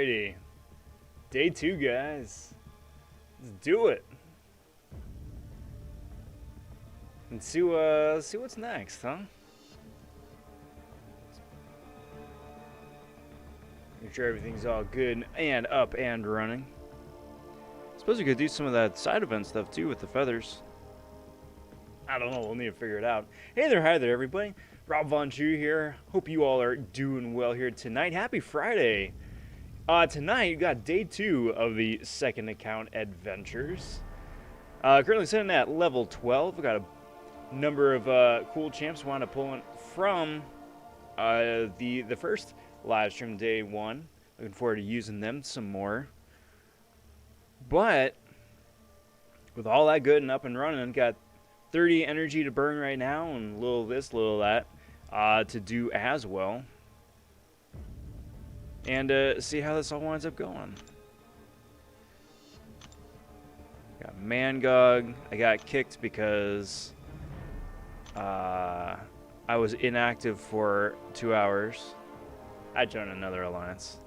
Alrighty. Day 2, guys. Let's do it. And see what's next, huh? Make sure everything's all good and up and running. Suppose we could do some of that side event stuff too with the feathers. I don't know, we'll need to figure it out. Hey there, hi there, everybody. Rob.vonTwo here. Hope you all are doing well here tonight. Happy Friday. Tonight, you got day 2 of the second account adventures. Currently sitting at level 12. We got a number of cool champs we want to pull in from the first live stream, day 1. Looking forward to using them some more. But with all that good and up and running, got 30 energy to burn right now, and a little of this, little of that to do as well. And see how this all winds up going. Got MCoC. I got kicked because I was inactive for 2 hours. I joined another alliance.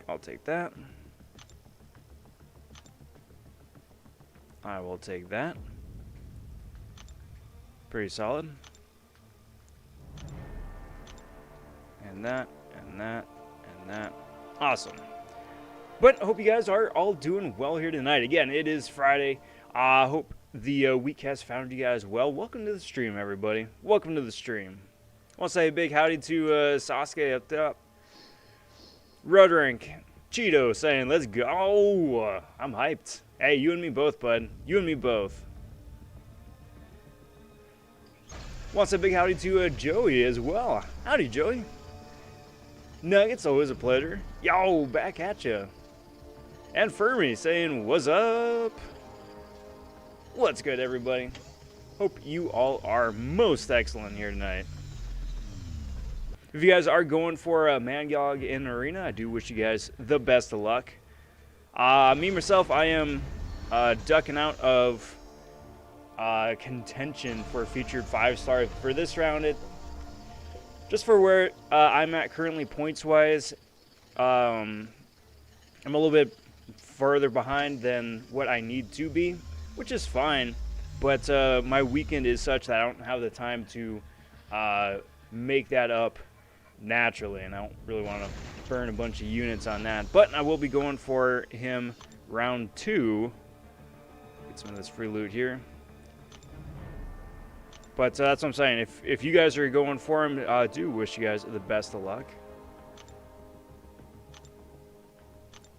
I'll take that. I will take that. Pretty solid. And that, and that, and that. Awesome. But I hope you guys are all doing well here tonight. Again, it is Friday. I hope the week has found you guys well. Welcome to the stream, everybody. Welcome to the stream. I want to say a big howdy to Sasuke up top. Rudrink. Cheeto saying, let's go. I'm hyped. Hey, you and me both, bud. You and me both. Want to say a big howdy to Joey as well. Howdy, Joey. Nuggets, always a pleasure. Yo, back at ya. And Fermi saying, what's up? What's good, everybody? Hope you all are most excellent here tonight. If you guys are going for a MCoC in Arena, I do wish you guys the best of luck. Me, myself, I am ducking out of contention for a featured 5-star for this round. Just for where I'm at currently points-wise, I'm a little bit further behind than what I need to be, which is fine. But my weekend is such that I don't have the time to make that up naturally, and I don't really want to burn a bunch of units on that. But I will be going for him round 2. Get some of this free loot here. But that's what I'm saying. If you guys are going for him, I do wish you guys the best of luck.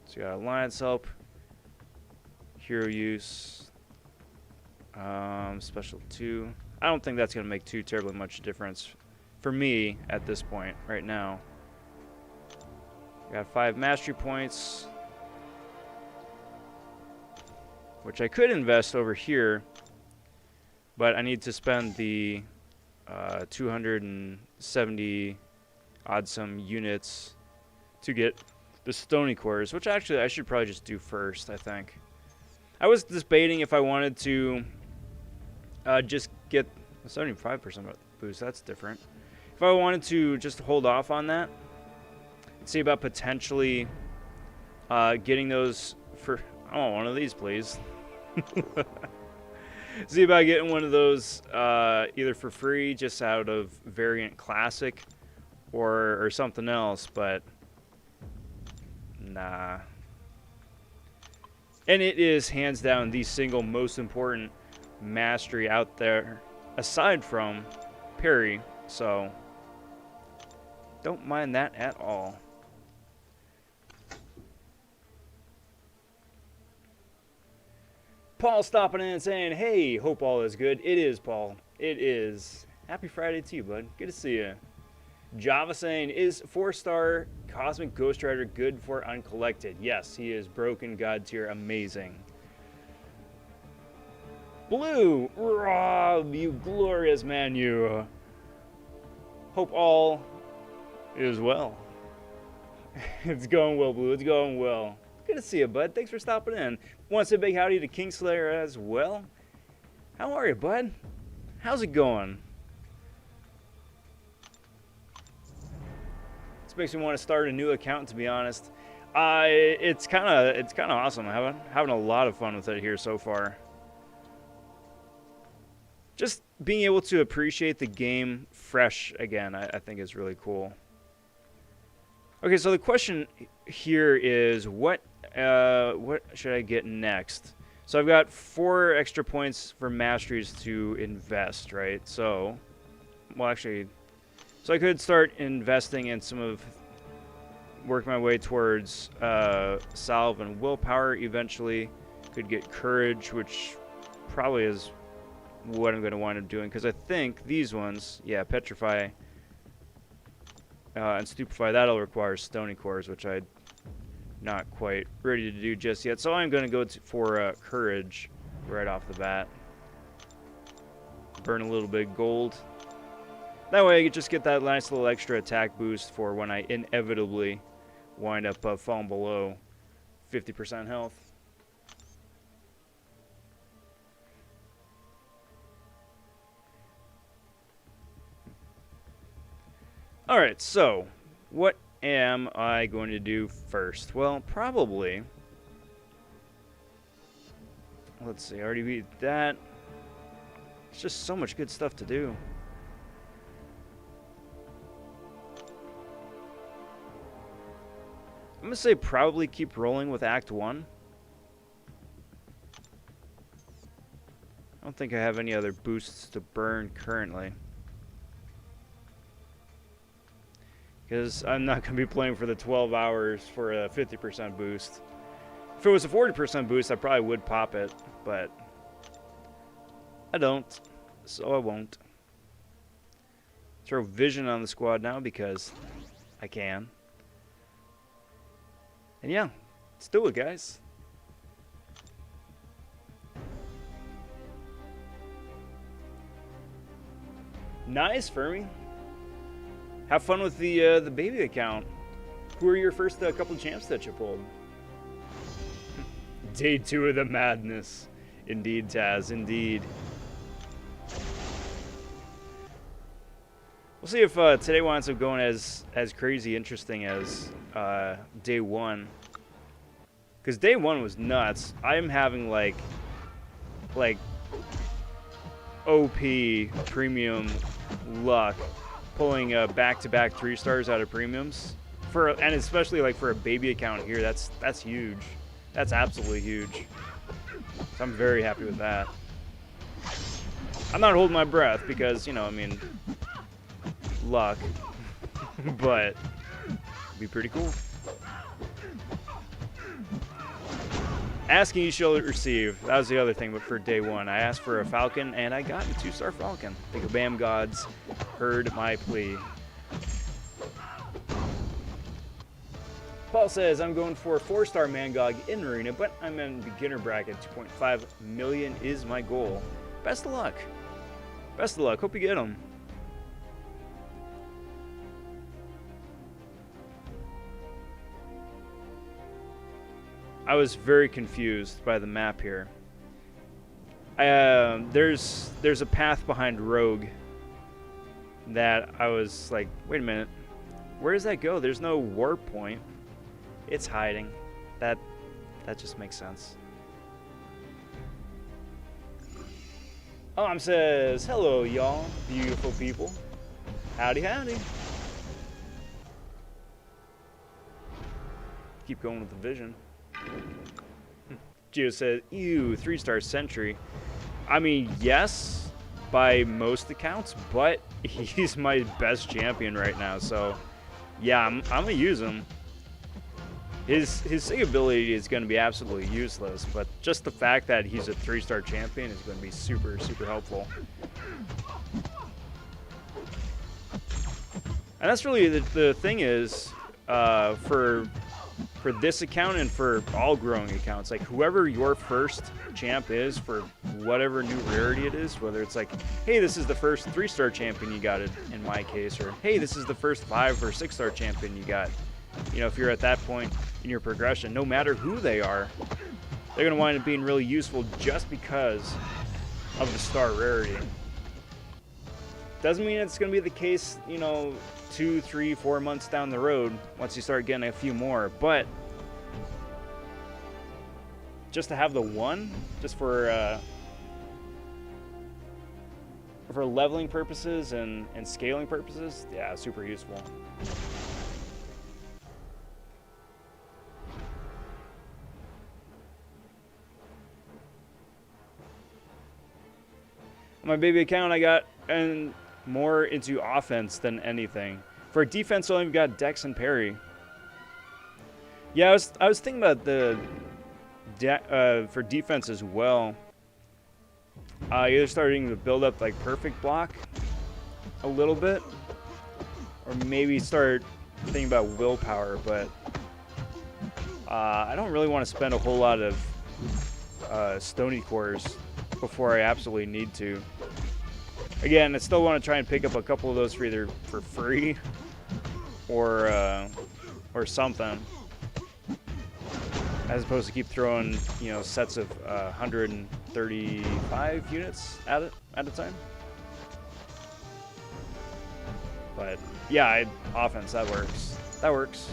So you got Alliance Help, Hero Use, Special 2. I don't think that's going to make too terribly much difference for me at this point right now. Got 5 mastery points, which I could invest over here, but I need to spend the 270 odd some units to get the stony cores, which actually I should probably just do first, I think. I was debating if I wanted to just get a 75% boost. That's different. If I wanted to just hold off on that, see about potentially getting those for... I want one of these, please. See about getting one of those either for free, just out of Variant Classic, or something else, but nah. And it is hands down the single most important mastery out there, aside from parry, so don't mind that at all. Paul stopping in and saying, hey, hope all is good. It is, Paul. It is. Happy Friday to you, bud. Good to see you. Java saying, is 4-star Cosmic Ghost Rider good for uncollected? Yes, he is broken god tier. Amazing. Blue, Rob, you glorious man, you. Hope all is well. It's going well, Blue. It's going well. Good to see you, bud. Thanks for stopping in. Want to say a big howdy to Kingslayer as well. How are you, bud? How's it going? Let's makes me want to start a new account, to be honest. It's kind of awesome. I'm having a lot of fun with it here so far. Just being able to appreciate the game fresh again, I think is really cool. Okay, so the question here is what should I get next? So I've got 4 extra points for masteries to invest, right? So, well, actually, so I could start investing in some of, work my way towards salve and willpower eventually. Could get courage, which probably is what I'm going to wind up doing, because I think these ones, yeah, petrify and stupefy, that'll require stony cores, which I'm not quite ready to do just yet. So I'm going to go for courage right off the bat. Burn a little bit of gold. That way I could just get that nice little extra attack boost for when I inevitably wind up falling below 50% health. Alright, so what am I going to do first? Well, probably, let's see, I already beat that. It's just so much good stuff to do. I'm going to say probably keep rolling with Act 1. I don't think I have any other boosts to burn currently, because I'm not going to be playing for the 12 hours for a 50% boost. If it was a 40% boost, I probably would pop it, but I don't, so I won't. Throw vision on the squad now because I can. And yeah, let's do it, guys. Nice, Fermi. Have fun with the baby account. Who are your first couple champs that you pulled? Day 2 of the madness. Indeed, Taz, indeed. We'll see if today winds up going as crazy interesting as day 1. Because day 1 was nuts. I'm having like OP premium luck pulling back-to-back 3-stars out of premiums, and especially like for a baby account here. That's huge. That's absolutely huge. So I'm very happy with that. I'm not holding my breath because, you know, I mean, luck, but it'd be pretty cool. Asking you shall receive. That was the other thing, but for day 1, I asked for a Falcon, and I got a 2-star Falcon. The Kabam gods heard my plea. Paul says, I'm going for a 4-star Mangog in Arena, but I'm in beginner bracket. 2.5 million is my goal. Best of luck. Best of luck. Hope you get them. I was very confused by the map here. There's a path behind Rogue that I was like, wait a minute, where does that go? There's no warp point. It's hiding. That just makes sense. Says, hello y'all, beautiful people. Howdy, howdy. Keep going with the vision. Gio said, ew, 3-star Sentry. I mean, yes, by most accounts, but he's my best champion right now, so yeah, I'm gonna use him. His SIG ability is gonna be absolutely useless, but just the fact that he's a 3-star champion is gonna be super, super helpful. And that's really the thing is, for this account and for all growing accounts, like whoever your first champ is for whatever new rarity it is, whether it's like, hey, this is the first 3-star champion you got it in my case, or hey, this is the first 5 or 6-star champion you got. You know, if you're at that point in your progression, no matter who they are, they're going to wind up being really useful just because of the star rarity. Doesn't mean it's going to be the case, you know, 2, 3, 4 months down the road once you start getting a few more. But just to have the one, just for leveling purposes and scaling purposes, yeah, super useful. On my baby account, I got more into offense than anything. For defense, I only got Dex and Parry. Yeah, I was thinking about the for defense as well. Either starting to build up like perfect block a little bit, or maybe start thinking about willpower. But I don't really want to spend a whole lot of stony cores before I absolutely need to. Again, I still want to try and pick up a couple of those for either for free or something, as opposed to keep throwing, you know, sets of 135 units at a time. But yeah, offense, that works. That works.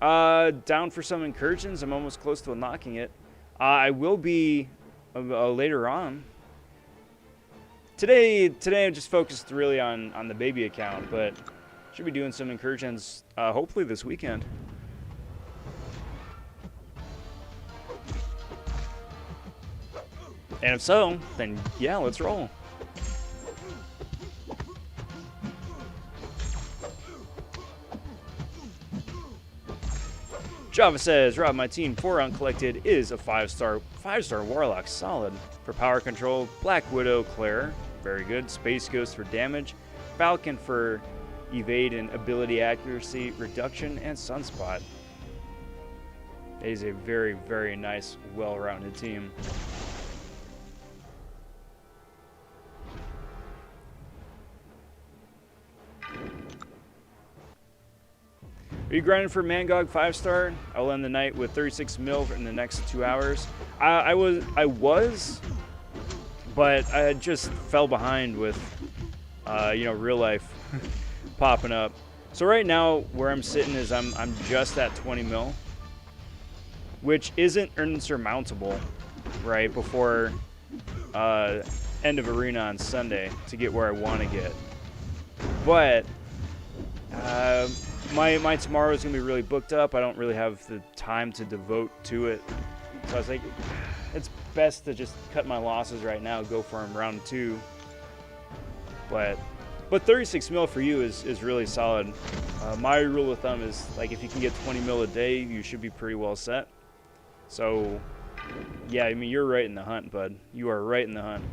Down for some incursions. I'm almost close to unlocking it. I will be later on. Today I'm just focused really on the baby account, but should be doing some incursions hopefully this weekend. And if so, then yeah, let's roll. Java says, Rob, my team 4 uncollected is a 5-star Warlock, solid. For power control, Black Widow, Claire, very good. Space Ghost for damage, Falcon for evade and ability accuracy reduction, and Sunspot. It is a very, very nice, well-rounded team. Are you grinding for MCoC 5-star? I'll end the night with 36 mil in the next 2 hours. I was, but I just fell behind with, you know, real life popping up. So right now, where I'm sitting is I'm just at 20 mil, which isn't insurmountable, right? Before end of arena on Sunday to get where I want to get, but. My tomorrow is going to be really booked up. I don't really have the time to devote to it. So I was like, it's best to just cut my losses right now, go for them round 2. But 36 mil for you is really solid. My rule of thumb is, like, if you can get 20 mil a day, you should be pretty well set. So, yeah, I mean, you're right in the hunt, bud. You are right in the hunt.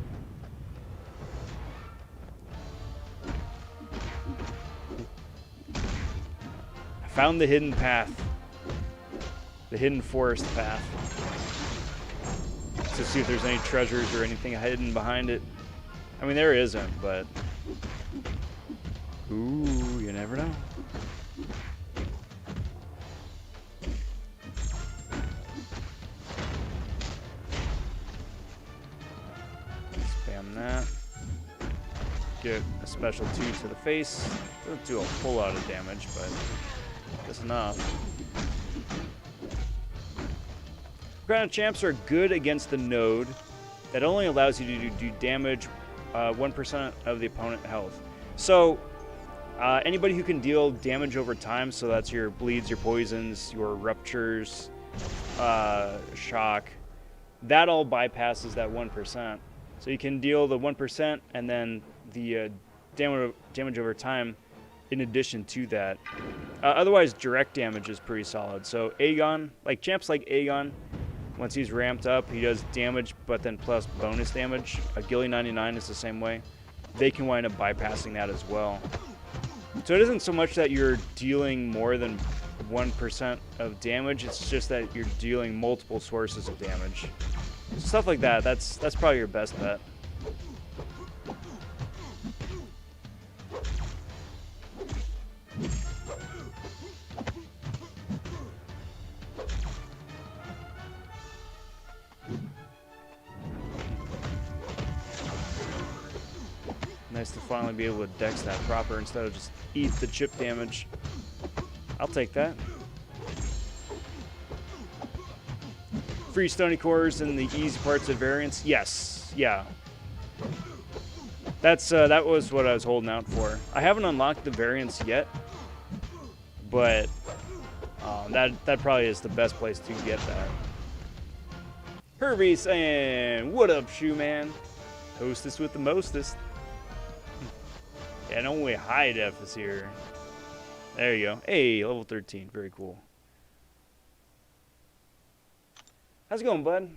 Found the hidden path. The hidden forest path. To see if there's any treasures or anything hidden behind it. I mean, there isn't, but... Ooh, you never know. Spam that. Get a special 2 to the face. Doesn't do a whole lot of damage, but... that's enough. Ground champs are good against the node that only allows you to do damage 1% of the opponent health. So anybody who can deal damage over time, so that's your bleeds, your poisons, your ruptures, shock, that all bypasses that 1%. So you can deal the 1% and then the damage over time in addition to that. Otherwise, direct damage is pretty solid. So Aegon, like champs like Aegon, once he's ramped up, he does damage, but then plus bonus damage. Gilly 99 is the same way. They can wind up bypassing that as well. So it isn't so much that you're dealing more than 1% of damage, it's just that you're dealing multiple sources of damage. Stuff like that, that's probably your best bet. Nice to finally be able to dex that proper instead of just eat the chip damage. I'll take that. Free stony cores in the easy parts of variants. Yes, yeah. That was what I was holding out for. I haven't unlocked the variants yet, but that probably is the best place to get that. Herbie saying, "What up, Shoe Man? Hostess with the mostest." And only high def is here. There you go. Hey, level 13. Very cool. How's it going, bud?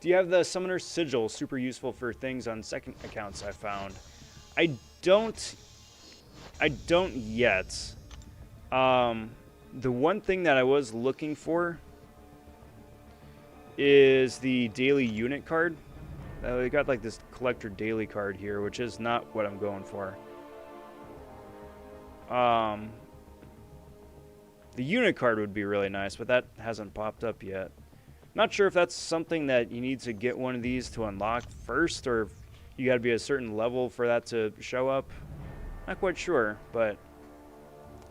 Do you have the Summoner Sigil? Super useful for things on second accounts I found. I don't yet. The one thing that I was looking for is the daily unit card. We got like this collector daily card here, which is not what I'm going for. The unit card would be really nice, but that hasn't popped up yet. Not sure if that's something that you need to get one of these to unlock first, or if you got to be a certain level for that to show up. Not quite sure, but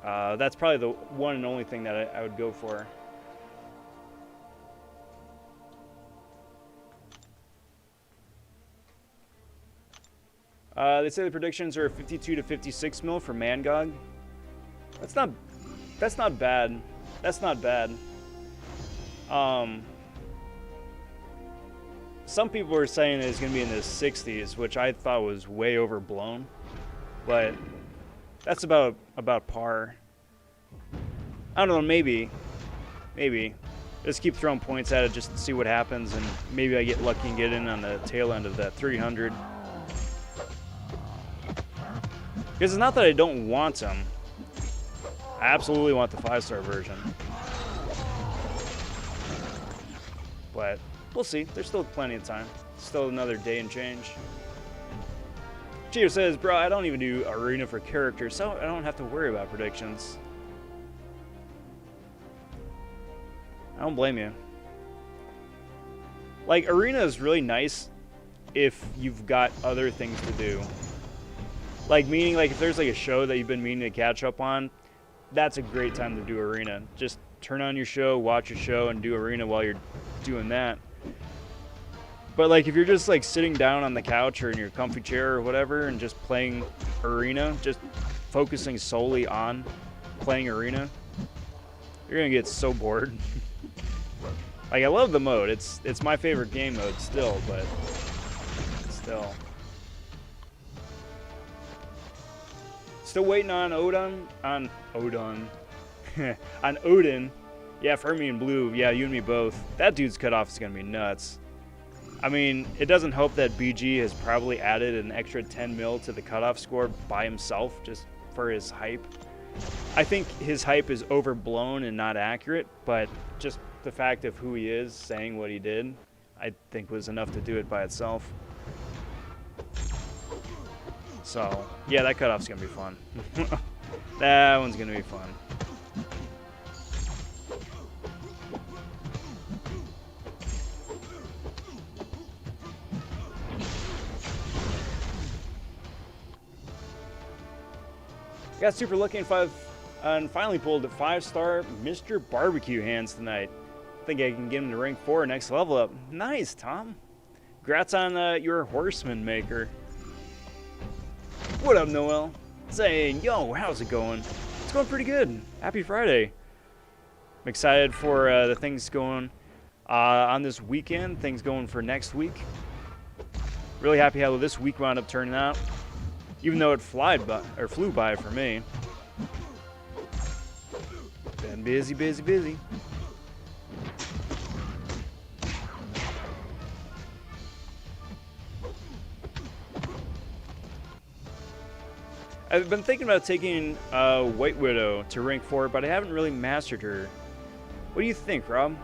that's probably the one and only thing that I would go for. They say the predictions are 52 to 56 mil for MCoC. That's not bad. That's not bad. Some people were saying it's going to be in the 60s, which I thought was way overblown. But that's about par. I don't know, maybe. Just keep throwing points at it just to see what happens, and maybe I get lucky and get in on the tail end of that 300. Because it's not that I don't want them. I absolutely want the 5-star version. But we'll see. There's still plenty of time. Still another day and change. Gio says, bro, I don't even do arena for characters, so I don't have to worry about predictions. I don't blame you. Like, arena is really nice if you've got other things to do. Like, meaning, like, if there's, like, a show that you've been meaning to catch up on, that's a great time to do arena. Just turn on your show, watch your show, and do arena while you're doing that. But, like, if you're just, like, sitting down on the couch or in your comfy chair or whatever and just playing arena, just focusing solely on playing arena, you're going to get so bored. Like, I love the mode. It's my favorite game mode still, but still. Still waiting on Odin. On Odin. Yeah, Fermi and Blue. Yeah, you and me both. That dude's cutoff is going to be nuts. I mean, it doesn't help that BG has probably added an extra 10 mil to the cutoff score by himself just for his hype. I think his hype is overblown and not accurate, but just the fact of who he is saying what he did, I think was enough to do it by itself. So, yeah, that cutoff's going to be fun. That one's going to be fun. Got super lucky and finally pulled a 5-star Mr. Barbecue hands tonight. I think I can get him to rank 4 next level up. Nice, Tom. Congrats on your horseman maker. What up, Noel? Saying, yo, how's it going? It's going pretty good. Happy Friday. I'm excited for the things going on this weekend, things going for next week. Really happy how this week wound up turning out, even though it flew by for me. Been busy. I've been thinking about taking White Widow to rank 4, but I haven't really mastered her. What do you think, Rob?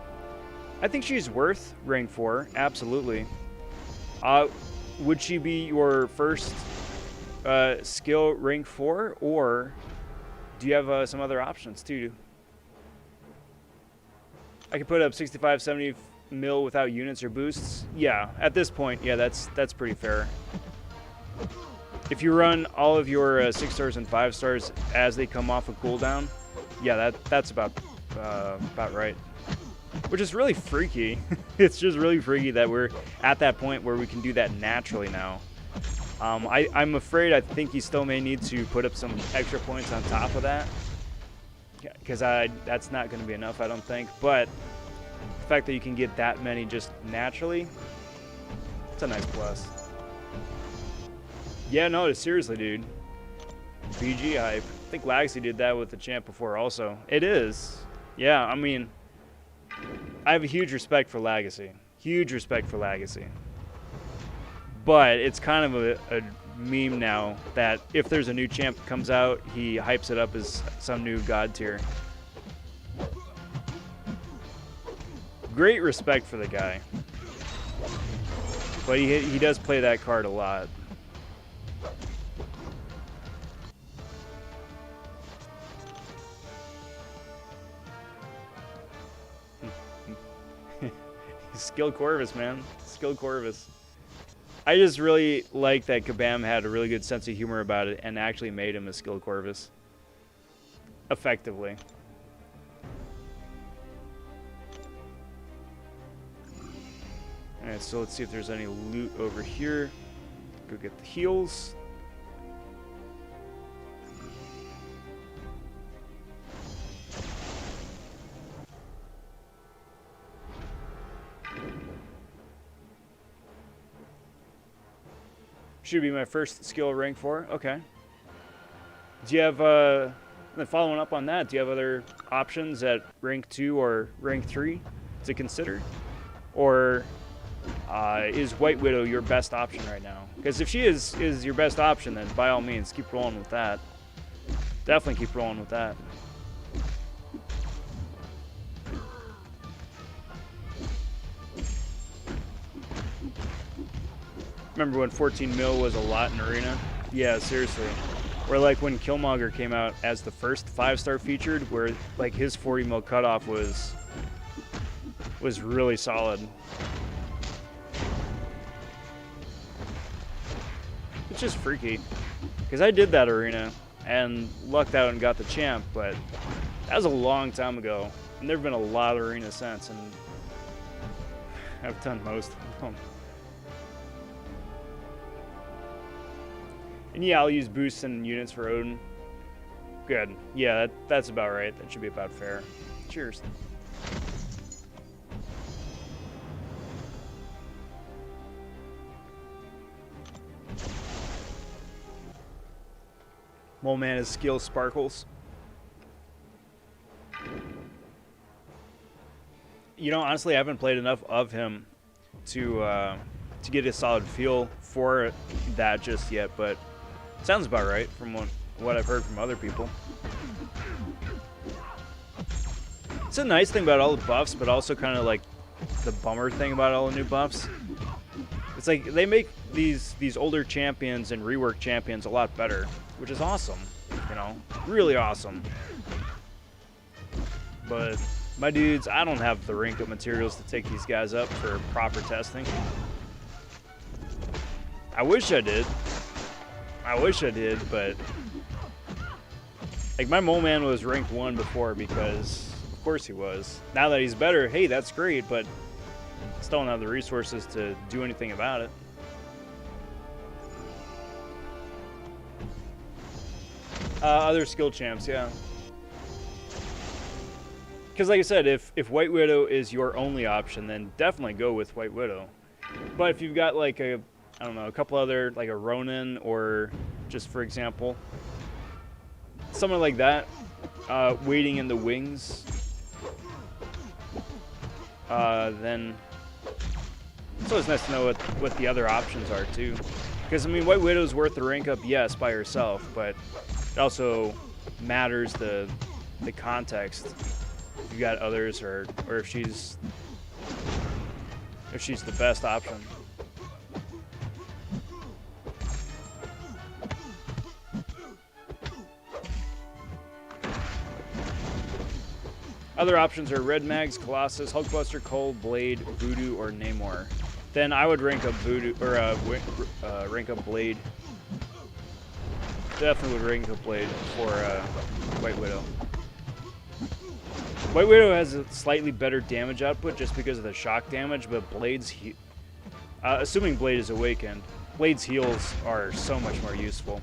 I think she's worth rank 4, absolutely. Would she be your first skill rank 4, or do you have some other options too? I could put up 65, 70 mil without units or boosts, yeah, at this point, yeah, that's pretty fair. If you run all of your 6 stars and 5 stars as they come off a cooldown, yeah, that's about right. Which is really freaky. It's just really freaky that we're at that point where we can do that naturally now. I'm afraid I think he still may need to put up some extra points on top of that, because that's not going to be enough, I don't think. But the fact that you can get that many just naturally, it's a nice plus. Yeah, no, seriously, dude. BG hype. I think Laxy did that with the champ before also. It is. Yeah, I mean, I have a huge respect for Legacy. Huge respect for Legacy. But it's kind of a meme now that if there's a new champ that comes out, he hypes it up as some new god tier. Great respect for the guy. But he does play that card a lot. Skill Corvus, man. Skill Corvus. I just really like that Kabam had a really good sense of humor about it and actually made him a Skill Corvus. Effectively. Alright, so let's see if there's any loot over here. Go get the heals. Should be my first skill rank 4. Okay. Do you have, then following up on that, do you have other options at rank 2 or rank 3 to consider? Or is White Widow your best option right now? Because if she is your best option, then by all means, keep rolling with that. Definitely keep rolling with that. Remember when 14 mil was a lot in Arena? Yeah, seriously. Or like when Killmonger came out as the first 5-star featured, where like his 40 mil cutoff was really solid. It's just freaky. Because I did that Arena and lucked out and got the champ, but that was a long time ago. And there have been a lot of Arena since, and I've done most of them. And yeah, I'll use boosts and units for Odin. Good. Yeah, that's about right. That should be about fair. Cheers. Mole Man is skill sparkles. You know, honestly, I haven't played enough of him to get a solid feel for that just yet, but sounds about right from what I've heard from other people. It's a nice thing about all the buffs, but also kind of like the bummer thing about all the new buffs. It's like they make these older champions and rework champions a lot better, which is awesome, you know, really awesome. But my dudes, I don't have the rank up materials to take these guys up for proper testing. I wish I did. I wish I did, but like my Mole Man was rank 1 before because of course he was. Now that he's better, hey, that's great, but still don't have the resources to do anything about it. Other skill champs, yeah. Because like I said, if White Widow is your only option, then definitely go with White Widow. But if you've got like I don't know, a couple other, like a Ronin, or just for example, someone like that, waiting in the wings, then it's always nice to know what the other options are too. Because I mean, White Widow's worth the rank up, yes, by herself, but it also matters the context. If you got others, or if she's the best option. Other options are Red Mags, Colossus, Hulkbuster, Cold, Blade, Voodoo, or Namor. Then I would rank up Voodoo, or rank up Blade. Definitely would rank up Blade for White Widow. White Widow has a slightly better damage output just because of the shock damage, but Blade's, assuming Blade is awakened, Blade's heals are so much more useful.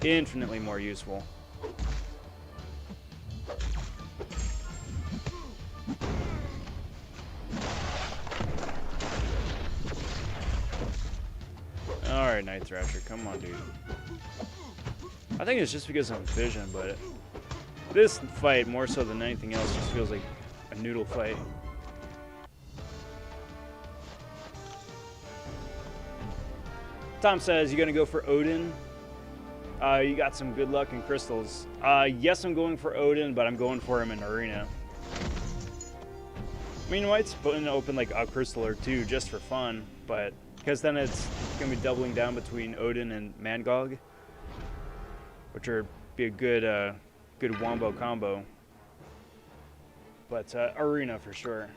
Infinitely more useful. Alright, Night Thrasher, come on, dude. I think it's just because I'm Vision, but this fight, more so than anything else, just feels like a noodle fight. Tom says, you gonna go for Odin? You got some good luck in crystals. Yes, I'm going for Odin, but I'm going for him in Arena. I mean, I might open like a crystal or two just for fun, but because then it's gonna be doubling down between Odin and MCoC, which would be a good, good wombo combo. But Arena for sure.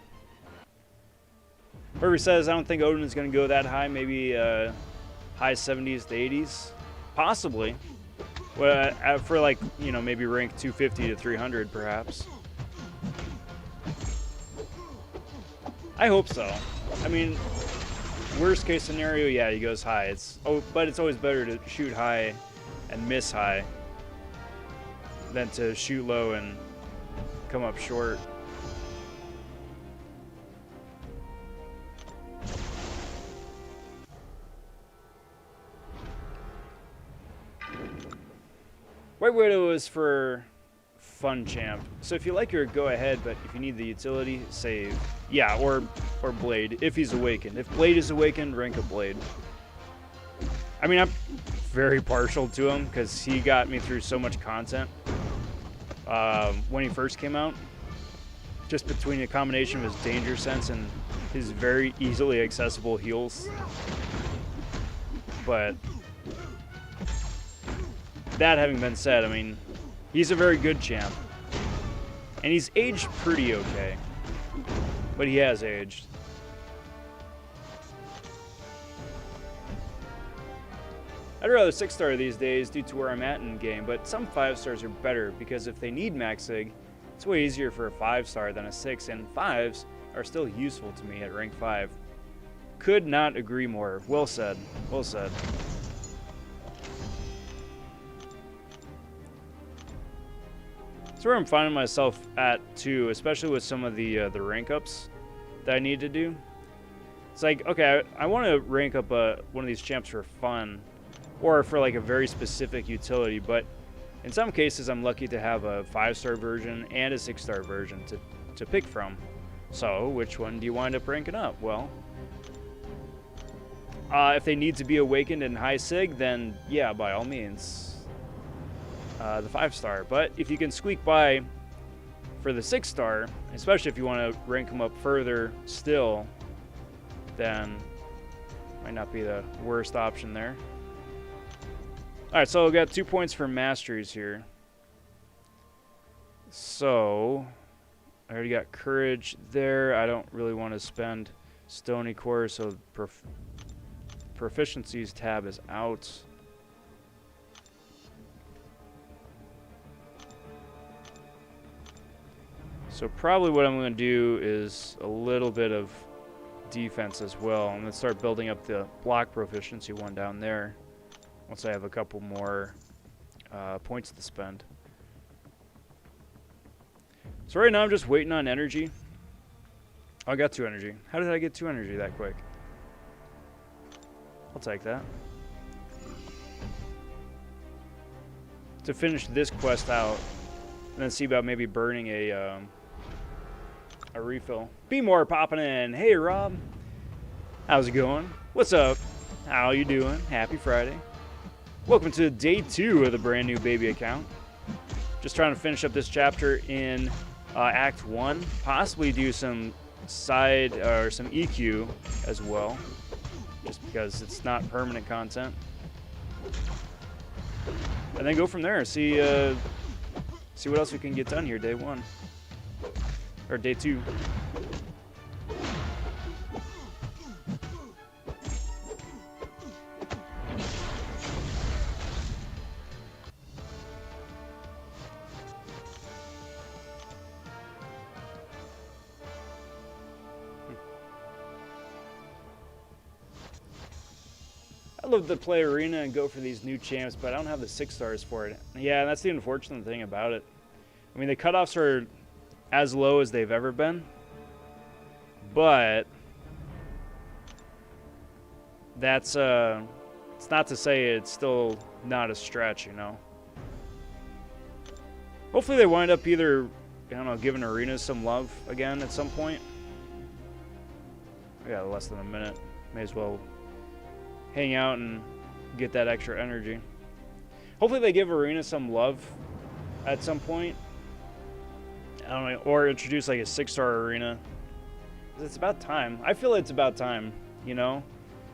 Burger says, I don't think Odin is gonna go that high. Maybe high 70s to 80s, possibly. Well, for like, you know, maybe rank 250 to 300 perhaps. I hope so. I mean, worst case scenario, yeah, he goes high. But it's always better to shoot high and miss high than to shoot low and come up short. White Widow is for fun champ. So if you like your go ahead, but if you need the utility, save. Yeah, or Blade, if he's awakened. If Blade is awakened, rank a Blade. I mean, I'm very partial to him because he got me through so much content when he first came out. Just between a combination of his danger sense and his very easily accessible heals. But that having been said, I mean, he's a very good champ. And he's aged pretty okay. But he has aged. I'd rather 6-star these days due to where I'm at in game, but some 5-stars are better because if they need max sig, it's way easier for a 5-star than a 6, and 5s are still useful to me at rank 5. Could not agree more. Well said. Well said. That's where I'm finding myself at too, especially with some of the rank ups that I need to do. It's like, okay, I want to rank up one of these champs for fun, or for like a very specific utility, but in some cases I'm lucky to have a 5-star version and a 6-star version to pick from. So which one do you wind up ranking up? Well, if they need to be awakened in high sig, then yeah, by all means, the 5-star. But if you can squeak by for the 6-star, especially if you want to rank them up further still, then might not be the worst option there. Alright, so I've got 2 points for masteries here. So I already got courage there. I don't really want to spend Stony Core, so proficiencies tab is out. So probably what I'm going to do is a little bit of defense as well. I'm going to start building up the block proficiency one down there once I have a couple more points to spend. So right now I'm just waiting on energy. Oh, I got 2 energy. How did I get 2 energy that quick? I'll take that. To finish this quest out, and then see about maybe burning a refill. Be more popping in. Hey, Rob. How's it going? What's up? How you doing? Happy Friday. Welcome to day 2 of the brand new baby account. Just trying to finish up this chapter in Act 1. Possibly do some side or some EQ as well, just because it's not permanent content. And then go from there. See what else we can get done here day 1. Or day 2. I love to play arena and go for these new champs, but I don't have the 6 stars for it. Yeah, that's the unfortunate thing about it. I mean, the cutoffs are as low as they've ever been, but that's it's not to say it's still not a stretch, you know. Hopefully they wind up either, I don't know, giving arenas some love again at some point. We got less than a minute. May as well hang out and get that extra energy. Hopefully they give arena some love at some point. I don't know, or introduce like a 6-star arena. It's about time. I feel it's about time, you know?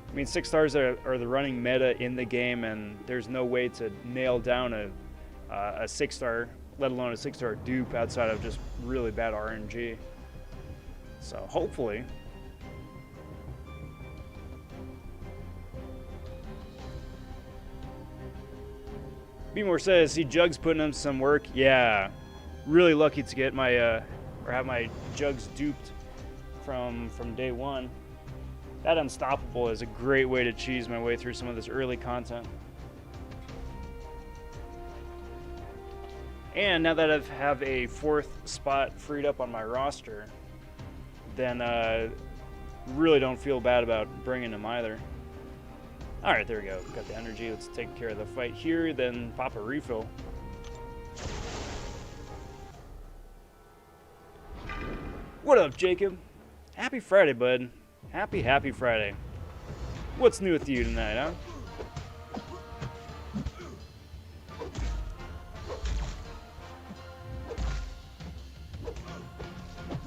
I mean, 6 stars are the running meta in the game, and there's no way to nail down a 6-star, let alone a 6-star dupe outside of just really bad RNG. So hopefully. Beemore says, see Jugs putting in some work. Yeah, really lucky to get my, or have my Jugs duped from day 1. That Unstoppable is a great way to cheese my way through some of this early content. And now that I have a 4th spot freed up on my roster, then really don't feel bad about bringing him either. All right, there we go. Got the energy. Let's take care of the fight here, then pop a refill. What up, Jacob? Happy Friday, bud. Happy Friday. What's new with you tonight, huh?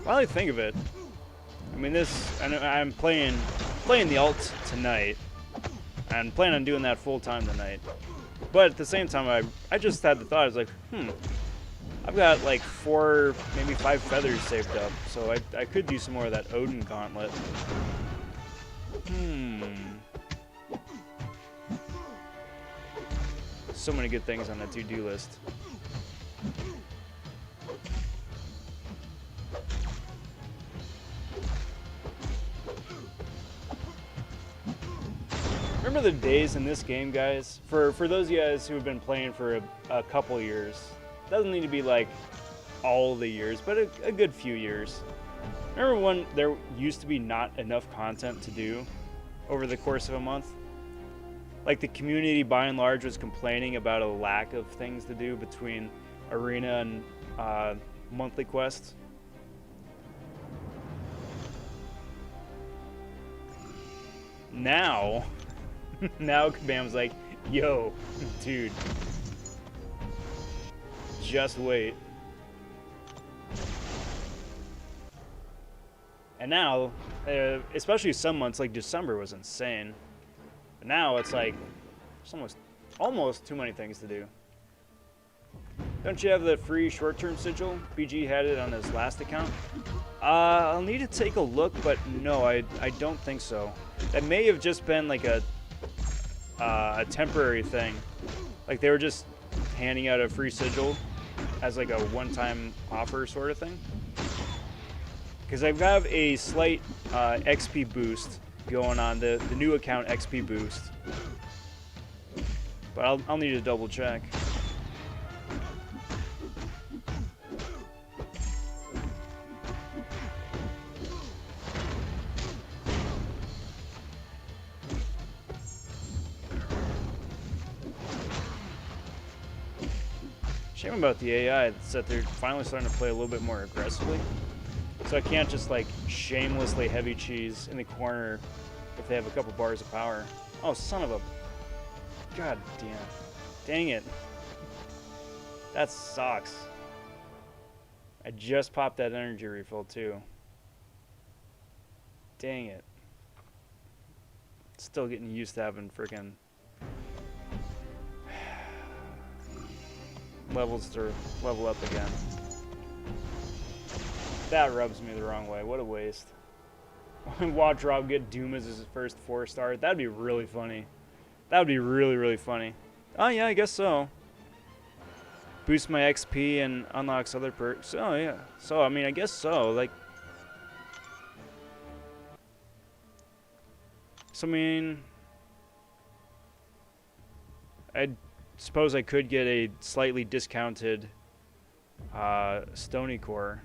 While I think of it, I mean, I'm playing the alt tonight. And plan on doing that full time tonight. But at the same time, I just had the thought, I was like, I've got like 4, maybe 5 feathers saved up, so I could do some more of that Odin gauntlet. So many good things on the to-do list. Remember the days in this game, guys? For those of you guys who have been playing for a couple years, doesn't need to be like all the years, but a good few years. Remember when there used to be not enough content to do over the course of a month? Like the community by and large was complaining about a lack of things to do between arena and monthly quests. Now Kabam's like, yo, dude, just wait. And now, especially some months like December was insane. But now it's like, there's almost too many things to do. Don't you have the free short-term sigil? BG had it on his last account. I'll need to take a look, but no, I don't think so. That may have just been like a temporary thing. Like they were just handing out a free sigil as like a one-time offer sort of thing. Because I have a slight XP boost going on, the new account XP boost. But I'll need to double check. Shame about the AI, it's that they're finally starting to play a little bit more aggressively. So I can't just like shamelessly heavy cheese in the corner if they have a couple bars of power. Oh, son of a... God damn. Dang it. That sucks. I just popped that energy refill too. Dang it. Still getting used to having freaking levels to level up again. That rubs me the wrong way. What a waste. Watch Rob get Doom as his first 4-star. That'd be really funny. That would be really, really funny. Oh, yeah, I guess so. Boost my XP and unlocks other perks. Oh, yeah. So, I mean, I guess so. Like, so, I mean, I suppose I could get a slightly discounted Stony Core.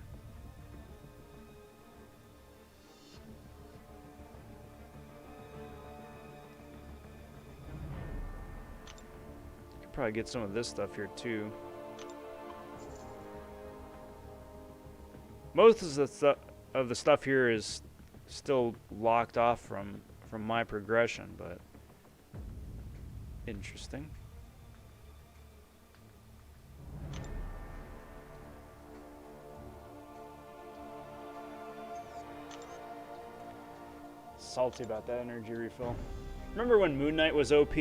Could probably get some of this stuff here too. Most of the stuff here is still locked off from my progression, but interesting. Salty about that energy refill. Remember when Moon Knight was OP?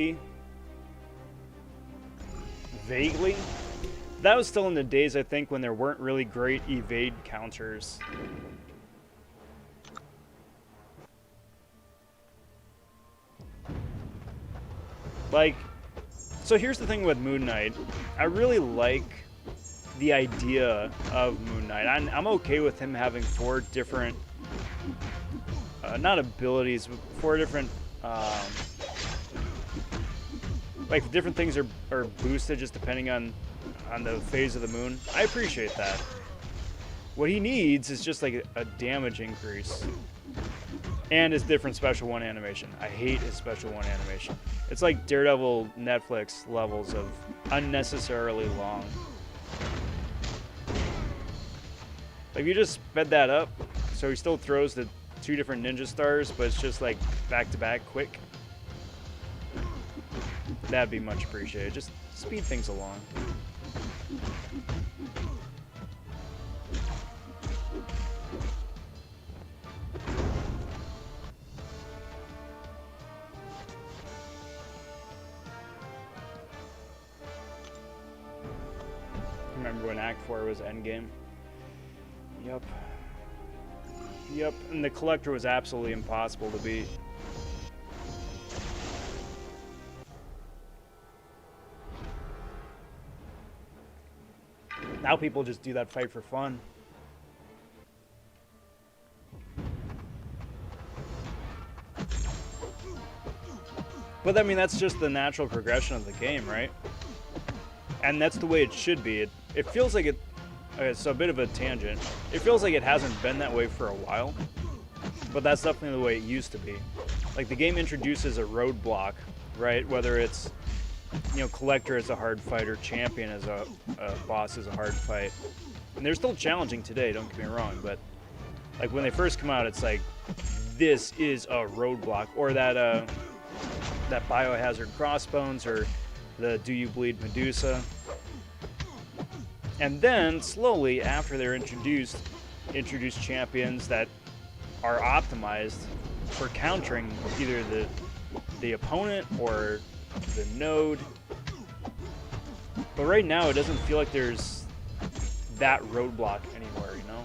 Vaguely. That was still in the days, I think, when there weren't really great evade counters. Like, so here's the thing with Moon Knight. I really like the idea of Moon Knight. I'm okay with him having 4 different, not abilities, but 4 different, like different things are boosted just depending on the phase of the moon. I appreciate that. What he needs is just like a damage increase. And his different special 1 animation. I hate his special 1 animation. It's like Daredevil Netflix levels of unnecessarily long. Like, if you just sped that up, so he still throws the 2 different ninja stars, but it's just like back-to-back quick. That'd be much appreciated. Just speed things along. Remember when Act 4 was Endgame? Yep. Yep, and the Collector was absolutely impossible to beat. Now people just do that fight for fun. But I mean, that's just the natural progression of the game, right? And that's the way it should be. It feels like it... Okay, so a bit of a tangent. It feels like it hasn't been that way for a while. But that's definitely the way it used to be. Like, the game introduces a roadblock, right? Whether it's, you know, Collector is a hard fight or Champion as a boss is a hard fight. And they're still challenging today, don't get me wrong. But, like, when they first come out, it's like, this is a roadblock. Or that Biohazard Crossbones, or the Do You Bleed Medusa. And then, slowly, after they're introduce champions that are optimized for countering either the opponent or the node. But right now, it doesn't feel like there's that roadblock anywhere, you know?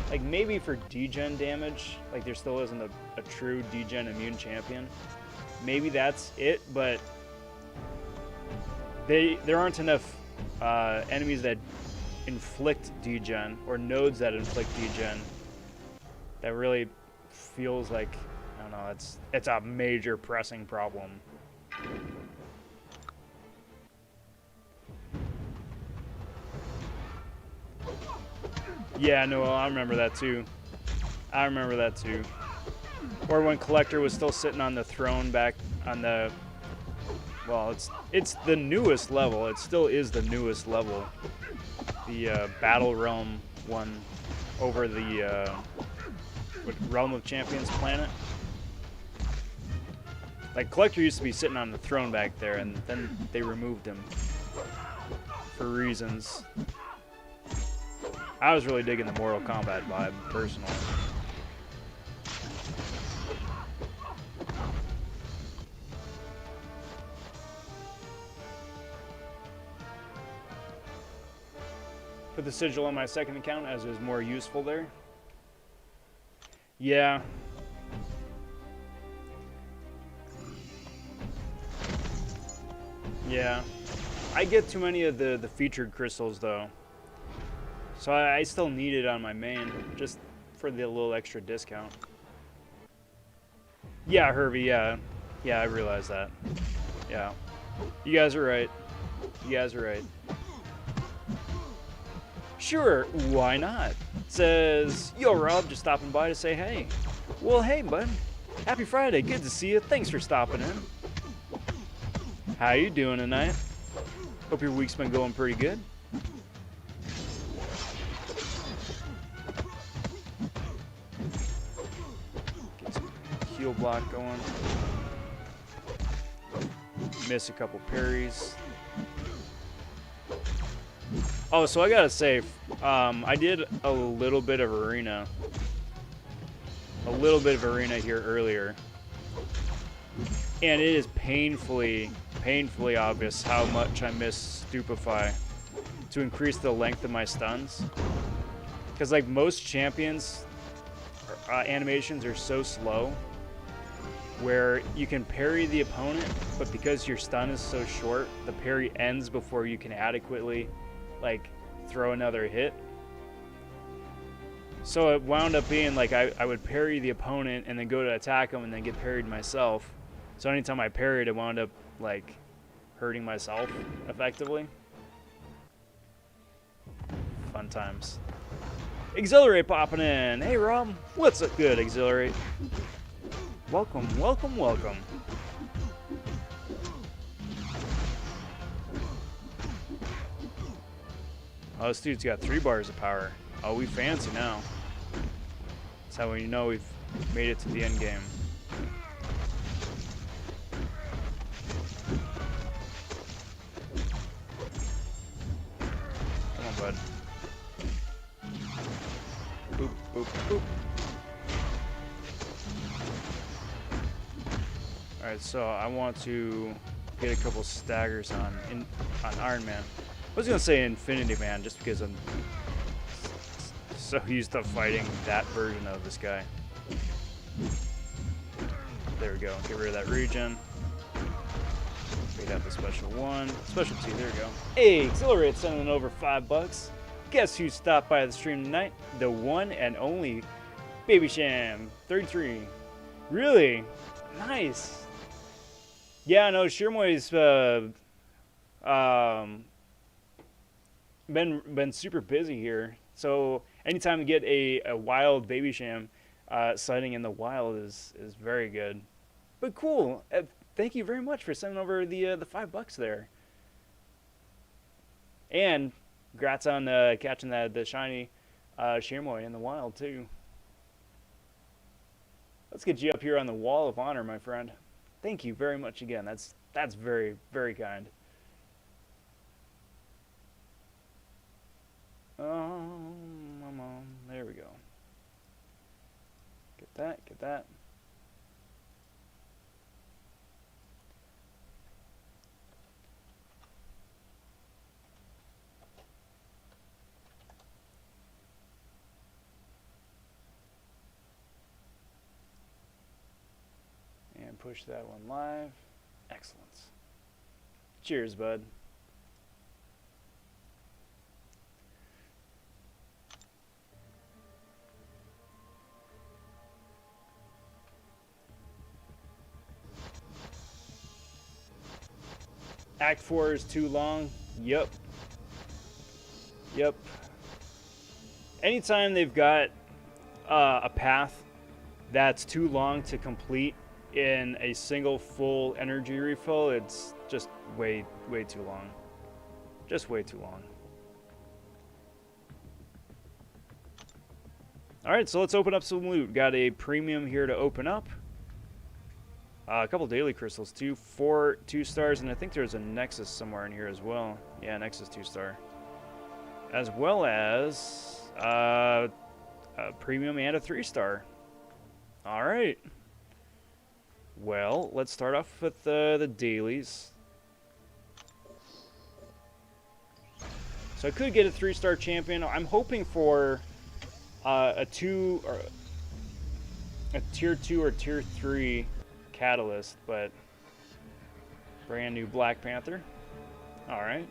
Like, maybe for degen damage, like there still isn't a true degen immune champion. Maybe that's it, but there aren't enough enemies that inflict degen, or nodes that inflict degen, that really feels like, I don't know, it's a major pressing problem. Yeah, no, I remember that too. I remember that too. Or when Collector was still sitting on the throne back on the... Well, it's the newest level. It still is the newest level. The Battle Realm one over the Realm of Champions planet. Like, Collector used to be sitting on the throne back there, and then they removed him for reasons. I was really digging the Mortal Kombat vibe, personally. Put the sigil on my second account as it was more useful there. Yeah. Yeah. I get too many of the featured crystals though. So I still need it on my main, just for the little extra discount. Yeah, Herbie, yeah. Yeah, I realize that. Yeah. You guys are right. You guys are right. Sure, why not? Says, yo, Rob, just stopping by to say hey. Well, hey, bud. Happy Friday. Good to see you. Thanks for stopping in. How you doing tonight? Hope your week's been going pretty good. Get some heal block going. Miss a couple parries. Oh, so I gotta say, I did a little bit of arena. A little bit of arena here earlier. And it is painfully obvious how much I miss Stupefy to increase the length of my stuns. Because like most champions, animations are so slow where you can parry the opponent, but because your stun is so short, the parry ends before you can adequately like throw another hit. So it wound up being like I would parry the opponent and then go to attack him and then get parried myself. So anytime I parried, it wound up like hurting myself effectively. Fun times. Exhilarate popping in. Hey Rob, what's up? Good, Exhilarate. Welcome, welcome, welcome. Oh, this dude's got 3 bars of power. Oh, we fancy now. That's how we know we've made it to the end game. Come on, bud. Boop, boop, boop. Alright, so I want to get a couple staggers on Iron Man. I was gonna say Infinity Man just because I'm so used to fighting that version of this guy. There we go. Get rid of that regen. We'd have the special 1. Special 2, there we go. Hey, Exhilarate sending over $5. Guess who stopped by the stream tonight? The one and only Baby Sham 33. Really? Nice. Yeah, I know Shirmoy's been super busy here. So anytime you get a wild Baby Sham sighting in the wild is very good. But cool. Thank you very much for sending over the $5 there. And congrats on catching the shiny Shirmoy in the wild too. Let's get you up here on the wall of honor, my friend. Thank you very much again. That's very, very kind. There we go. Get that, get that. And push that one live. Excellent. Cheers, bud. Act 4 is too long. Yep. Yep. Anytime they've got a path that's too long to complete in a single full energy refill, it's just way too long. Just way too long. Alright, so let's open up some loot. Got a premium here to open up. A couple daily crystals too. 4 2-stars, and I think there's a Nexus somewhere in here as well. Yeah, Nexus 2-star. As well as a premium and a 3-star. Alright. Well, let's start off with the dailies. So I could get a 3-star champion. I'm hoping for a 2 or a tier 2 or tier 3 catalyst, but brand new Black Panther. All right.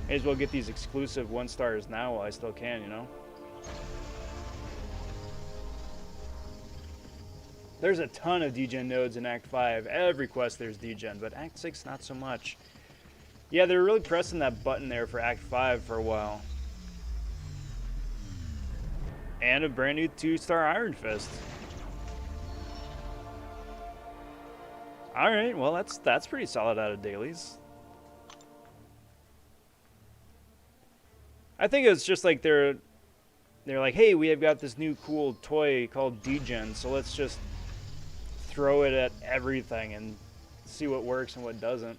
May as well get these exclusive 1-stars now while I still can, you know? There's a ton of degen nodes in Act 5. Every quest there's degen, but Act 6 not so much. Yeah, they're really pressing that button there for Act 5 for a while. And a brand new 2-star Iron Fist. Alright, well that's pretty solid out of dailies. I think it's just like they're like, hey, we have got this new cool toy called degen, so let's just throw it at everything and see what works and what doesn't.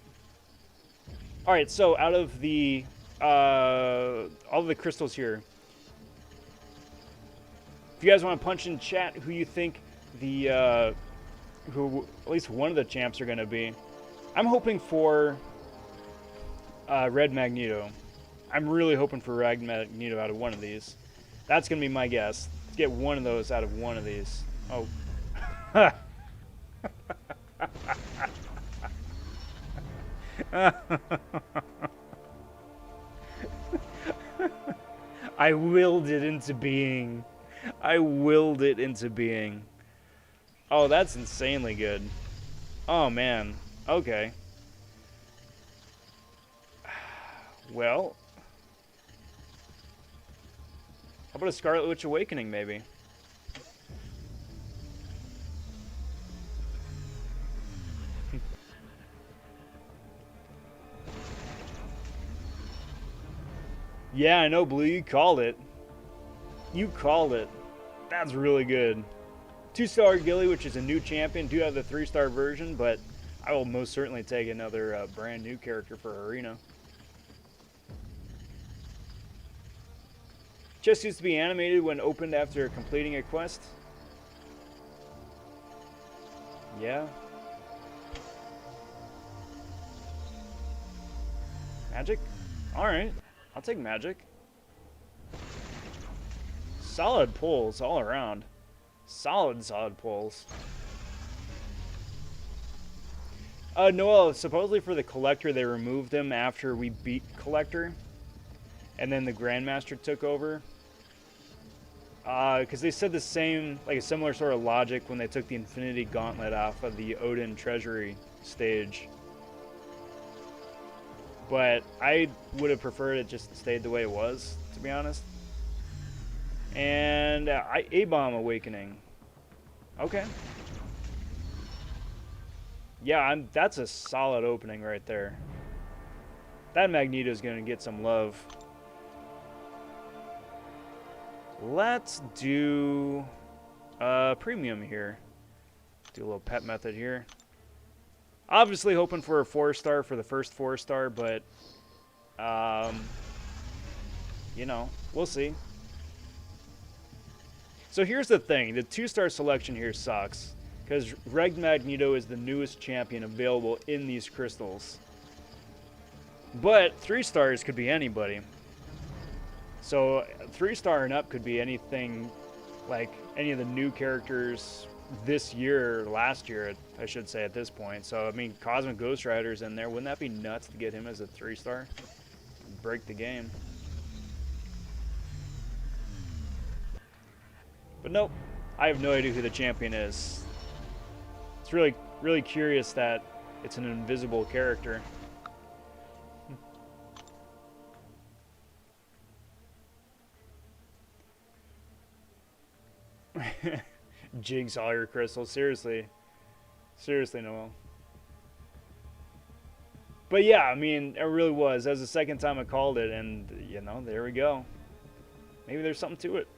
All right, so out of the all of the crystals here, if you guys want to punch in chat who you think the who at least one of the champs are going to be, I'm hoping for Red Magneto. I'm really hoping for Red Magneto out of one of these. That's going to be my guess. Let's get one of those out of one of these. Oh. I willed it into being. I willed it into being. Oh, that's insanely good. Oh, man. Okay. Well. How about a Scarlet Witch Awakening, maybe? Yeah, I know, Blue. You called it. You called it. That's really good. 2-star Gilly, which is a new champion. Do have the 3-star version, but I will most certainly take another brand new character for Arena. Chest used to be animated when opened after completing a quest. Yeah. Magic? Alright. I'll take magic. Solid pulls all around. Solid pulls. Noel, supposedly for the Collector, they removed him after we beat Collector. And then the Grandmaster took over. Because they said the same, like a similar sort of logic when they took the Infinity Gauntlet off of the Odin Treasury stage. But I would have preferred it just stayed the way it was, to be honest. And A-Bomb Awakening. Okay. Yeah, that's a solid opening right there. That Magneto's going to get some love. Let's do premium here. Do a little pet method here. Obviously hoping for a 4-star for the first 4-star, but you know, we'll see. So here's the thing, the 2-star selection here sucks because Red Magneto is the newest champion available in these crystals. But 3 stars could be anybody. So 3-star and up could be anything, like any of the new characters this year, or last year, I should say at this point. So, I mean, Cosmic Ghost Rider's in there. Wouldn't that be nuts to get him as a 3-star? Break the game. But nope, I have no idea who the champion is. It's really, really curious that it's an invisible character. Jinx all your crystals. Seriously. Seriously, Noel. But yeah, I mean, it really was. That was the second time I called it, and, you know, there we go. Maybe there's something to it.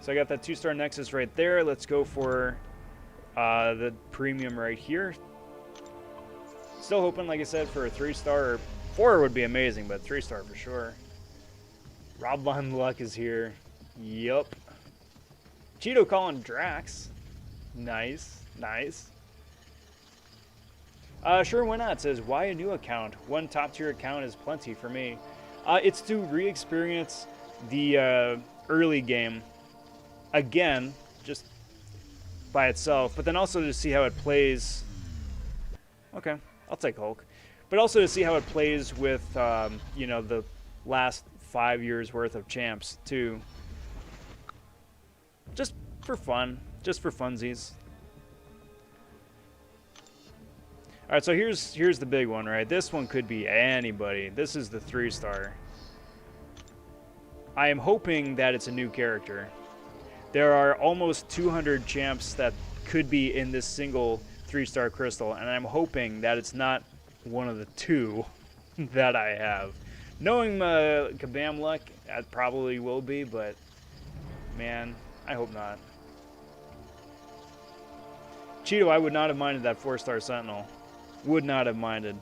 So I got that 2-star Nexus right there. Let's go for the premium right here. Still hoping, like I said, for a 3-star. Or 4 would be amazing, but 3-star for sure. Rob.vonTwo is here. Yup. Cheeto calling Drax. Nice. Nice. Sure, why not? It says, why a new account? One top-tier account is plenty for me. It's to re-experience the early game. Again, just by itself, but then also to see how it plays. Okay, I'll take Hulk. But also to see how it plays with, you know, the last 5 years worth of champs, too. Just for fun. Just for funsies. Alright, so here's the big one, right? This one could be anybody. This is the 3-star. I am hoping that it's a new character. There are almost 200 champs that could be in this single 3-star crystal, and I'm hoping that it's not one of the 2 that I have. Knowing Kabam luck, that probably will be, but man, I hope not. Cheeto, I would not have minded that 4-star Sentinel. Would not have minded.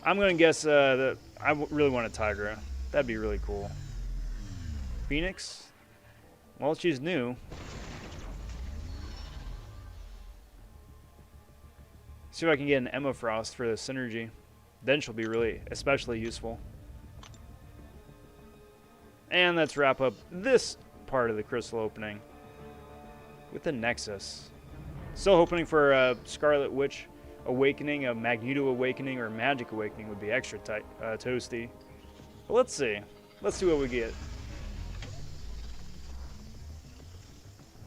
I'm going to guess that I really want a Tigra. That'd be really cool. Phoenix? Well, she's new. See if I can get an Emma Frost for the synergy. Then she'll be really especially useful. And let's wrap up this part of the crystal opening with the Nexus. Still hoping for a Scarlet Witch Awakening, a Magneto Awakening, or Magic Awakening would be extra toasty. But let's see. Let's see what we get.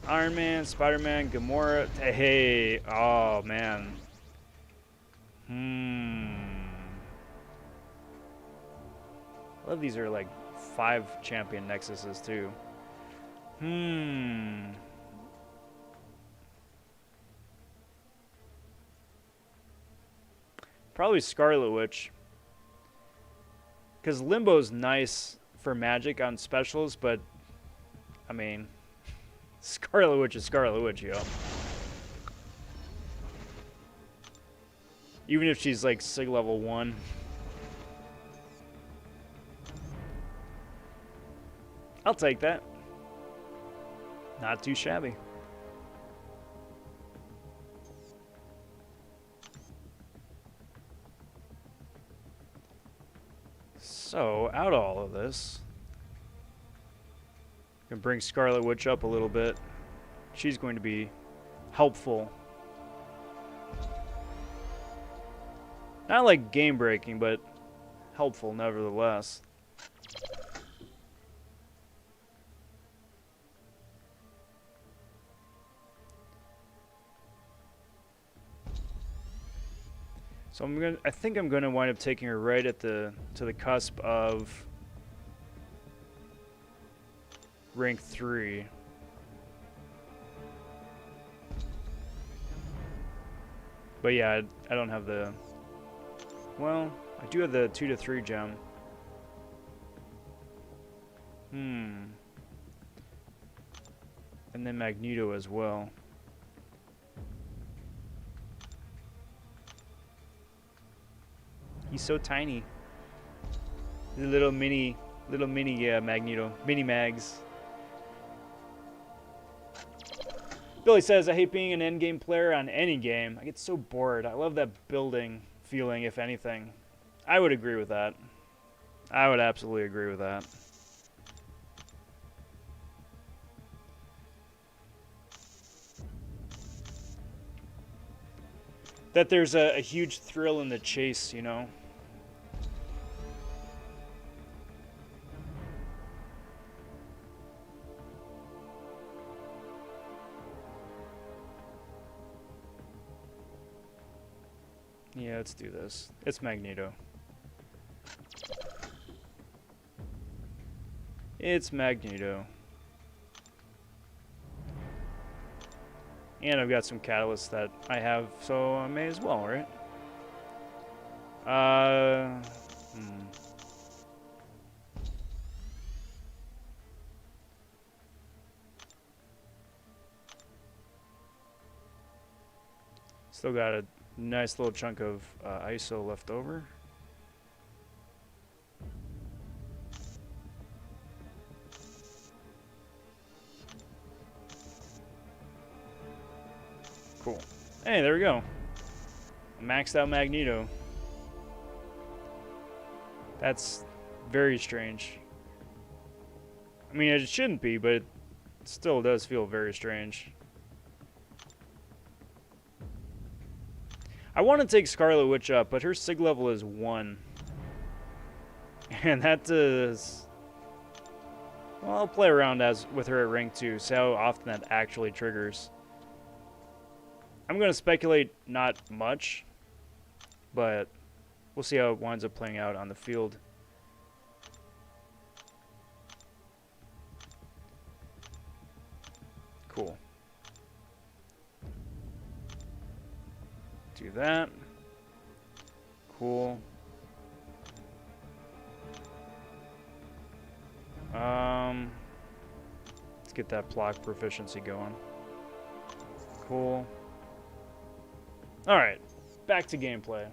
Iron Man, Spider-Man, Gamora. Hey, oh man. I love these are like 5 champion Nexuses too. Probably Scarlet Witch. Because Limbo's nice for magic on specials, but I mean, Scarlet Witch is Scarlet Witch, yo. Even if she's like Sig level 1. I'll take that. Not too shabby. So, out of all of this, I'm going to bring Scarlet Witch up a little bit. She's going to be helpful. Not like game-breaking, but helpful nevertheless. So I think I'm gonna wind up taking her right at to the cusp of rank 3. But yeah, I don't have the. Well, I do have the 2 to 3 gem. And then Magneto as well. He's so tiny. He's a little mini Magneto, mini Mags. Billy says, I hate being an endgame player on any game. I get so bored. I love that building feeling, if anything. I would agree with that. I would absolutely agree with that. That there's a huge thrill in the chase, you know? Yeah, let's do this. It's Magneto. It's Magneto. And I've got some catalysts that I have, so I may as well, right? Still got a nice little chunk of ISO left over. Cool. Hey, there we go. Maxed out Magneto. That's very strange. I mean, it shouldn't be, but it still does feel very strange. I want to take Scarlet Witch up, but her sig level is 1. And that does... Well, I'll play around with her at rank 2, see how often that actually triggers. I'm going to speculate not much, but we'll see how it winds up playing out on the field. Cool. Do that. Cool. Let's get that block proficiency going. Cool. Alright, back to gameplay.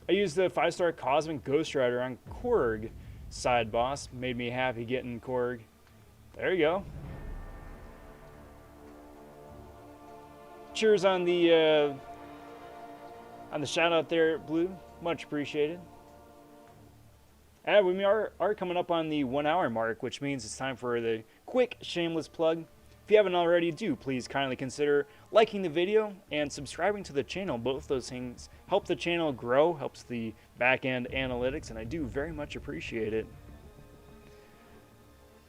I used the 5-star Cosmic Ghost Rider on Korg side boss. Made me happy getting Korg. There you go. Cheers on the shout out there, Blue. Much appreciated. And we are coming up on the 1 hour mark, which means it's time for the quick shameless plug. If you haven't already, do please kindly consider liking the video and subscribing to the channel. Both those things help the channel grow, helps the back-end analytics, and I do very much appreciate it.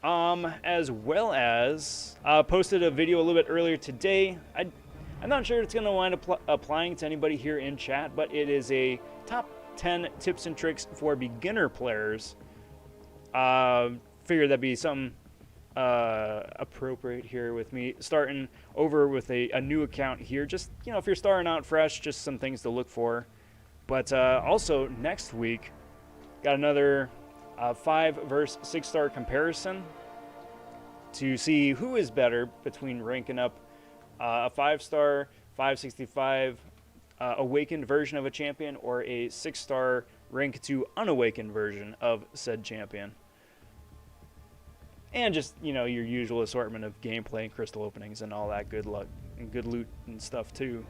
As well as posted a video a little bit earlier today. I'm not sure it's going to wind up applying to anybody here in chat, but it is a top 10 tips and tricks for beginner players. Figured that'd be something appropriate here with me starting over with a new account here. Just, you know, if you're starting out fresh, just some things to look for. But also next week, got another 5 versus 6-star comparison to see who is better between ranking up a 5-star 565 awakened version of a champion or a 6-star rank 2 unawakened version of said champion. And just, you know, your usual assortment of gameplay and crystal openings and all that good luck and good loot and stuff too.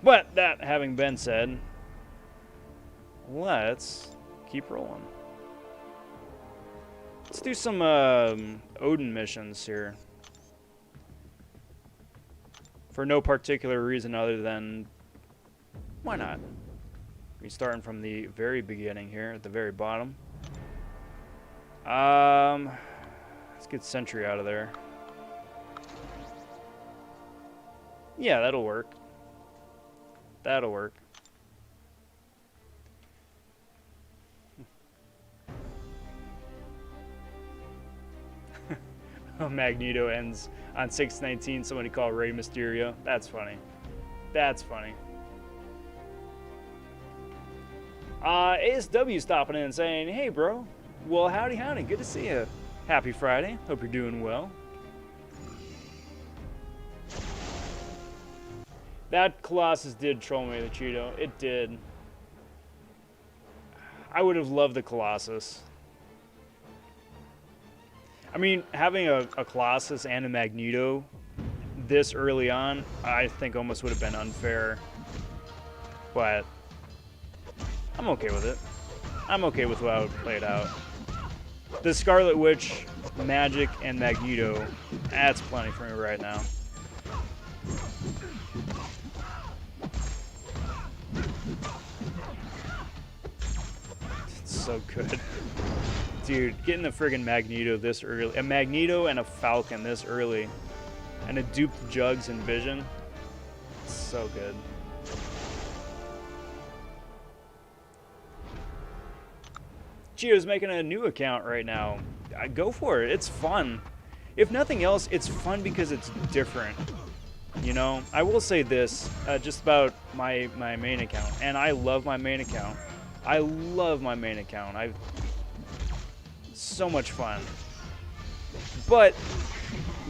But that having been said, let's keep rolling. Let's do some Odin missions here. For no particular reason other than, why not? We're starting from the very beginning here, at the very bottom. Let's get Sentry out of there. Yeah, that'll work. That'll work. Magneto ends on 619. Somebody call Rey Mysterio. That's funny. That's funny. ASW stopping in and saying, hey, bro. Well, howdy, howdy. Good to see you. Happy Friday. Hope you're doing well. That Colossus did troll me, the Cheeto. It did. I would have loved the Colossus. I mean, having a Colossus and a Magneto this early on, I think almost would have been unfair. But I'm okay with it. I'm okay with how it played out. The Scarlet Witch, Magic, and Magneto, that's plenty for me right now. It's so good. Dude, getting the friggin' Magneto this early. A Magneto and a Falcon this early. And a duped Jugs and Vision. It's so good. Gio's making a new account right now. Go for it. It's fun. If nothing else, it's fun because it's different. You know? I will say this just about my main account. And I love my main account. I love my main account. So much fun. But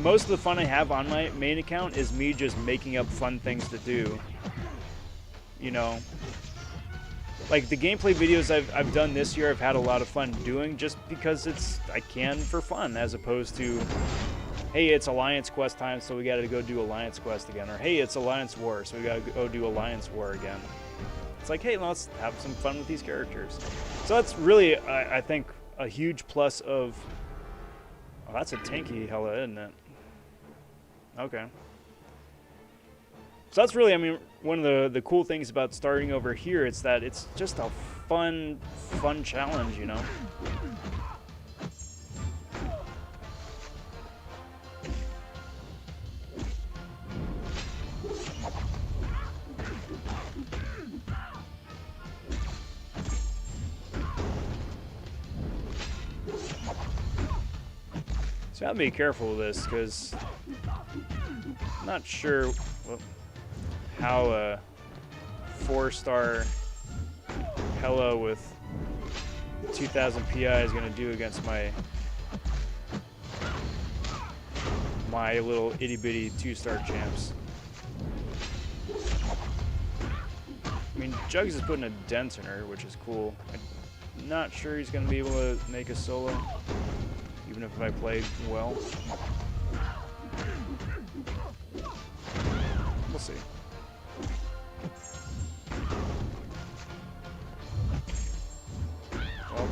most of the fun I have on my main account is me just making up fun things to do. You know? Like the gameplay videos I've done this year, I've had a lot of fun doing just because I can for fun, as opposed to, hey, it's Alliance Quest time, so we gotta go do Alliance Quest again. Or hey, it's Alliance War, so we gotta go do Alliance War again. It's like, hey, let's have some fun with these characters. So that's really, I think, a huge plus of... Oh, that's a tanky hella, isn't it? Okay. So that's really, I mean, one of the cool things about starting over here is that it's just a fun challenge, you know? So I gotta be careful with this, because I'm not sure how a 4-star Hella with 2000 PI is gonna do against my little itty bitty 2-star champs. I mean, Jugs is putting a dent in her, which is cool. I'm not sure he's gonna be able to make a solo, even if I played well. We'll see. Well,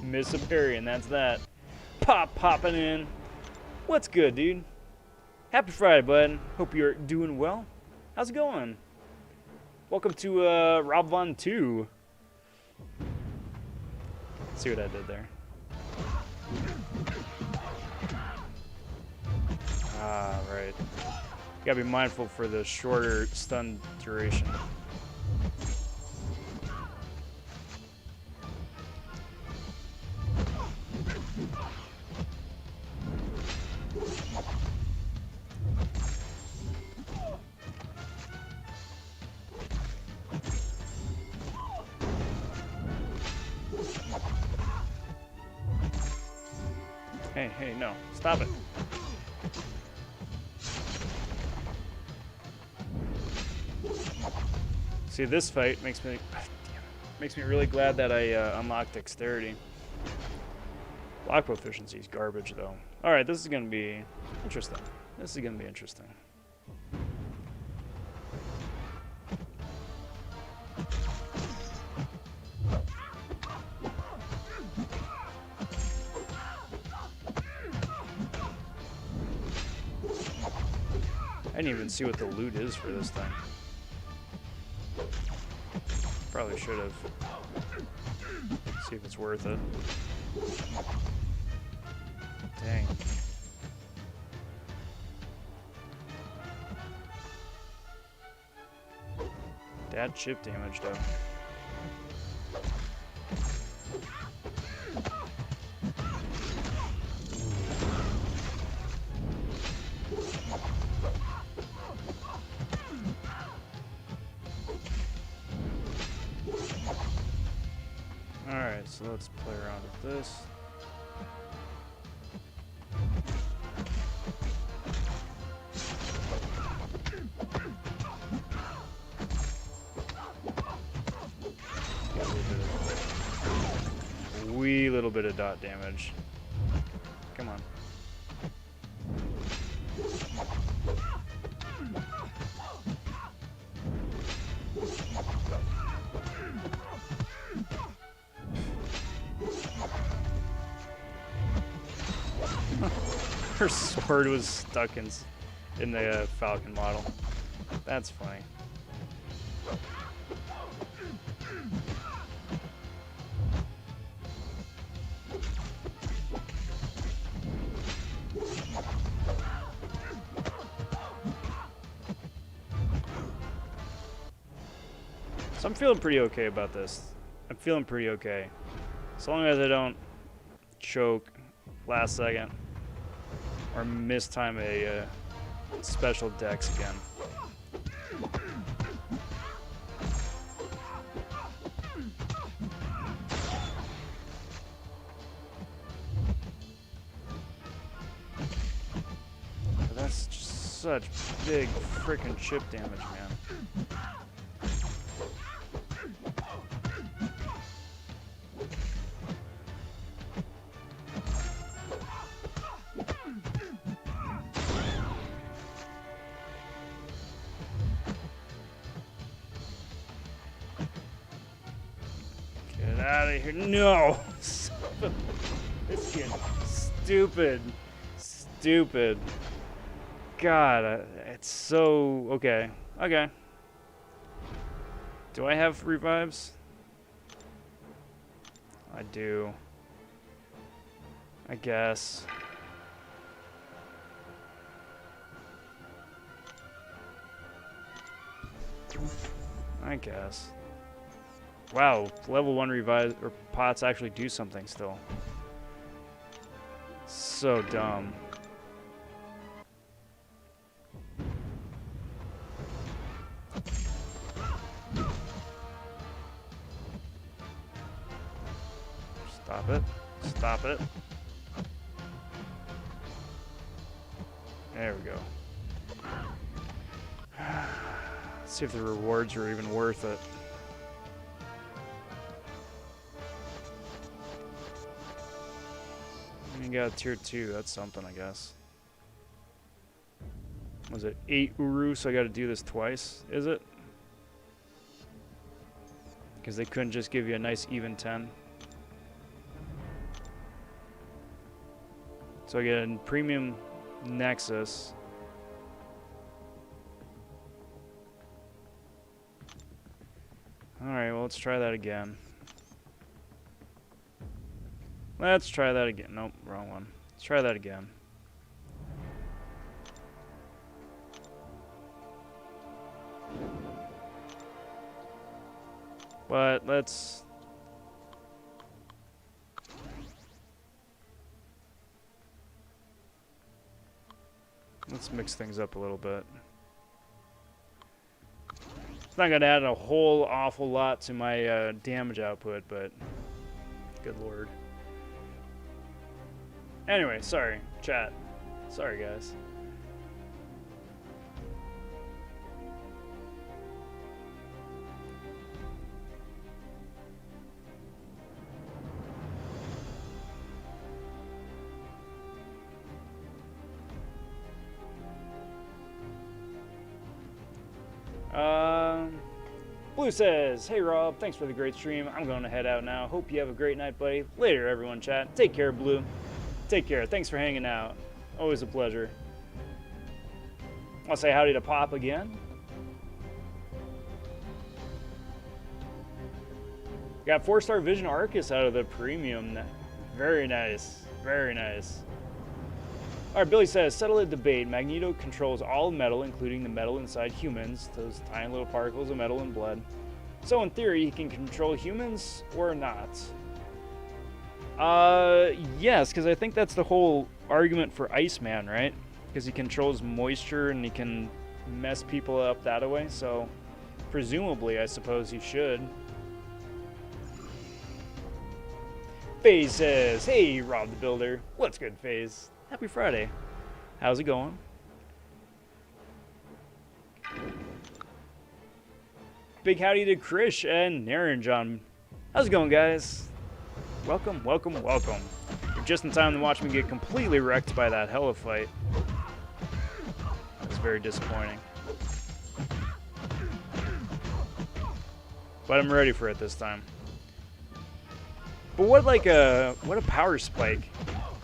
miss a parry, and that's that. Popping in. What's good, dude? Happy Friday, bud. Hope you're doing well. How's it going? Welcome to Rob.vonTwo. See what I did there. Ah, right. You gotta be mindful for the shorter stun duration. Hey, no. Stop it. See, this fight makes me really glad that I unlocked dexterity. Block proficiency is garbage, though. All right, this is gonna be interesting. This is gonna be interesting. I didn't even see what the loot is for this thing. Probably should have. See if it's worth it. Dang. Dad chip damage though. Alright, so let's play around with this. Wee little bit of dot damage. Come on. Her sword was stuck in the Falcon model. That's funny. So I'm feeling pretty okay about this. I'm feeling pretty okay. As long as I don't choke last second or mistime a special dex again. But that's just such big freaking chip damage, man. out of here. No! This is stupid. Stupid. God, it's so... Okay. Okay. Do I have revives? I do. I guess. I guess. Wow, level 1 revive or pots actually do something still. So dumb. Stop it. Stop it. There we go. Let's see if the rewards are even worth it. You got tier 2, that's something, I guess. Was it 8 Uru, so I gotta do this twice, is it? Because they couldn't just give you a nice even 10. So I get a premium Nexus. Alright, well, let's try that again. Let's try that again. Nope, wrong one. Let's try that again. But let's mix things up a little bit. It's not gonna add a whole awful lot to my damage output, but good lord. Anyway, sorry, chat. Sorry, guys. Blue says, hey Rob, thanks for the great stream. I'm going to head out now. Hope you have a great night, buddy. Later, everyone, chat. Take care, Blue. Take care. Thanks for hanging out. Always a pleasure. I'll say howdy to Pop again. Got 4-star Vision Arcus out of the premium. Very nice. Very nice. Alright, Billy says, settle a debate. Magneto controls all metal, including the metal inside humans, those tiny little particles of metal and blood. So in theory, he can control humans or not. Yes, because I think that's the whole argument for Iceman, right? Because he controls moisture and he can mess people up that way, so presumably, I suppose he should. FaZe says, hey, Rob the Builder. What's good, FaZe? Happy Friday. How's it going? Big howdy to Krish and Naranjon. How's it going, guys? Welcome, welcome, welcome. You're just in time to watch me get completely wrecked by that hella fight. That was very disappointing. But I'm ready for it this time. But what a power spike.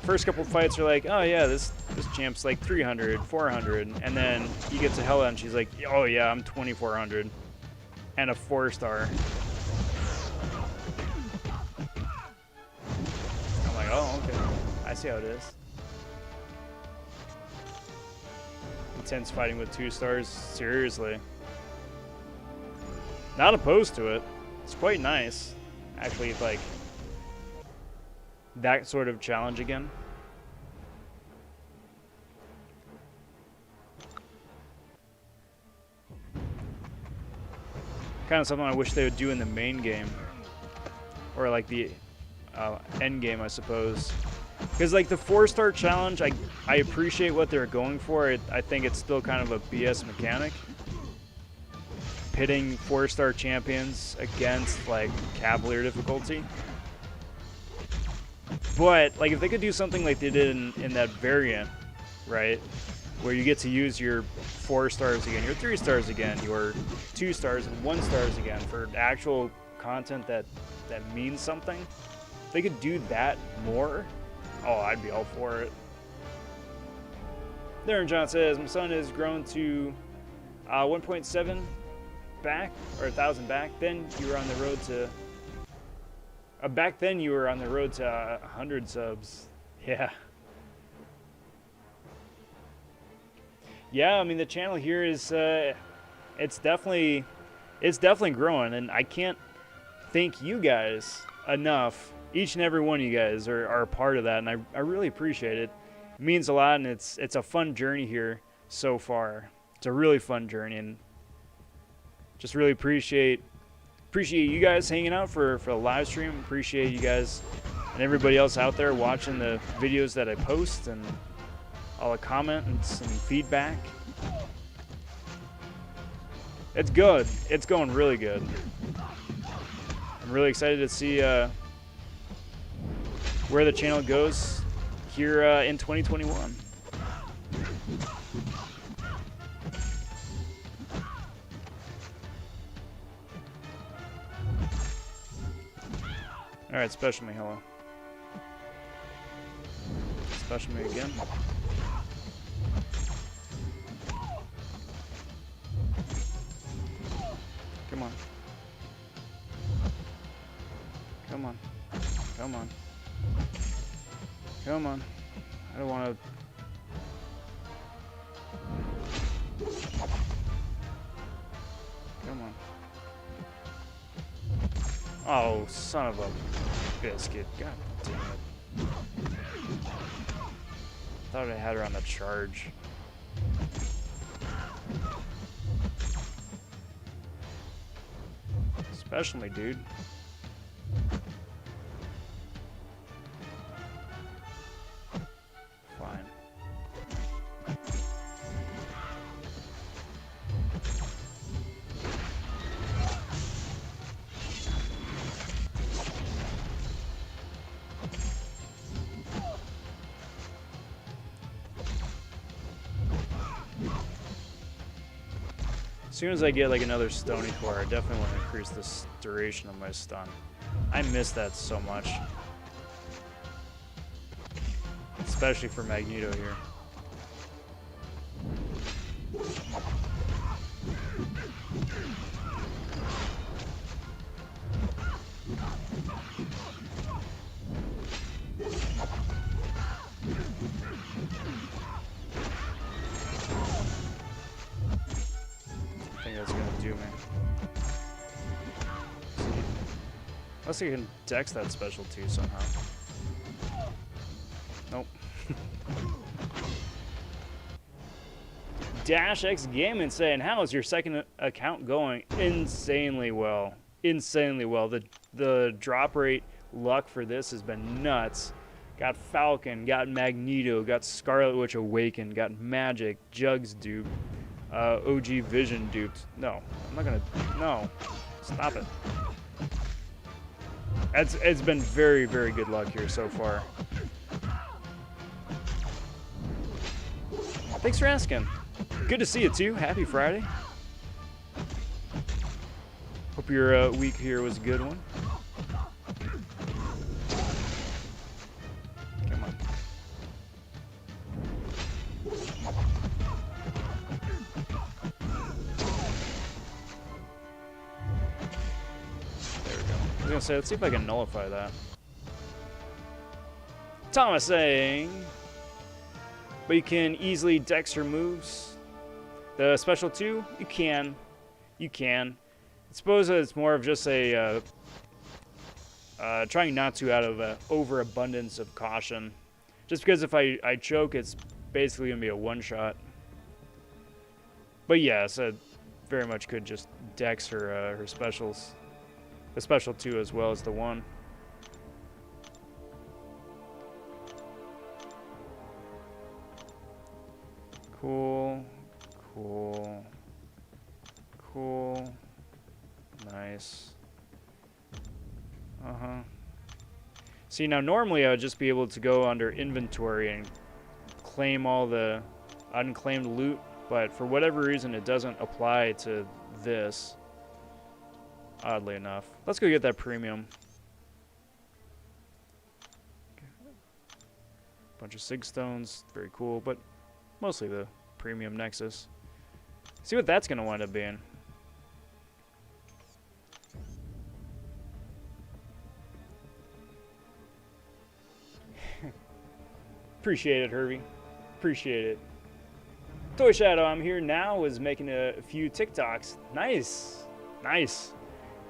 First couple fights are like, oh yeah, this champ's like 300, 400, and then you get to Hela and she's like, oh yeah, I'm 2400 and a 4-star. I'm like, oh okay, I see how it is. Intense fighting with 2 stars, seriously. Not opposed to it. It's quite nice, actually, like that sort of challenge again. Kind of something I wish they would do in the main game, or like the end game, I suppose. Because like the 4-star challenge, I appreciate what they're going for. I think it's still kind of a BS mechanic, pitting 4-star champions against like Cavalier difficulty. But like if they could do something like they did in that variant, right, where you get to use your 4 stars again, your 3 stars again, your 2 stars and 1 stars again for actual content that that means something. If they could do that more, oh, I'd be all for it. Darren John says, my son has grown to 1.7 back, or 1,000 back. Then you were on the road to, back then you were on the road to 100 subs. Yeah. Yeah, I mean, the channel here is, it's definitely growing, and I can't thank you guys enough. Each and every one of you guys are a part of that, and I really appreciate it. It means a lot, and it's a fun journey here so far. It's a really fun journey, and just really appreciate you guys hanging out for the live stream. Appreciate you guys and everybody else out there watching the videos that I post and all the comments and feedback. It's good. It's going really good. I'm really excited to see where the channel goes here in 2021. All right, special me, hello. Special me again. Come on. Come on. Come on. Come on. I don't want to... Come on. Oh, son of a biscuit. God damn it. Thought I had her on the charge. Special me, dude. Fine. As soon as I get like another Stony Core, I definitely want to increase the duration of my stun. I miss that so much. Especially for Magneto here. I think that's gonna do me. Unless I can dex that special too somehow. Nope. Dash X Gaming saying, how is your second account going? Insanely well. Insanely well. The drop rate luck for this has been nuts. Got Falcon, got Magneto, got Scarlet Witch Awakened, got Magic, Jugs duped, OG Vision duped. No, I'm not gonna, no, stop it. It's been very, very good luck here so far. Thanks for asking. Good to see you too. Happy Friday. Hope your week here was a good one. Come on. There we go. I was gonna say, let's see if I can nullify that. Thomas saying, but you can easily dex your moves. The special 2, you can. You can. I suppose it's more of just a trying not to out of an overabundance of caution. Just because if I choke, it's basically going to be a one-shot. But yes, I very much could just dex her specials. The special 2 as well as the 1. Cool, cool, cool, nice. See, now normally I would just be able to go under inventory and claim all the unclaimed loot, but for whatever reason it doesn't apply to this, oddly enough. Let's go get that premium. Bunch of Sig Stones, very cool, but mostly the premium Nexus. See what that's going to wind up being. Appreciate it, Hervey. Appreciate it. Toy Shadow, I'm here now, is making a few TikToks. Nice. Nice.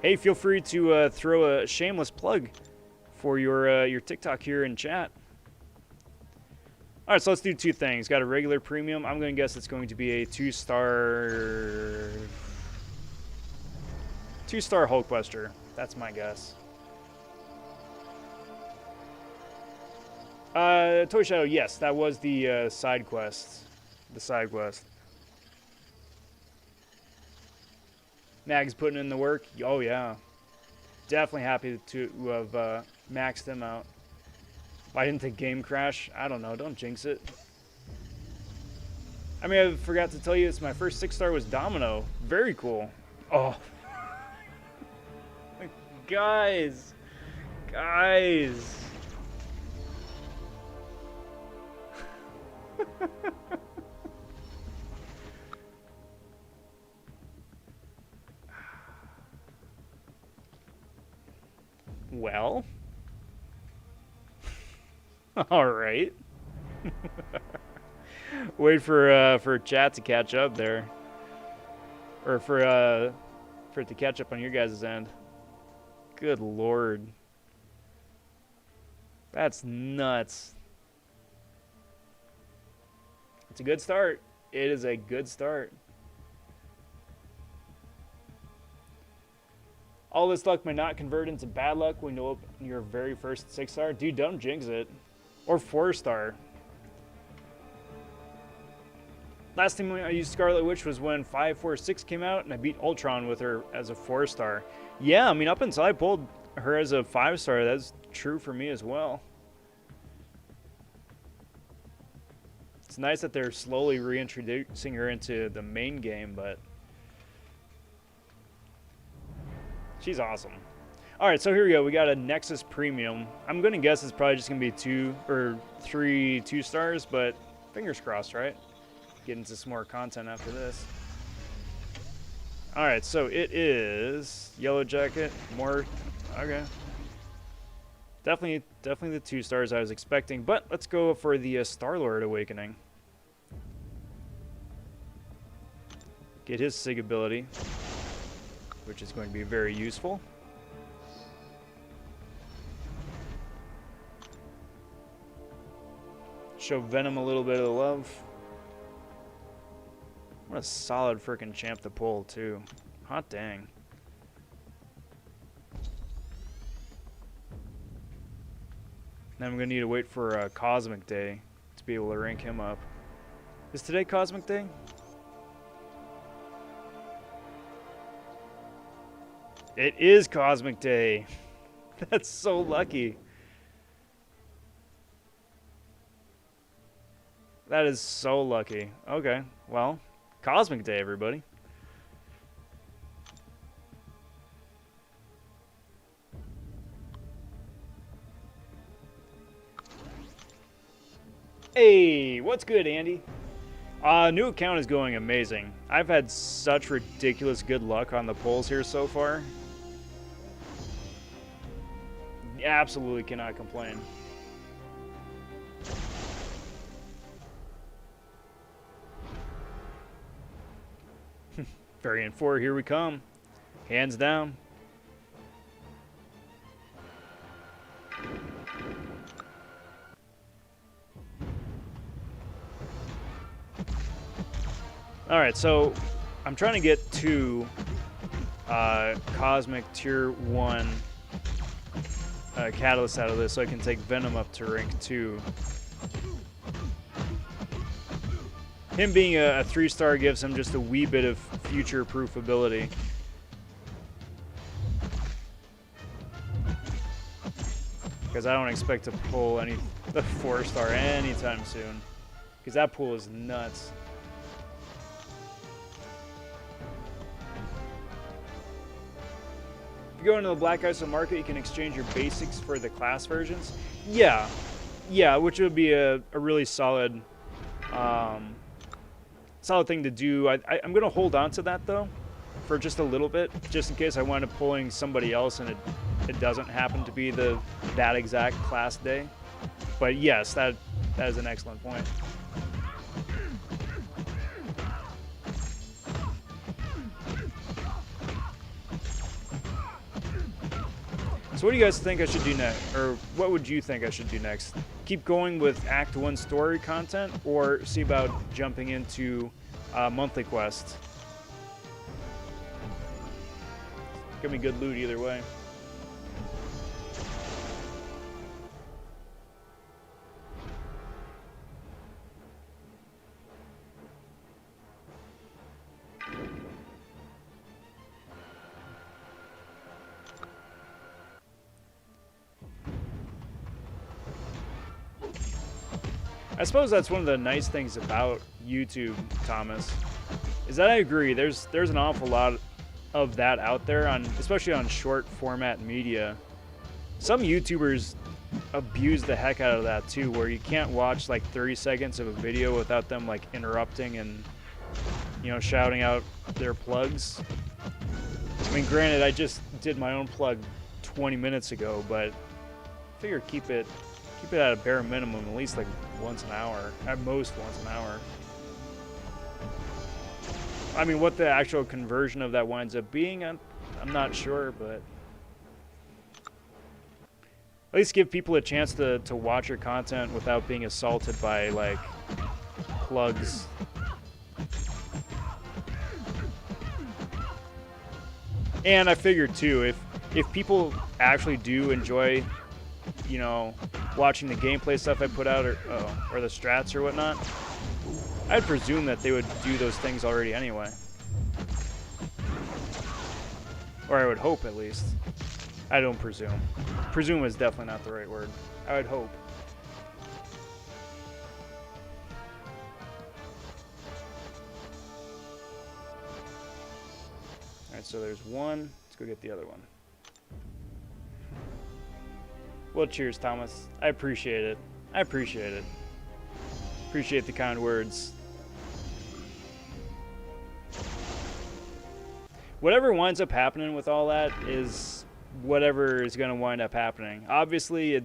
Hey, feel free to throw a shameless plug for your TikTok here in chat. All right, so let's do two things. Got a regular premium. I'm going to guess it's going to be a two-star Hulkbuster. That's my guess. Toy Shadow, yes, that was the side quest. The side quest. Mag's putting in the work. Oh, yeah. Definitely happy to have maxed him out. Why didn't the game crash? I don't know. Don't jinx it. I mean, I forgot to tell you, it's my first 6-star was Domino. Very cool. Oh. Guys. Guys. Well. All right. Wait for chat to catch up there, or for it to catch up on your guys' end. Good lord, that's nuts. It's a good start. It is a good start. All this luck may not convert into bad luck when you open your very first 6-star. Dude, don't jinx it. Or 4-star. Last time I used Scarlet Witch was when 546 came out, and I beat Ultron with her as a 4-star. Yeah, I mean, up until I pulled her as a 5-star, that's true for me as well. It's nice that they're slowly reintroducing her into the main game, but she's awesome. All right, so here we go. We got a Nexus Premium. I'm going to guess it's probably just going to be 2 or 3 2-stars, but fingers crossed, right? Get into some more content after this. All right, so it is Yellow Jacket. More, okay. Definitely the 2-stars I was expecting, but let's go for the Star-Lord Awakening. Get his Sig ability, which is going to be very useful. Show Venom a little bit of love. What a solid freaking champ to pull, too. Hot dang. Then I'm going to need to wait for Cosmic Day to be able to rank him up. Is today Cosmic Day? It is Cosmic Day. That's so lucky. That is so lucky. Okay, well, Cosmic Day, everybody. Hey, what's good, Andy? New account is going amazing. I've had such ridiculous good luck on the polls here so far. Absolutely cannot complain. Variant 4, here we come. Hands down. Alright, so I'm trying to get to Cosmic Tier 1 Catalyst out of this so I can take Venom up to rank 2. Him being a 3-star gives him just a wee bit of future-proof ability. Because I don't expect to pull the 4-star anytime soon. Because that pool is nuts. If you go into the Black Ice Market, you can exchange your basics for the class versions. Yeah. Yeah, which would be a really solid, solid thing to do. I'm going to hold on to that, though, for just a little bit, just in case I wind up pulling somebody else and it doesn't happen to be that exact class day. But yes, that is an excellent point. So what do you guys think I should do next? Or what would you think I should do next? Keep going with Act 1 story content, or see about jumping into monthly quests? Give me good loot either way. I suppose that's one of the nice things about YouTube, Thomas, is that I agree. There's an awful lot of that out there, especially on short format media. Some YouTubers abuse the heck out of that too, where you can't watch like 30 seconds of a video without them like interrupting and, you know, shouting out their plugs. I mean, granted, I just did my own plug 20 minutes ago, but I figure keep it at a bare minimum, at least like once an hour, at most once an hour. I mean, what the actual conversion of that winds up being, I'm not sure, but at least give people a chance to watch your content without being assaulted by like plugs. And I figured too, if people actually do enjoy, you know, watching the gameplay stuff I put out, or the strats or whatnot, I'd presume that they would do those things already anyway. Or I would hope, at least. I don't presume. Presume is definitely not the right word. I would hope. Alright, so there's one. Let's go get the other one. Well, cheers, Thomas. I appreciate it. I appreciate it. Appreciate the kind words. Whatever winds up happening with all that is whatever is going to wind up happening. Obviously,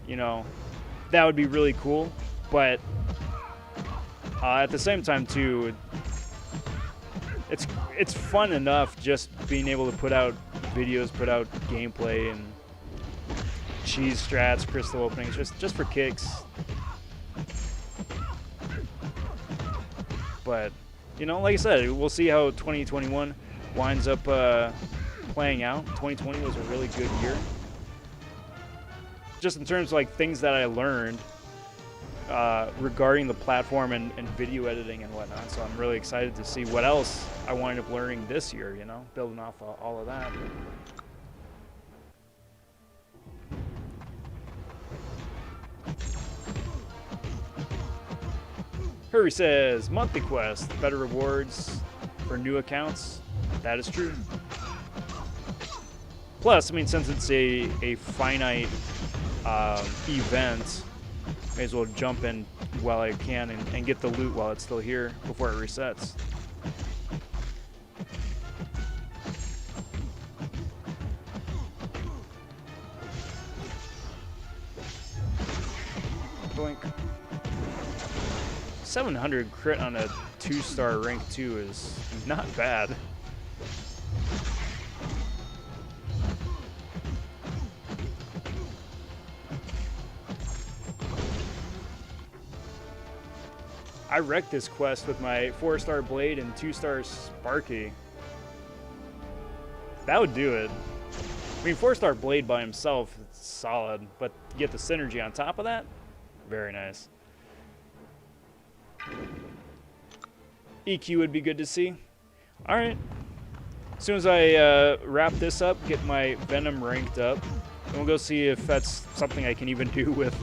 you know, that would be really cool, but at the same time, too, it's fun enough just being able to put out videos, put out gameplay, and cheese strats, crystal openings, just for kicks. But, you know, like I said, we'll see how 2021 winds up playing out. 2020 was a really good year. Just in terms of like things that I learned regarding the platform and video editing and whatnot. So I'm really excited to see what else I wind up learning this year, you know, building off all of that. Hurry says, monthly quest, better rewards for new accounts. That is true. Plus, I mean, since it's a finite event, may as well jump in while I can and get the loot while it's still here before it resets. Blink. 700 crit on a 2-star rank 2 is not bad. I wrecked this quest with my 4-star blade and 2-star Sparky. That would do it. I mean, 4-star blade by himself, it's solid, but to get the synergy on top of that, very nice. EQ would be good to see. All right. As soon as I wrap this up, get my Venom ranked up, then we'll go see if that's something I can even do with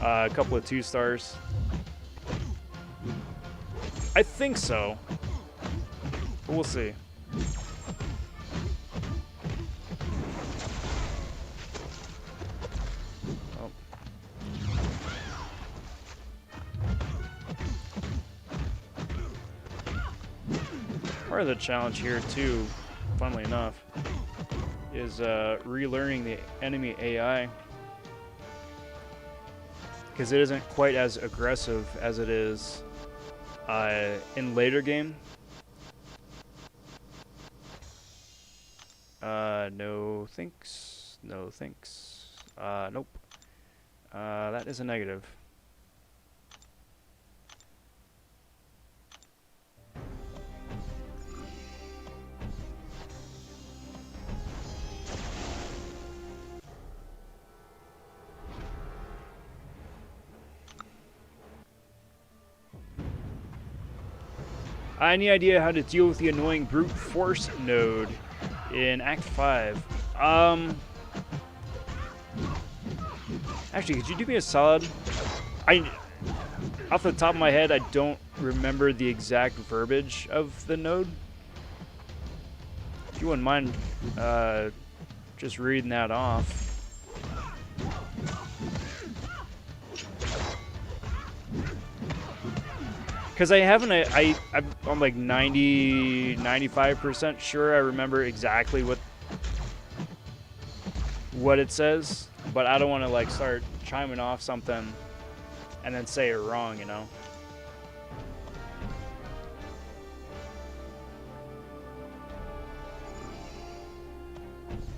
a couple of 2-stars. I think so, but we'll see. Oh, Part of the challenge here too, funnily enough, is relearning the enemy AI, because it isn't quite as aggressive as it is in later game. No thanks. No thanks. Nope. That is a negative. Any idea how to deal with the annoying brute force node in Act 5? Actually, could you do me a solid? Off the top of my head, I don't remember the exact verbiage of the node. If you wouldn't mind just reading that off. Because I haven't, I'm like 95% sure I remember exactly what it says, but I don't want to like start chiming off something and then say it wrong, you know?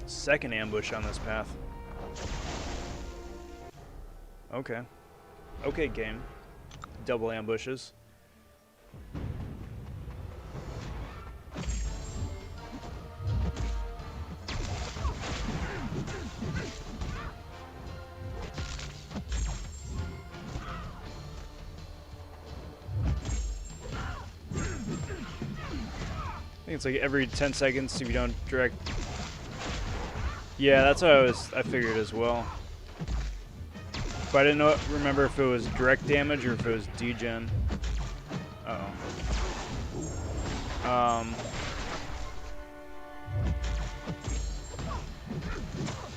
Second ambush on this path. Okay. Okay, game. Double ambushes. I think it's like every 10 seconds if you don't direct. Yeah, that's what I figured as well. But I didn't remember if it was direct damage or if it was degen. Uh-oh.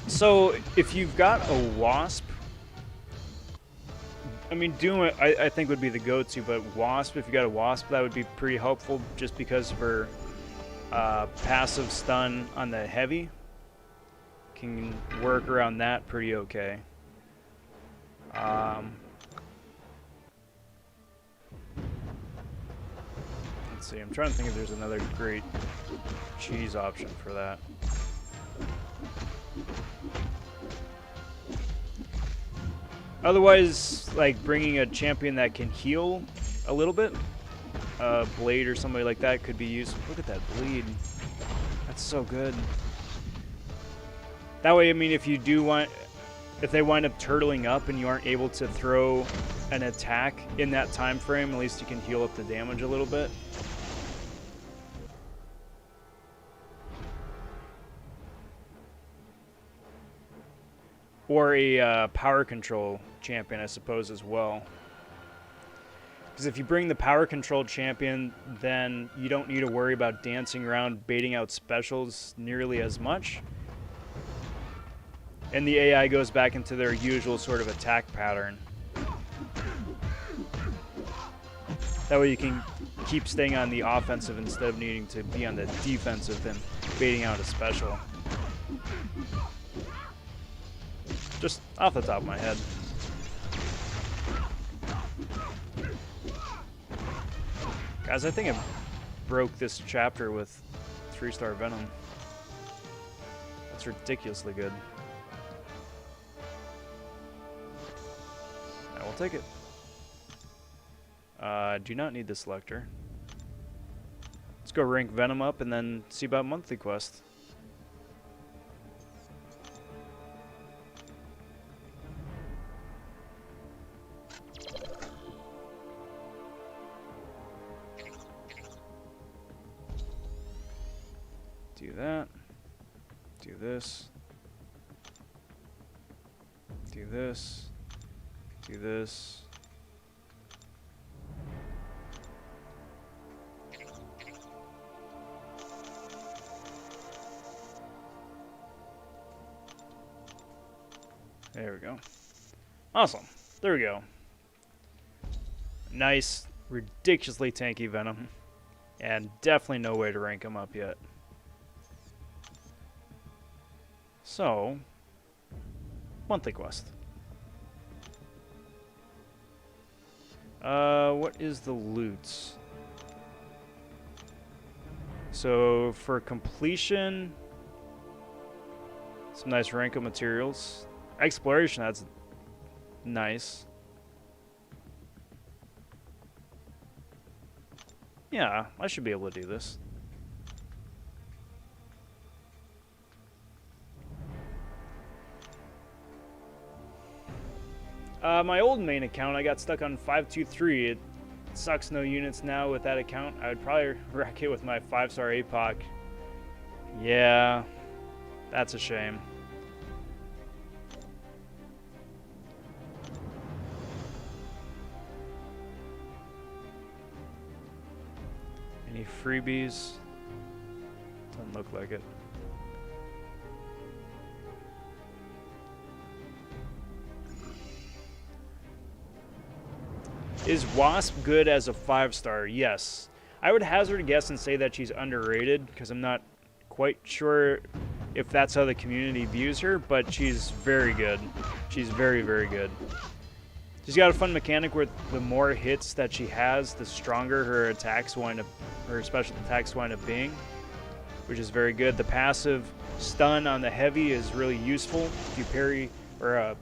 So if you've got a wasp, I mean, Doom I think would be the go-to, but wasp, if you got a wasp, that would be pretty helpful just because for passive stun on the heavy can work around that pretty okay. Let's see, I'm trying to think if there's another great cheese option for that. Otherwise, like bringing a champion that can heal a little bit, Blade or somebody like that could be used. Look at that bleed. That's so good. That way, I mean, if they wind up turtling up and you aren't able to throw an attack in that time frame, at least you can heal up the damage a little bit. Or a power control champion, I suppose, as well. Because if you bring the power control champion, then you don't need to worry about dancing around, baiting out specials nearly as much. And the AI goes back into their usual sort of attack pattern. That way you can keep staying on the offensive instead of needing to be on the defensive and baiting out a special. Just off the top of my head. Guys, I think I broke this chapter with 3-star Venom. That's ridiculously good. I will take it. Do not need the selector. Let's go rank Venom up and then see about monthly quest. Do that. Do this. Do this. Do this. There we go. Awesome. There we go. Nice, ridiculously tanky Venom. And definitely no way to rank him up yet. So, monthly quest. What is the loot? So, for completion, some nice rank up materials. Exploration, that's nice. Yeah, I should be able to do this. My old main account, I got stuck on 523. It sucks no units now with that account. I would probably rack it with my 5-star APOC. Yeah, that's a shame. Any freebies? Doesn't look like it. Is Wasp good as a 5-star? Yes. I would hazard a guess and say that she's underrated because I'm not quite sure if that's how the community views her, but she's very good. She's very, very good. She's got a fun mechanic where the more hits that she has, the stronger her attacks wind up, her special attacks wind up being, which is very good. The passive stun on the heavy is really useful. If you parry or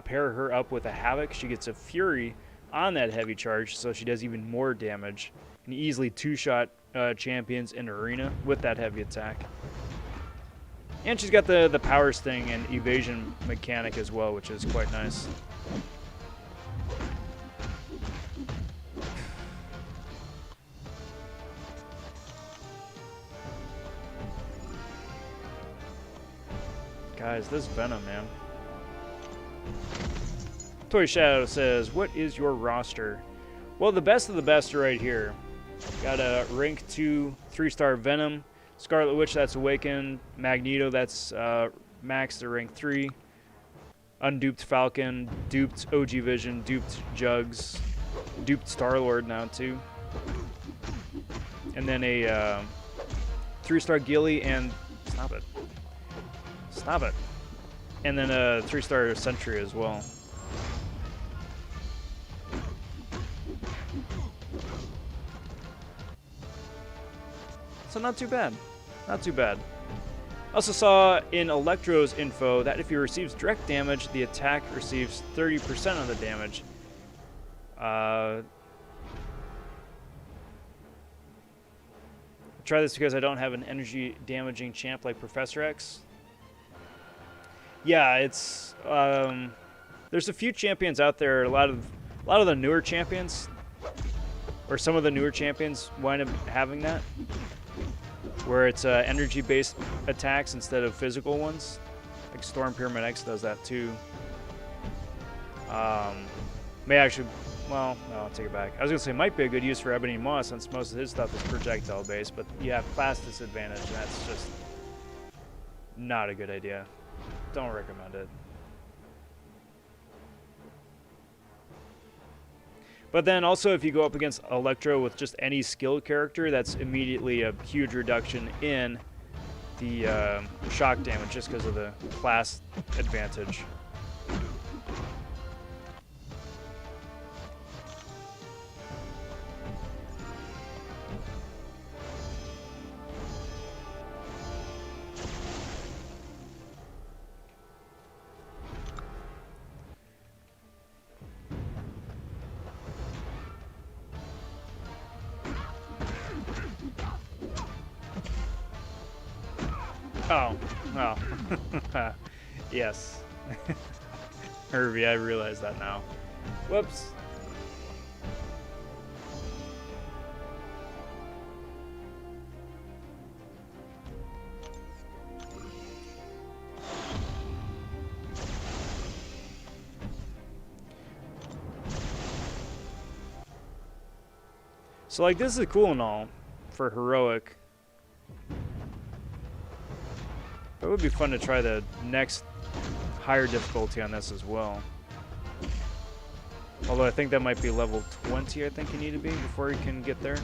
pair her up with a Havoc, she gets a Fury on that heavy charge, so she does even more damage. And easily two-shot champions in arena with that heavy attack. And she's got the power sting and evasion mechanic as well, which is quite nice. Guys, this Venom, man. Toy Shadow says, what is your roster? Well, the best of the best are right here. Got a rank 2 3-star Venom, Scarlet Witch, that's Awakened, Magneto, that's max to rank 3, Unduped Falcon, duped OG Vision, duped Jugs, duped Star-Lord now too. And then a 3-star Gilly and... Stop it. Stop it. And then a 3-star Sentry as well. So not too bad. Not too bad. Also saw in Electro's info that if he receives direct damage, the attack receives 30% of the damage. Try this because I don't have an energy damaging champ like Professor X. Yeah, it's there's a few champions out there. A lot of the newer champions, or some of the newer champions, wind up having that, where it's energy-based attacks instead of physical ones. Like Storm Pyramid X does that too. May actually, well, no, I'll take it back. I was gonna say might be a good use for Ebony Moss since most of his stuff is projectile-based, but you have class disadvantage, and that's just not a good idea. Don't recommend it. But then also if you go up against Electro with just any skill character, that's immediately a huge reduction in the shock damage just because of the class advantage. Oh, oh. Yes. Herbie, I realize that now. Whoops. So, like, this is cool and all for heroic. But it would be fun to try the next higher difficulty on this as well. Although I think that might be level 20, I think you need to be before you can get there.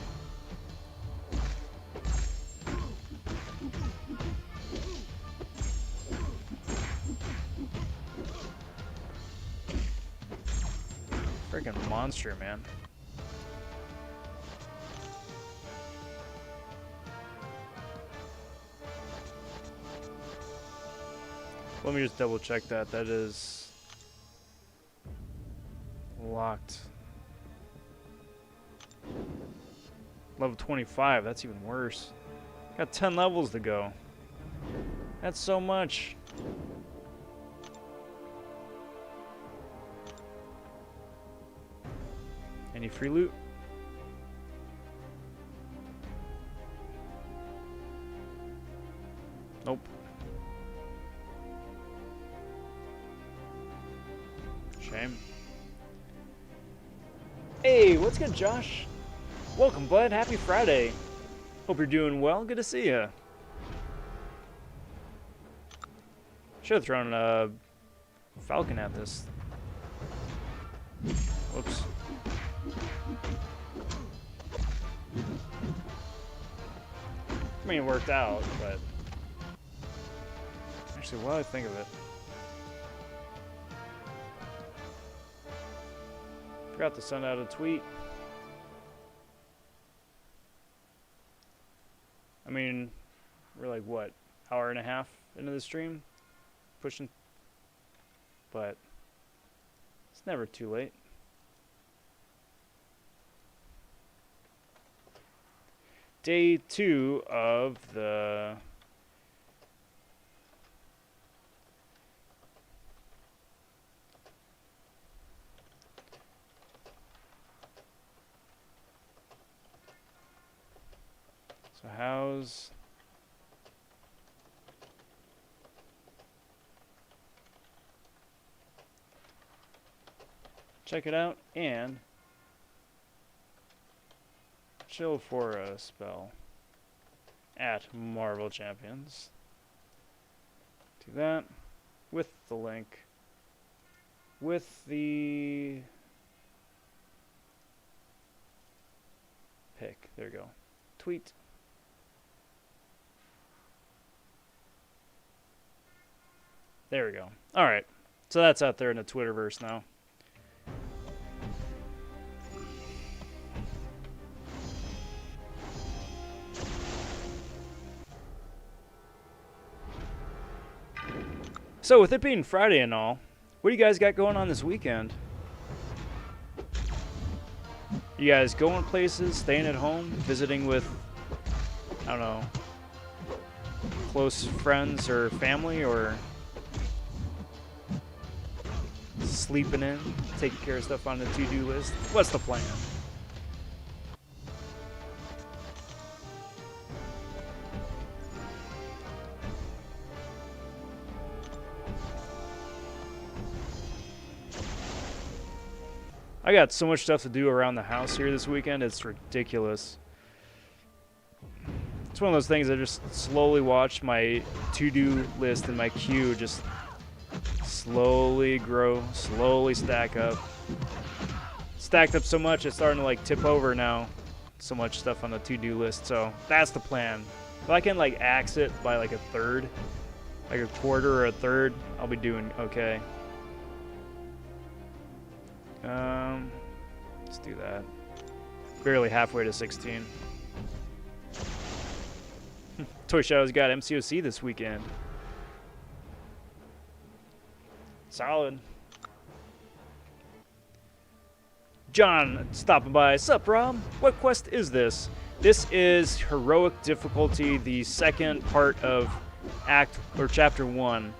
Freaking monster, man. Let me just double check that. That is locked. Level 25, that's even worse. Got 10 levels to go. That's so much. Any free loot? Nope. Shame. Hey, what's good, Josh? Welcome, bud. Happy Friday. Hope you're doing well. Good to see you. Should have thrown a falcon at this. Whoops. I mean, it worked out, but actually, what do I think of it? Forgot to send out a tweet. I mean, we're like, what, hour and a half into the stream? Pushing. But it's never too late. Day 2 of the so how's check it out and chill for a spell at Marvel Champions. Do that with the link, with the pick. There you go. Tweet. There we go. All right. So that's out there in the Twitterverse now. So with it being Friday and all, what do you guys got going on this weekend? You guys going places, staying at home, visiting with, I don't know, close friends or family, or sleeping in, taking care of stuff on the to-do list? What's the plan? I got so much stuff to do around the house here this weekend, it's ridiculous. It's one of those things I just slowly watch my to-do list and my queue just slowly grow, slowly stack up. Stacked up so much it's starting to like tip over now. So much stuff on the to-do list, so that's the plan. If I can like axe it by like a third, like a quarter or a third, I'll be doing okay. Let's do that. Barely halfway to 16. Toy Shadow's got MCoC this weekend. Solid. John stopping by. Sup, Rob? What quest is this? This is Heroic Difficulty, the second part of Chapter 1.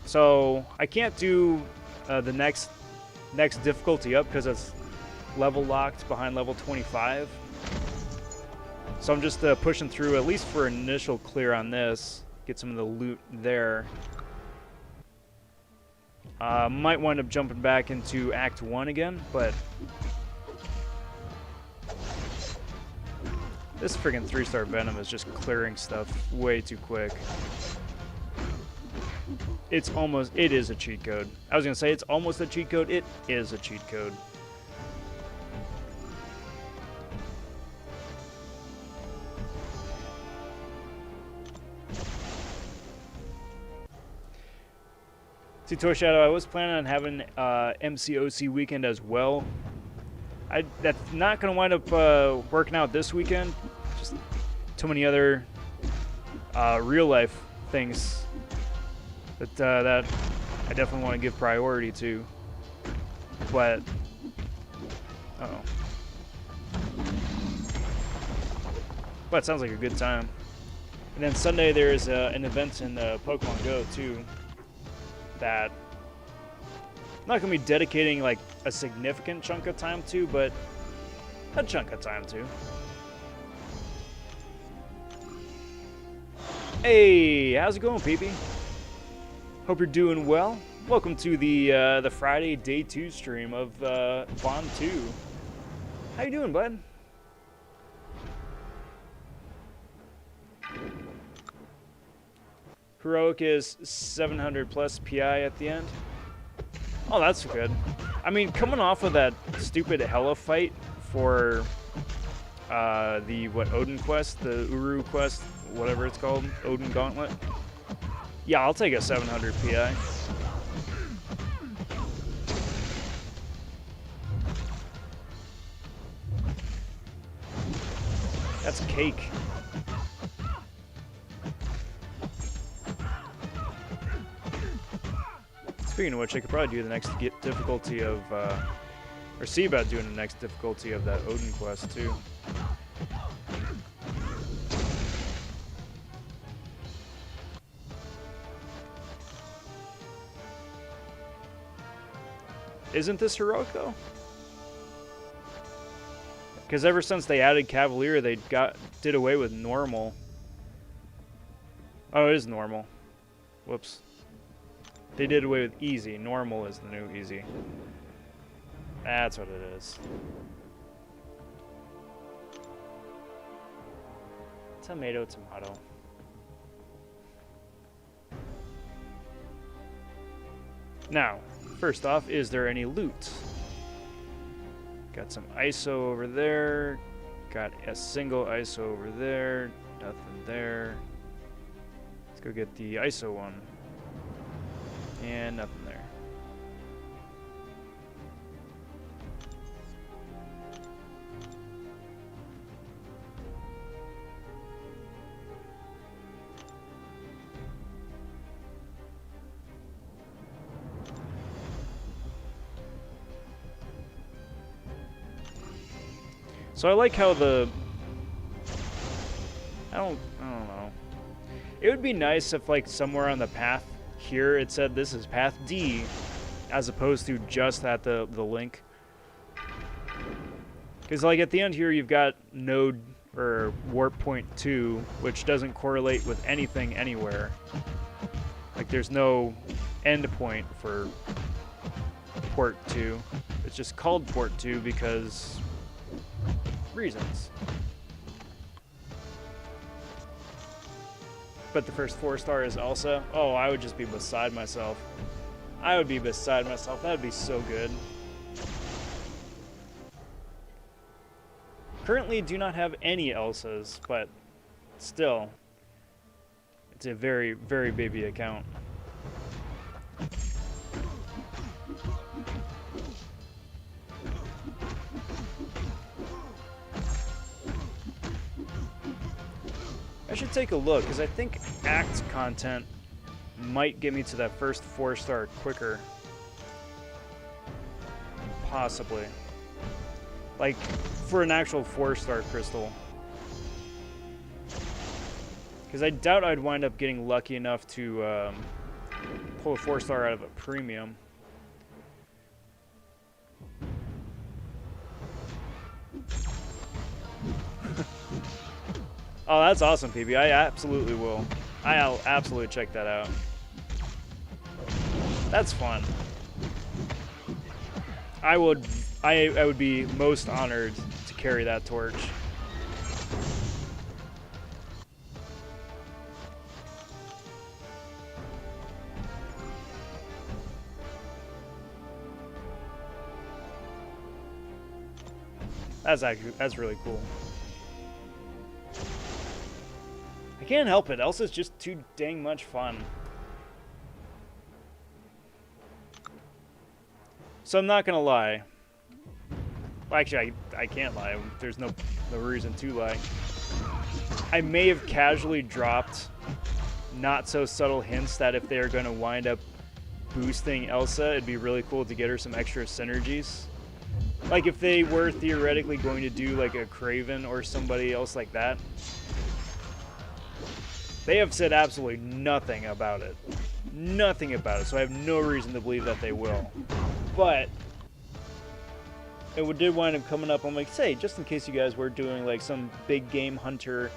So I can't do the next difficulty up because it's level locked behind level 25. So I'm just pushing through at least for initial clear on this. Get some of the loot there. Might wind up jumping back into Act 1 again, but this friggin' 3-star Venom is just clearing stuff way too quick. It is a cheat code. I was gonna say it's almost a cheat code. It is a cheat code. See, Toy Shadow, I was planning on having MCoC weekend as well. That's not going to wind up working out this weekend. Just too many other real life things that I definitely want to give priority to. But, uh-oh. But it sounds like a good time. And then Sunday there's an event in Pokemon Go too that I'm not going to be dedicating like a significant chunk of time to, but a chunk of time to. Hey, how's it going, PP? Hope you're doing well. Welcome to the Friday day 2 stream of vonTwo. How you doing, bud? Heroic is 700 plus PI at the end. Oh, that's good. I mean, coming off of that stupid Hella fight for the Odin quest, the Uru quest, whatever it's called, Odin Gauntlet. Yeah, I'll take a 700 PI. That's cake. Speaking of which, I could probably do the next difficulty of, or see about doing the next difficulty of that Odin quest too. Isn't this heroic though? Because ever since they added Cavalier, they did away with normal. Oh, it is normal. Whoops. They did away with easy. Normal is the new easy. That's what it is. Tomato, tomato. Now, first off, is there any loot? Got some ISO over there. Got a single ISO over there. Nothing there. Let's go get the ISO one. And nothing there. So I like how I don't know. It would be nice if like somewhere on the path here it said this is path D as opposed to just at the link. Because like at the end here you've got node or warp point 2, which doesn't correlate with anything anywhere. Like there's no end point for port 2. It's just called port 2 because reasons. But the first 4-star is Elsa. Oh, I would just be beside myself. I would be beside myself. That would be so good. Currently do not have any Elsas, but still, it's a very, very baby account. I should take a look, because I think Act content might get me to that first 4-star quicker. Possibly. Like, for an actual 4-star crystal. Because I doubt I'd wind up getting lucky enough to pull a 4-star out of a premium. Oh, that's awesome, PB. I absolutely will. I'll absolutely check that out. That's fun. I would be most honored to carry that torch. That's really cool. I can't help it. Elsa's just too dang much fun. So I'm not gonna lie. Well, actually, I can't lie. There's no reason to lie. I may have casually dropped not so subtle hints that if they're gonna wind up boosting Elsa, it'd be really cool to get her some extra synergies. Like if they were theoretically going to do like a Kraven or somebody else like that. They have said absolutely nothing about it. Nothing about it, so I have no reason to believe that they will. But it did wind up coming up. I'm like, say, just in case you guys were doing like some big game hunter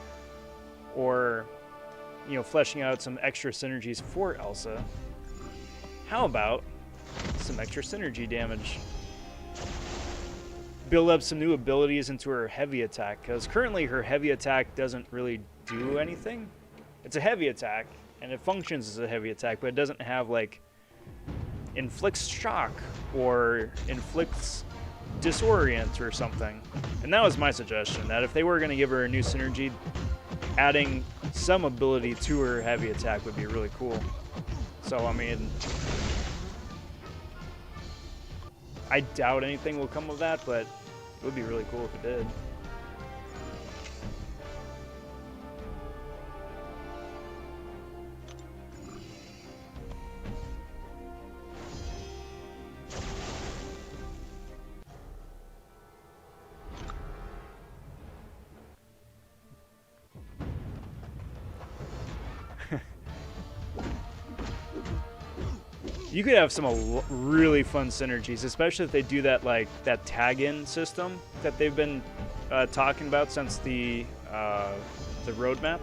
or, you know, fleshing out some extra synergies for Elsa, how about some extra synergy damage? Build up some new abilities into her heavy attack, because currently her heavy attack doesn't really do anything. It's a heavy attack, and it functions as a heavy attack, but it doesn't have, like, inflicts shock or inflicts disorient or something. And that was my suggestion, that if they were going to give her a new synergy, adding some ability to her heavy attack would be really cool. So, I mean, I doubt anything will come of that, but it would be really cool if it did. You could have some really fun synergies, especially if they do that, like that tag-in system that they've been talking about since the roadmap.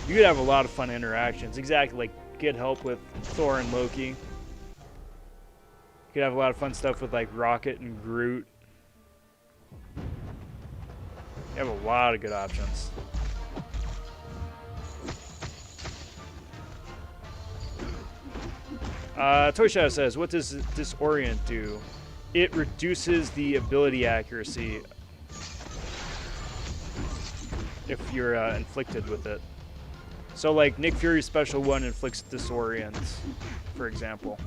You could have a lot of fun interactions. Exactly, like get help with Thor and Loki. You could have a lot of fun stuff with like Rocket and Groot. You have a lot of good options. Toy Shadow says, what does Disorient do? It reduces the ability accuracy if you're inflicted with it. So like Nick Fury's special one inflicts Disorient, for example.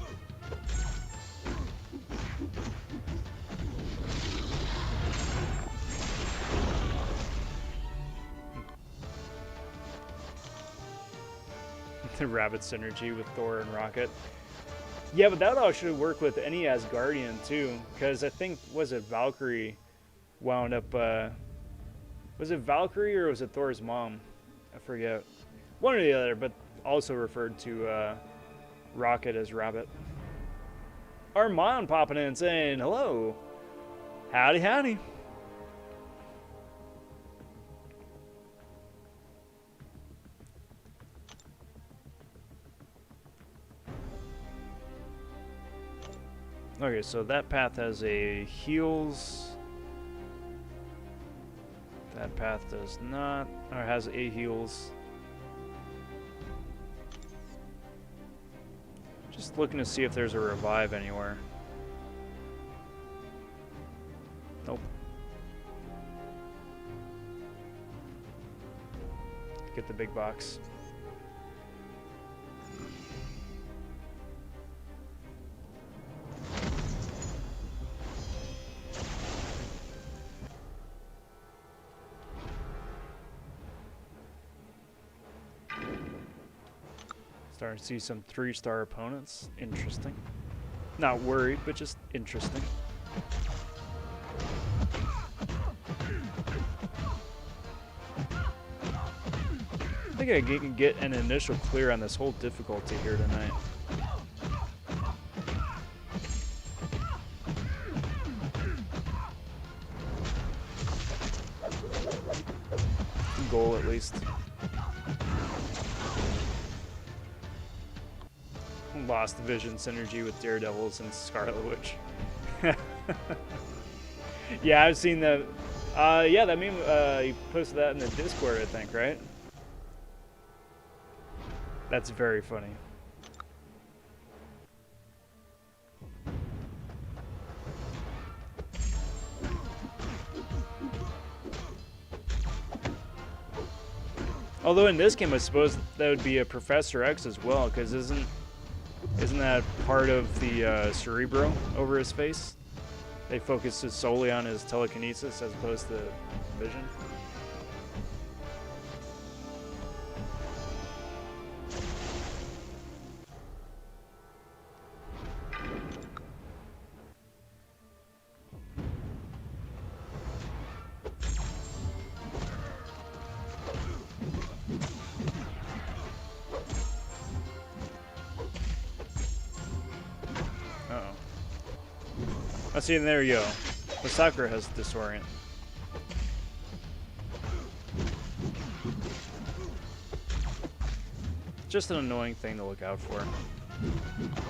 The rabbit synergy with Thor and Rocket. Yeah, but that all should work with any Asgardian too, because I think, was it Valkyrie wound up, was it Valkyrie or was it Thor's mom? I forget. One or the other, but also referred to Rocket as Rabbit. Armand popping in saying, hello. Howdy, howdy. Okay, so that path has a heals. That path does not, or has a heals. Just looking to see if there's a revive anywhere. Nope. Get the big box. Starting to see some 3-star opponents. Interesting. Not worried, but just interesting. I think I can get an initial clear on this whole difficulty here tonight. Goal at least. Lost Vision synergy with Daredevils and Scarlet Witch. Yeah, I've seen that. Yeah, that meme, you posted that in the Discord, I think, right? That's very funny. Although in this game, I suppose that would be a Professor X as well, because isn't Isn't that part of the cerebro over his face? They focus solely on his telekinesis as opposed to vision. See, and there you go. The Sakura has disorient. Just an annoying thing to look out for.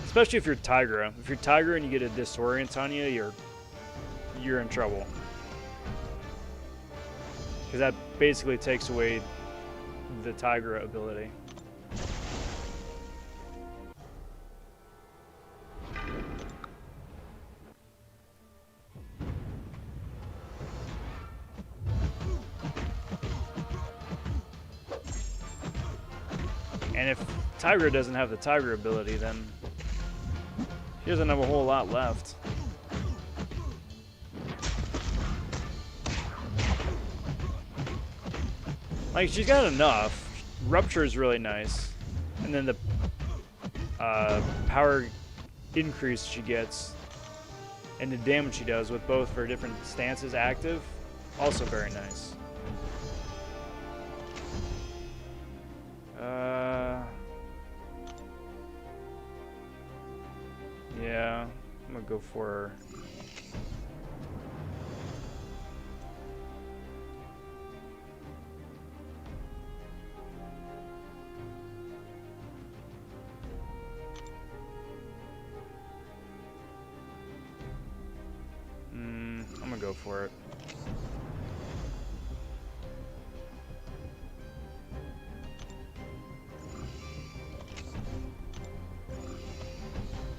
Especially if you're Tigra. If you're Tigra and you get a disorient on you, you're in trouble. Because that basically takes away the Tigra ability. And if Tigra doesn't have the Tigra ability, then she doesn't have a whole lot left. Like, she's got enough. Rupture is really nice. And then the power increase she gets and the damage she does with both her different stances active, also very nice. Yeah, I'm gonna go for her. I'm gonna go for it.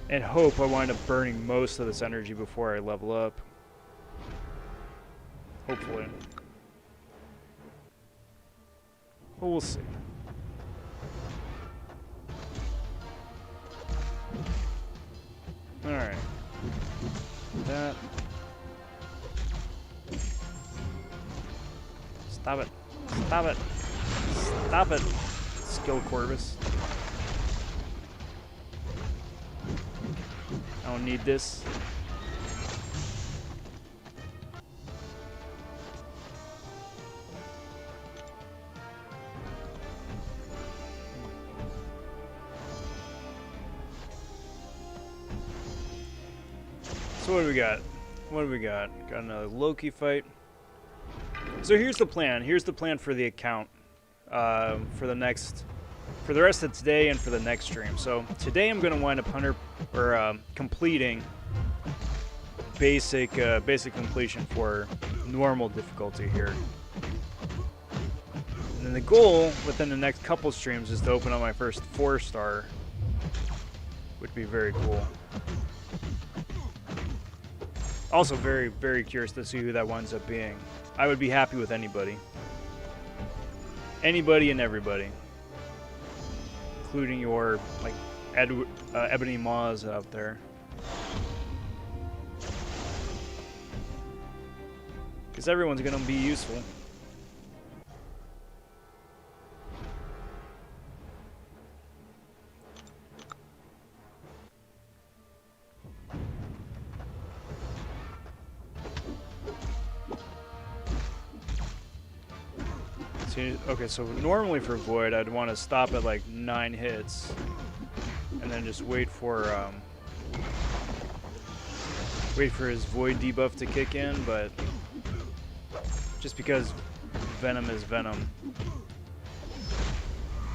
And hope I wind up burning most of this energy before I level up. Hopefully. But we'll see. Alright. That. Stop it. Stop it. Stop it. Skill Corvus. I don't need this. So what do we got? What do we got? Got another Loki fight. So here's the plan. Here's the plan for the account for the rest of today and for the next stream. So today I'm going to wind up completing basic completion for normal difficulty here. And then the goal within the next couple streams is to open up my first 4-star, which would be very cool. Also very, very curious to see who that winds up being. I would be happy with anybody. Anybody and everybody. Including your, like, Ebony Maws out there. Because everyone's going to be useful. Okay, so normally for Void, I'd want to stop at like 9 hits, and then just wait for his Void debuff to kick in. But just because Venom is Venom,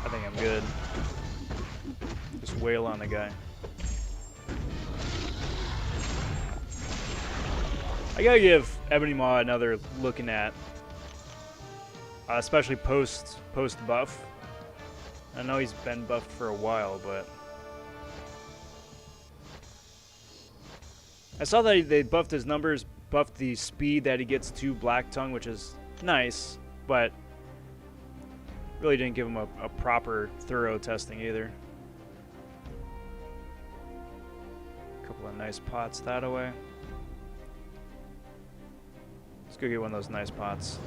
I think I'm good. Just wail on the guy. I gotta give Ebony Maw another looking at. Especially post buff. I know he's been buffed for a while, but I saw that they buffed his numbers, buffed the speed that he gets to Black Tongue, which is nice, but really didn't give him a proper, thorough testing either. A couple of nice pots that away. Let's go get one of those nice pots.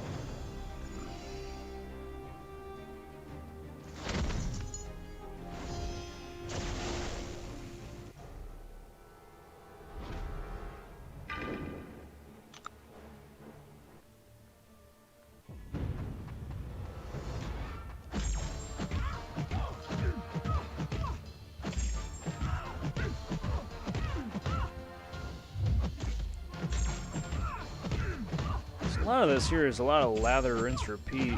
A lot of this here is a lot of lather, rinse, repeat.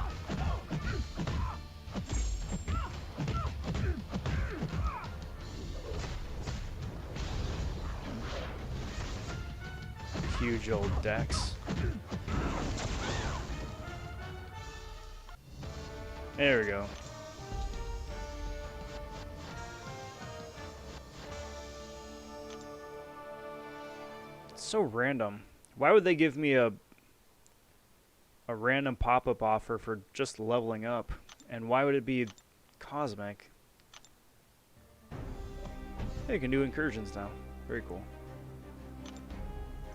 Huge old decks. There we go. It's so random. Why would they give me a random pop-up offer for just leveling up? And why would it be cosmic? Yeah, you can do incursions now. Very cool.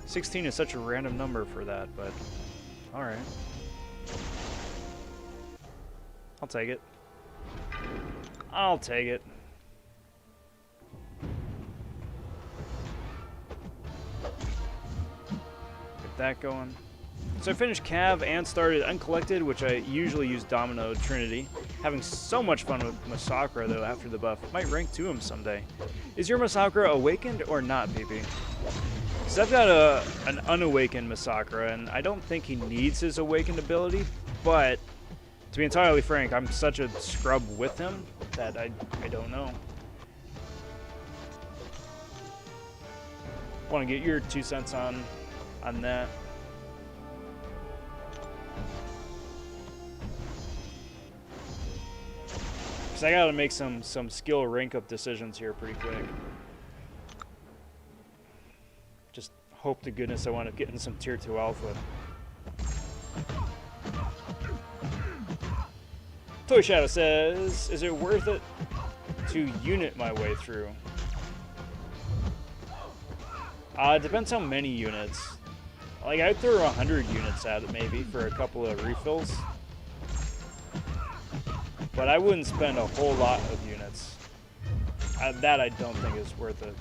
16 is such a random number for that, but alright. I'll take it. I'll take it. Get that going. So I finished Cav and started Uncollected, which I usually use Domino Trinity. Having so much fun with Masakra, though, after the buff. Might rank to him someday. Is your Masakra awakened or not, PP? Because I've got an unawakened Masakra, and I don't think he needs his awakened ability, but to be entirely frank, I'm such a scrub with him that I don't know. Want to get your 2 cents on that. Because I gotta make some skill rank up decisions here pretty quick. Just hope to goodness I wind up getting some tier 2 alpha. Toy Shadow says, is it worth it to unit my way through? It depends how many units. Like, I'd throw 100 units at it maybe for a couple of refills. But I wouldn't spend a whole lot of units. That I don't think is worth it.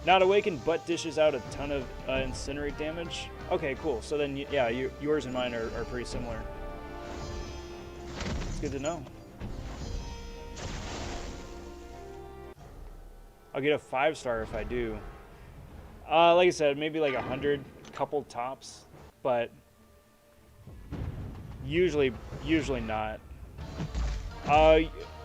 Not awakened, but dishes out a ton of incinerate damage. Okay, cool. So then, yeah, yours and mine are pretty similar. It's good to know. I'll get a 5-star if I do. Like I said, maybe like 100, couple tops, but usually not.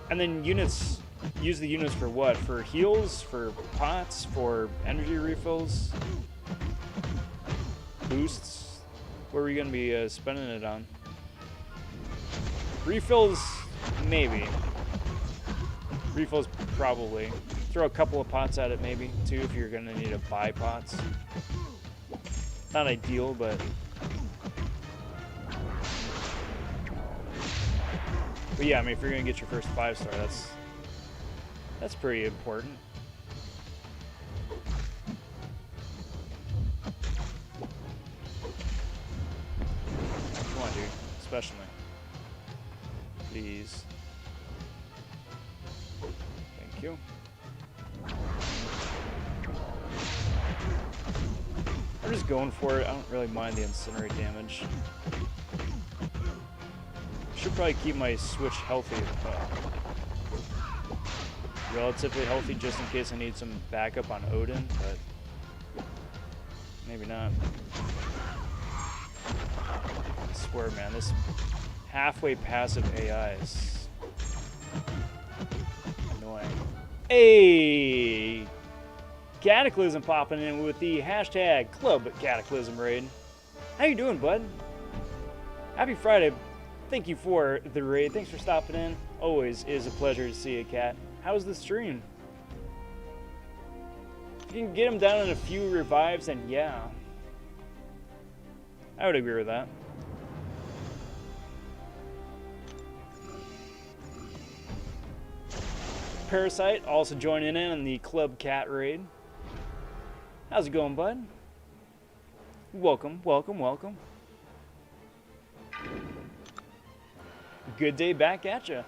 And then units, use the units for what? For heals, for pots, for energy refills, boosts. What are we gonna be spending it on? Refills, maybe. Refills, probably. Throw a couple of pots at it, maybe, too, if you're gonna need to buy pots. Not ideal, but yeah, I mean, if you're gonna get your first 5-star, that's pretty important. Come on, dude, especially. Please. Thank you. I'm just going for it. I don't really mind the incinerate damage. Should probably keep my Switch healthy. Relatively healthy just in case I need some backup on Odin, but maybe not. I swear, man, this halfway passive AI is annoying. Hey! Cataclysm popping in with the hashtag Club Cataclysm raid. How you doing, bud? Happy Friday. Thank you for the raid. Thanks for stopping in. Always is a pleasure to see you, Cat. How's the stream? If you can get him down in a few revives, then yeah. I would agree with that. Parasite also joining in on the Club Cat raid. How's it going, bud? Welcome, welcome, welcome. Good day back at ya.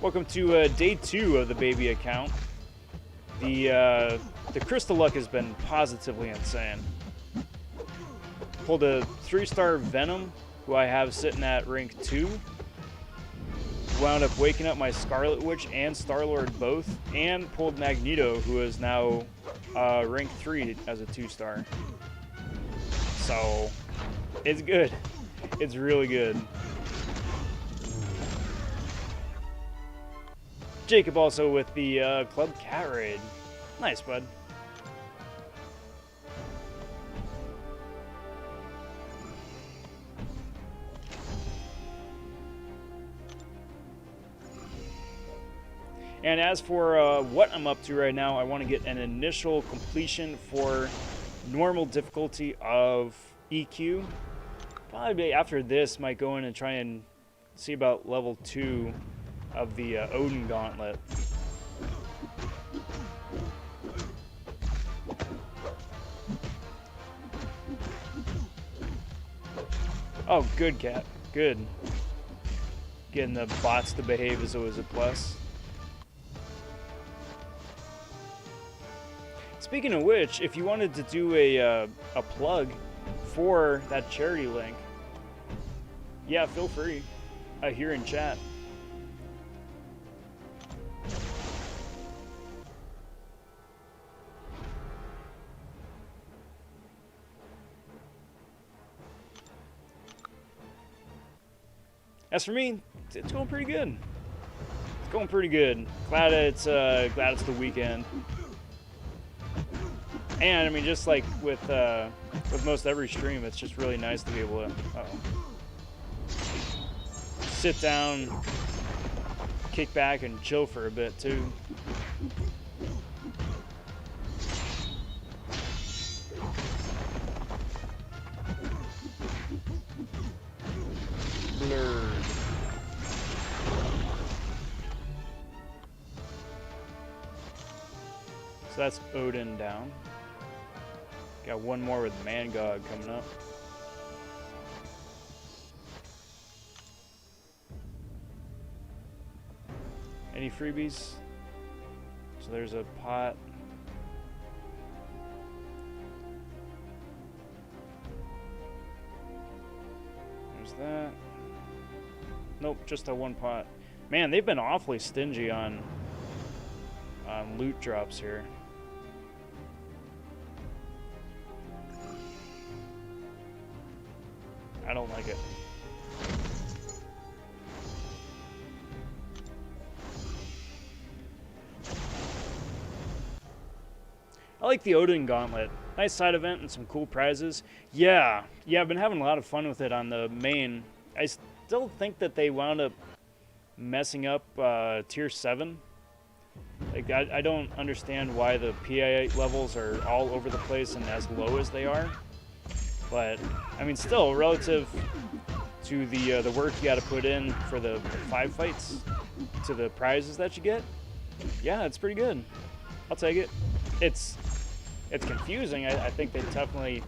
Welcome to day 2 of the baby account. The crystal luck has been positively insane. Pulled a 3-star Venom, who I have sitting at rank 2. Wound up waking up my Scarlet Witch and Star-Lord both, and pulled Magneto, who is now rank 3 as a 2-star. So, it's good. It's really good. Jacob also with the Club Cat raid. Nice, bud. And as for what I'm up to right now, I want to get an initial completion for normal difficulty of EQ. Probably after this, might go in and try and see about level 2 of the Odin Gauntlet. Oh, good, Cat. Good. Getting the bots to behave is always a plus. Speaking of which, if you wanted to do a plug for that charity link, yeah, feel free here in chat. As for me, it's going pretty good. It's going pretty good. Glad it's the weekend. And I mean, just like with most every stream, it's just really nice to be able to sit down, kick back, and chill for a bit too. Blurred. So that's Odin down. Got one more with MCoC coming up. Any freebies? So there's a pot. There's that. Nope, just a one pot. Man, they've been awfully stingy on loot drops here. I don't like it. I like the Odin Gauntlet. Nice side event and some cool prizes. Yeah, I've been having a lot of fun with it on the main. I still think that they wound up messing up tier 7. Like, I don't understand why the PA levels are all over the place and as low as they are. But, I mean, still, relative to the work you got to put in for the 5 fights, to the prizes that you get, yeah, it's pretty good. I'll take it. It's confusing. I think they definitely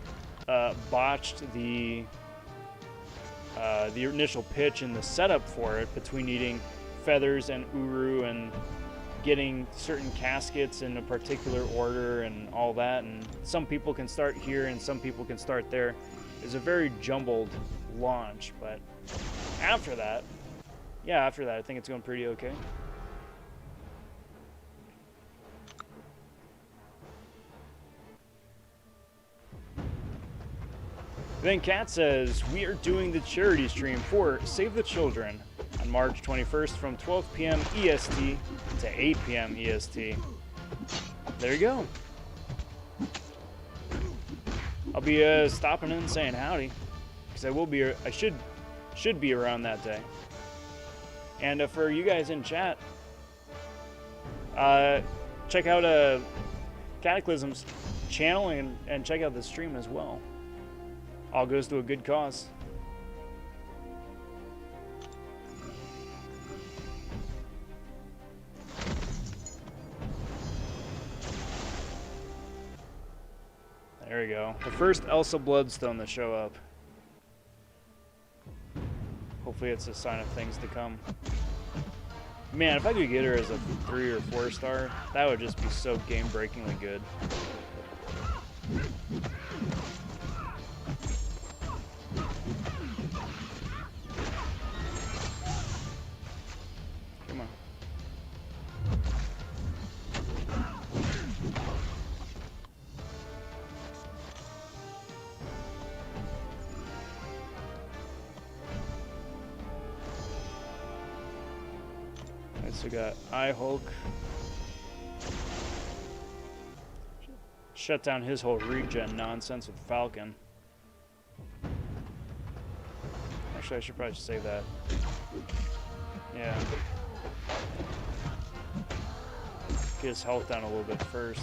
botched the initial pitch and the setup for it between needing feathers and Uru and getting certain caskets in a particular order and all that, and some people can start here and some people can start there. It's a very jumbled launch, but after that, I think it's going pretty okay. Then Kat says, we are doing the charity stream for Save the Children on March 21st from 12 p.m. EST to 8 p.m. EST. There you go. I'll be stopping in and saying howdy, because I should be around that day. And for you guys in chat, check out Cataclysm's channel and check out the stream as well. All goes to a good cause. we go. The first Elsa Bloodstone to show up. Hopefully it's a sign of things to come. Man, if I could get her as a 3 or 4 star, that would just be so game-breakingly good. Come on. So we got Hulk. Shut down his whole regen nonsense with Falcon. Actually, I should probably save that. Yeah. Get his health down a little bit first.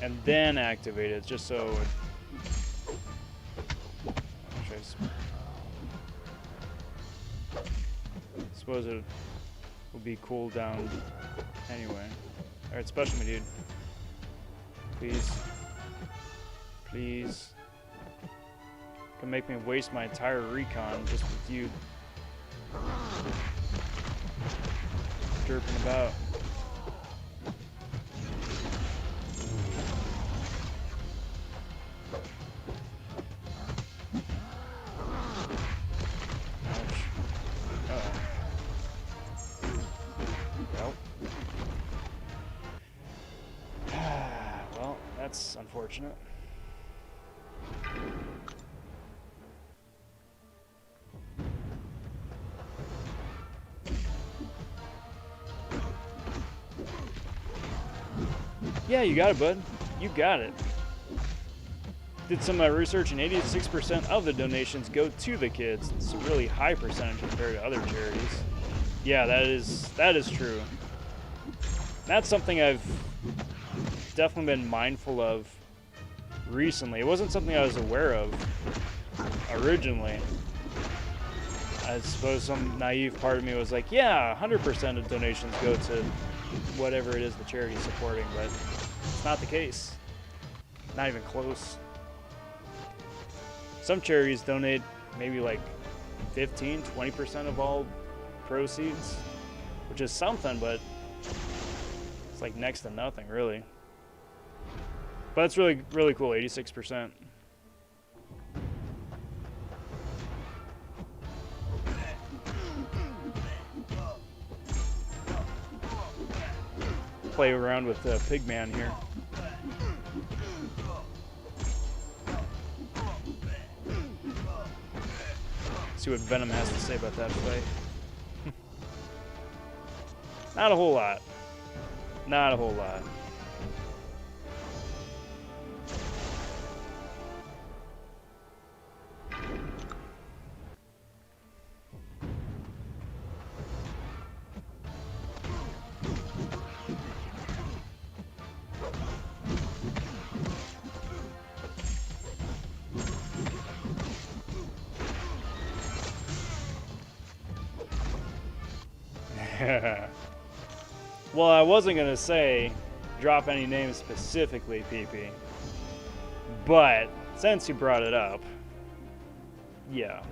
And then activate it, just so... I suppose it will be cooled down anyway. Alright, special me, dude. Please. Please. Can make me waste my entire recon just with you derping about. That's unfortunate. Yeah, you got it, bud. You got it. Did some research, and 86% of the donations go to the kids. It's a really high percentage compared to other charities. Yeah, that is true. That's something I've definitely been mindful of recently. It wasn't something I was aware of originally. I suppose some naive part of me was like, yeah, 100% of donations go to whatever it is the charity's supporting, but it's not the case. Not even close. Some charities donate maybe like 15, 20% of all proceeds, which is something, but it's like next to nothing, really. But it's really, really cool, 86%. Play around with Pigman here. See what Venom has to say about that fight. Not a whole lot. Not a whole lot. Well, I wasn't going to say drop any names specifically, PP. But since you brought it up, yeah.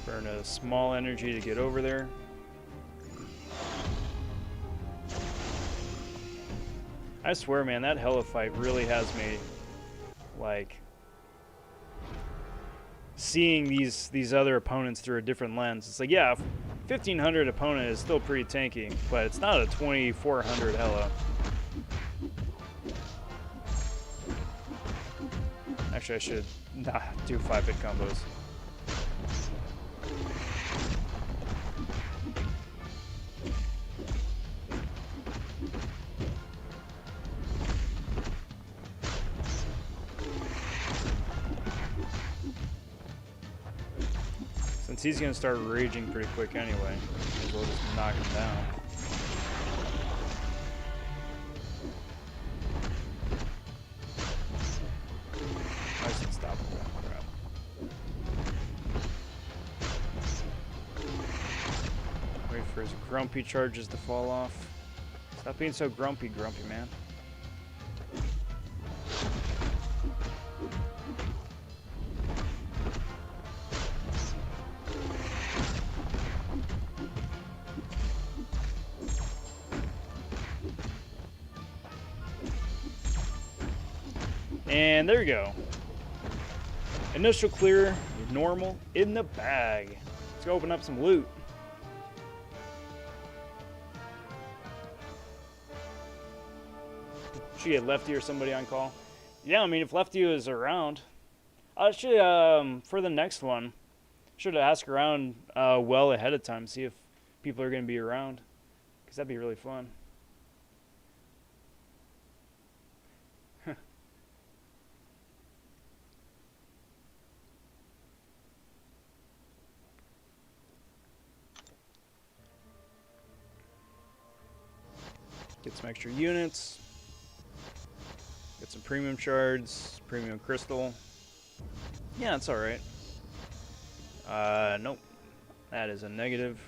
Burn a small energy to get over there. I swear, man, that Hella fight really has me, like, seeing these other opponents through a different lens. It's like, yeah, 1500 opponent is still pretty tanky, but it's not a 2400 Hella. Actually, I should not do 5-hit combos. Since he's going to start raging pretty quick anyway, might as well just knock him down. Nice and stoppable. Crap. grumpy charges to fall off. Stop being so grumpy, man. And there you go. Initial clear, normal, in the bag. Let's go open up some loot. Should get Lefty or somebody on call? Yeah, I mean, if Lefty is around, I should, for the next one, should ask around well ahead of time, see if people are going to be around, because that'd be really fun. Get some extra units. Get some premium shards, premium crystal. Yeah, it's alright. Nope. That is a negative.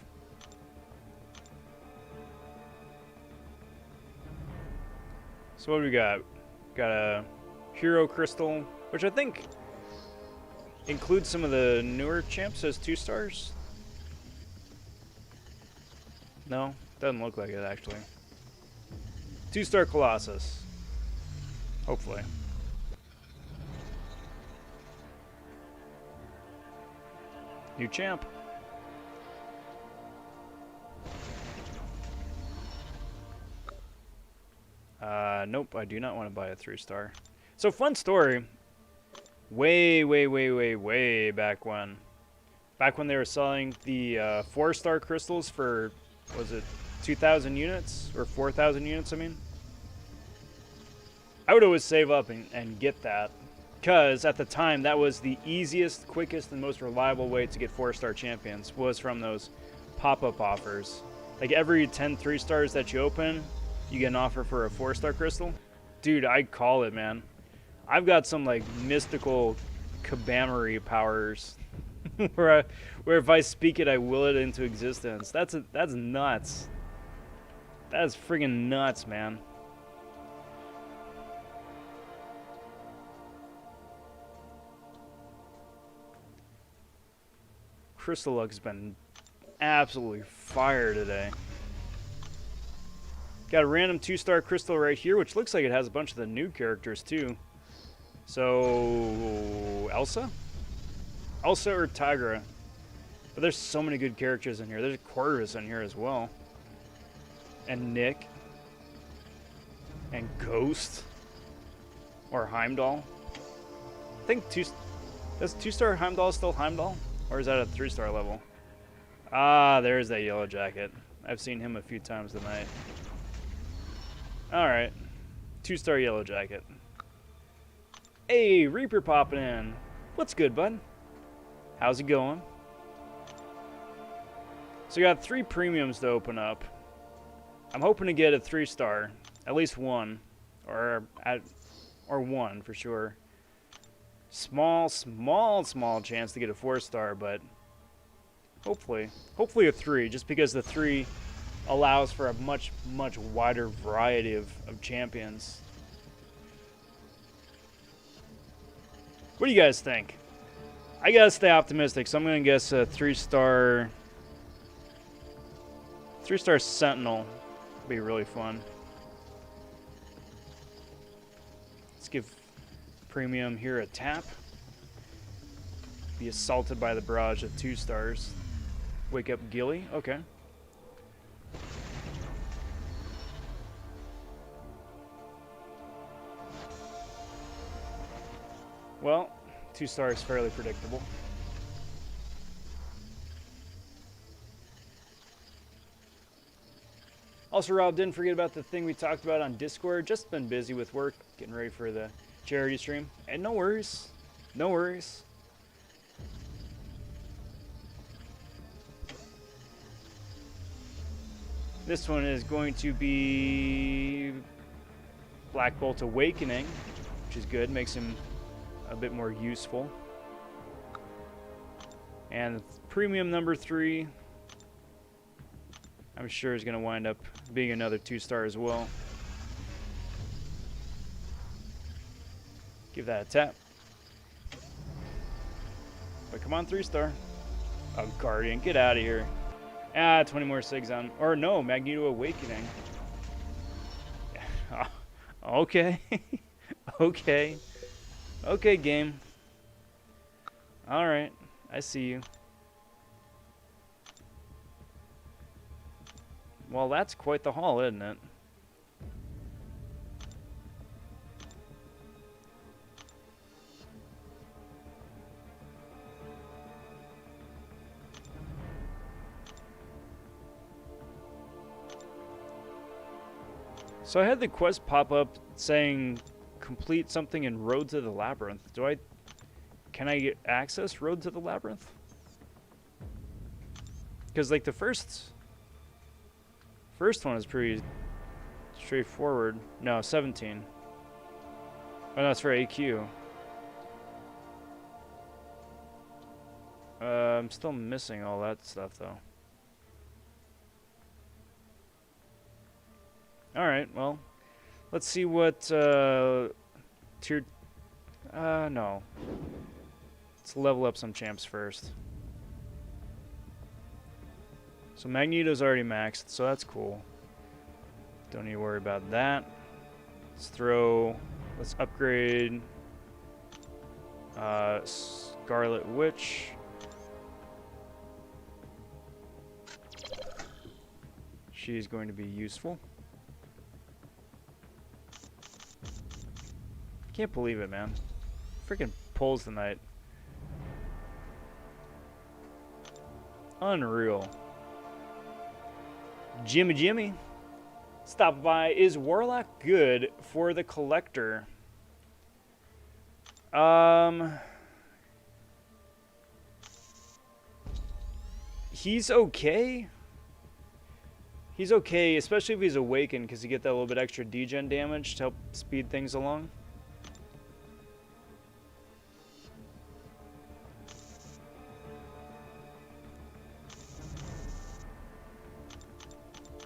So what do we got? Got a hero crystal, which I think includes some of the newer champs as 2 stars. No, doesn't look like it actually. 2-star Colossus. Hopefully. New champ. Nope, I do not want to buy a 3-star. So, fun story. Way back when. Back when they were selling the 4-star crystals for, was it 2,000 units? Or 4,000 units, I mean? I would always save up and get that, because at the time that was the easiest, quickest, and most reliable way to get 4-star champions, was from those pop-up offers. Like every 10 3-stars that you open, you get an offer for a 4-star crystal. Dude, I call it, man. I've got some like mystical Kabamery powers where if I speak it, I will it into existence. That's nuts. That's friggin' nuts, man. Crystal luck has been absolutely fire today. Got a random 2-star crystal right here, which looks like it has a bunch of the new characters too. So, Elsa? Elsa or Tigra? But there's so many good characters in here. There's Corvus in here as well. And Nick. And Ghost. Or Heimdall. I think does 2-star Heimdall still Heimdall? Or is that a 3-star level? Ah, there's that yellow jacket. I've seen him a few times tonight. Alright. 2-star yellow jacket. Hey, Reaper popping in. What's good, bud? How's it going? So we got 3 premiums to open up. I'm hoping to get a 3-star. At least one. Or one for sure. Small chance to get a 4-star, but hopefully a 3, just because the 3 allows for a much wider variety of champions. What do you guys think? I gotta stay optimistic, so I'm gonna guess a 3-star Sentinel would be really fun. Let's give premium here a tap. Be assaulted by the barrage of 2 stars. Wake up Gilly. Okay. Well, 2 stars fairly predictable. Also, Rob, didn't forget about the thing we talked about on Discord. Just been busy with work, getting ready for the charity stream. And no worries. No worries. This one is going to be Black Bolt Awakening, which is good. Makes him a bit more useful. And premium number 3. I'm sure is going to wind up being another 2-star as well. Give that a tap. But come on, 3-star. Oh, Guardian, get out of here. Ah, 20 more SIGs on. Or no, Magneto Awakening. Okay. Okay. Okay, game. Alright, I see you. Well, that's quite the haul, isn't it? So I had the quest pop up saying complete something in Road to the Labyrinth. Can I get access Road to the Labyrinth? Because like the first one is pretty straightforward. No, 17. Oh, no, that's for AQ. I'm still missing all that stuff though. Alright, well, let's see what tier... no. Let's level up some champs first. So Magneto's already maxed, so that's cool. Don't need to worry about that. Let's upgrade Scarlet Witch. She's going to be useful. Can't believe it, man. Freaking pulls tonight. Unreal. Jimmy. Stop by. Is Warlock good for the Collector? He's okay. He's okay, especially if he's awakened, because you get that little bit extra degen damage to help speed things along.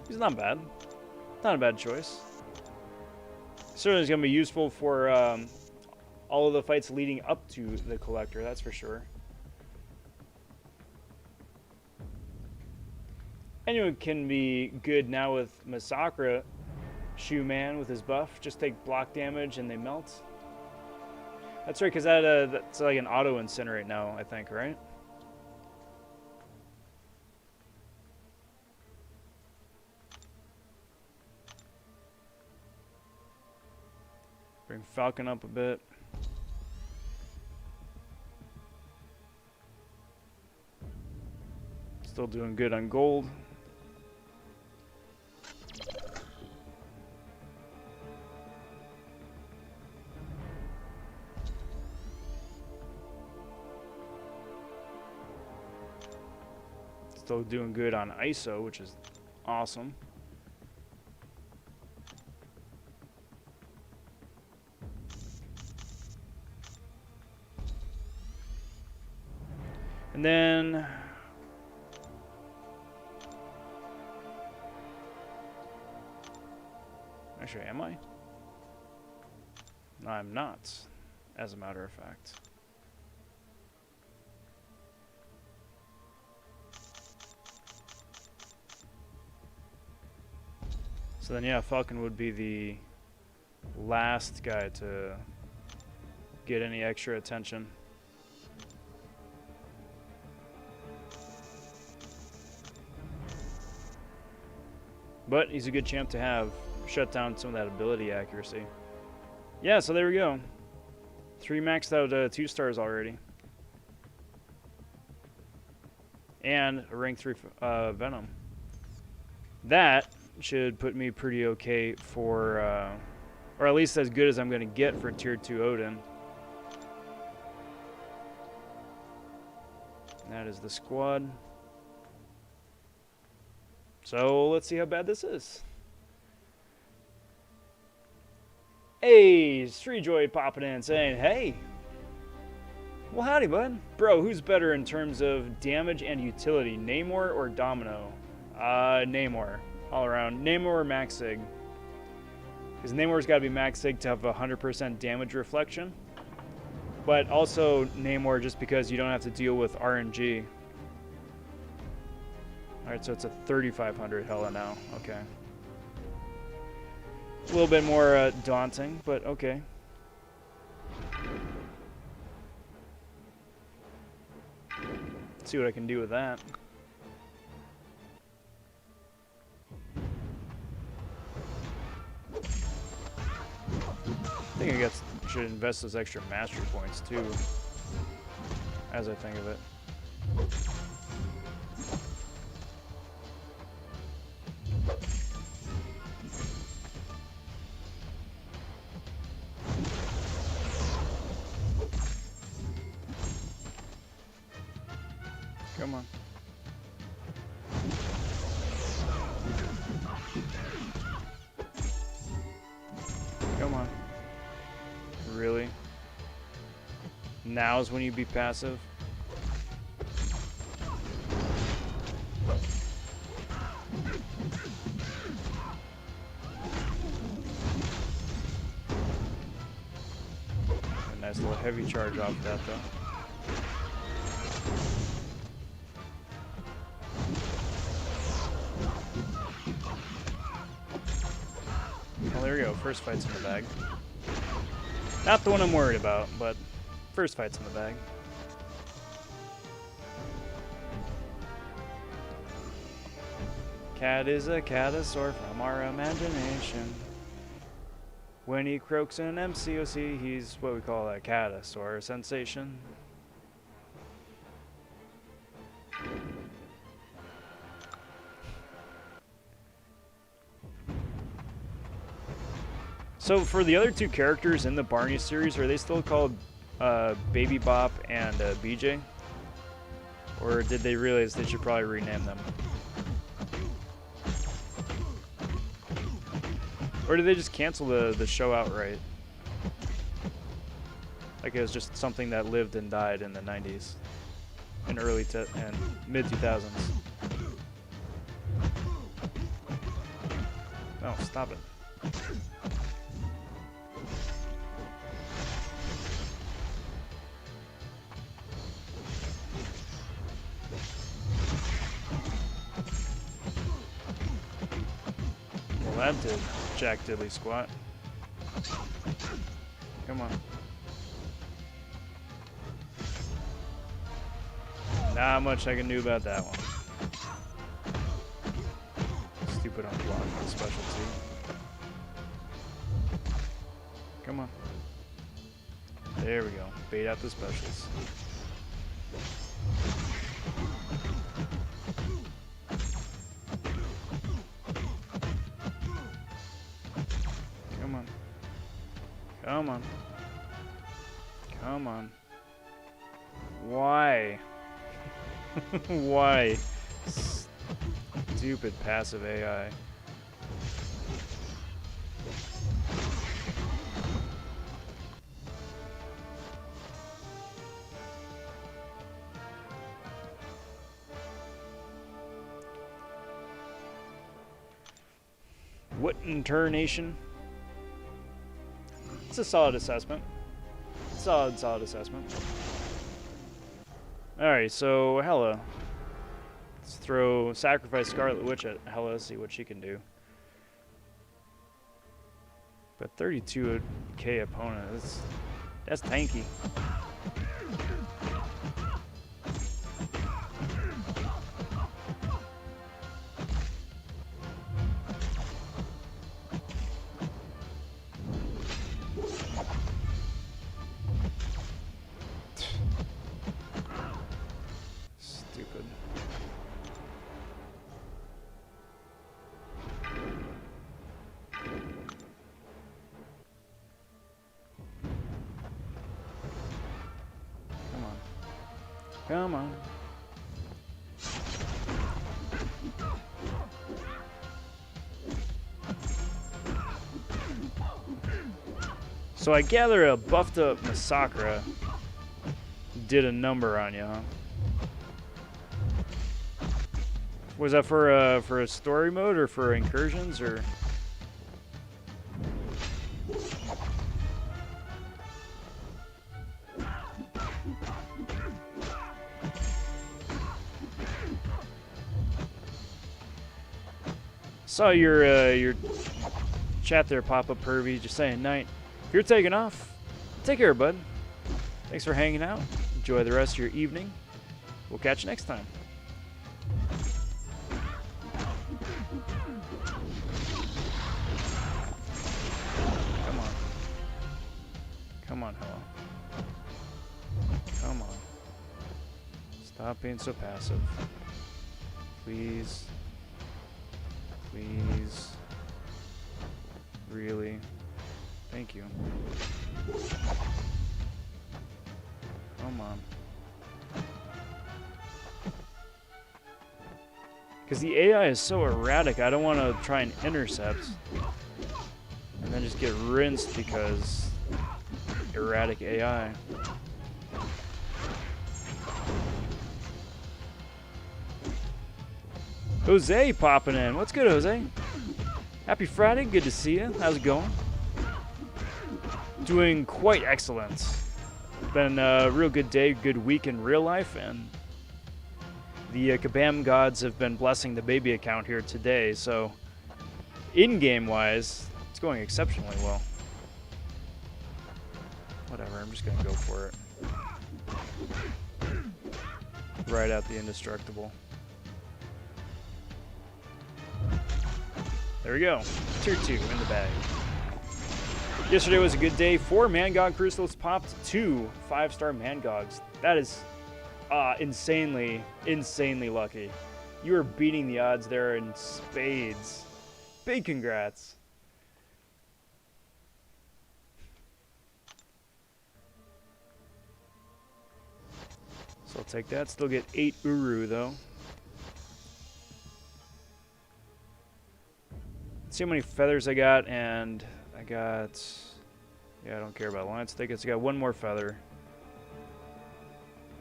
He's not bad. Not a bad choice. Certainly is going to be useful for all of the fights leading up to the Collector, that's for sure. Anyone can be good now with Masakra Shoe Man with his buff. Just take block damage and they melt. That's right, because that's like an auto incinerate now, I think, right? Bring Falcon up a bit. Still doing good on gold. Still doing good on ISO, which is awesome. And then actually, am I? No, I'm not, as a matter of fact. So then, yeah, Falcon would be the last guy to get any extra attention. But he's a good champ to have. Shut down some of that ability accuracy. Yeah, so there we go. 3 maxed out 2 stars already. And a rank 3 Venom. That should put me pretty okay for, or at least as good as I'm going to get for tier 2 Odin. That is the squad. So let's see how bad this is. Hey, Streetjoy popping in saying, hey. Well, howdy, bud. Bro, who's better in terms of damage and utility, Namor or Domino? Namor. All around. Namor or Max Sig. Because Namor's got to be Max Sig to have 100% damage reflection. But also Namor just because you don't have to deal with RNG. Alright, so it's a 3500 Hela now. Okay. A little bit more daunting, but okay. Let's see what I can do with that. I think I guess should invest those extra mastery points too, as I think of it. Come on. Come on. Really? Now's when you be passive? A nice little heavy charge off of that though. Well, there we go. First fight's in the bag. Not the one I'm worried about, but first fight's in the bag. Cat is a catasaur from our imagination. When he croaks in an MCoC, he's what we call a catasaur sensation. So for the other two characters in the Barney series, are they still called Baby Bop and BJ? Or did they realize they should probably rename them? Or did they just cancel the show outright? Like it was just something that lived and died in the 90s and and mid 2000s. Oh, stop it. Well, that did jack diddly squat. Come on. Not much I can do about that one. Stupid unblocking specialty. Come on. There we go. Bait out the specials. Come on. Come on. Come on. Why? Why? Stupid passive AI. What internation? It's a solid assessment. Solid assessment. Alright, so Hela. Let's throw Sacrifice Scarlet Witch at Hela, see what she can do. But 32k opponent, that's tanky. Stupid. Come on. Come on. So I gather a buffed up Massacra did a number on you, huh? Was that for a story mode or for incursions or? Saw your chat there pop up, Pervy, just saying night. If you're taking off, take care, bud. Thanks for hanging out. Enjoy the rest of your evening. We'll catch you next time. Come on. Come on, hello. Come on. Stop being so passive. Please. Please. Really? Thank you. Come on. Because the AI is so erratic, I don't want to try and intercept. And then just get rinsed because erratic AI. Jose popping in. What's good, Jose? Happy Friday. Good to see you. How's it going? Doing quite excellent. Been a real good day, good week in real life, and the Kabam gods have been blessing the baby account here today, so in-game wise, it's going exceptionally well. Whatever, I'm just gonna go for it. Right out the indestructible. There we go. Tier 2 in the bag. Yesterday was a good day. 4 MCoC crystals popped, 2 5-star MCoCs. That is insanely lucky. You are beating the odds there in spades. Big congrats. So I'll take that. Still get 8 Uru though. Let's see how many feathers I got, and I got, yeah, I don't care about alliance tickets. I got 1 more feather.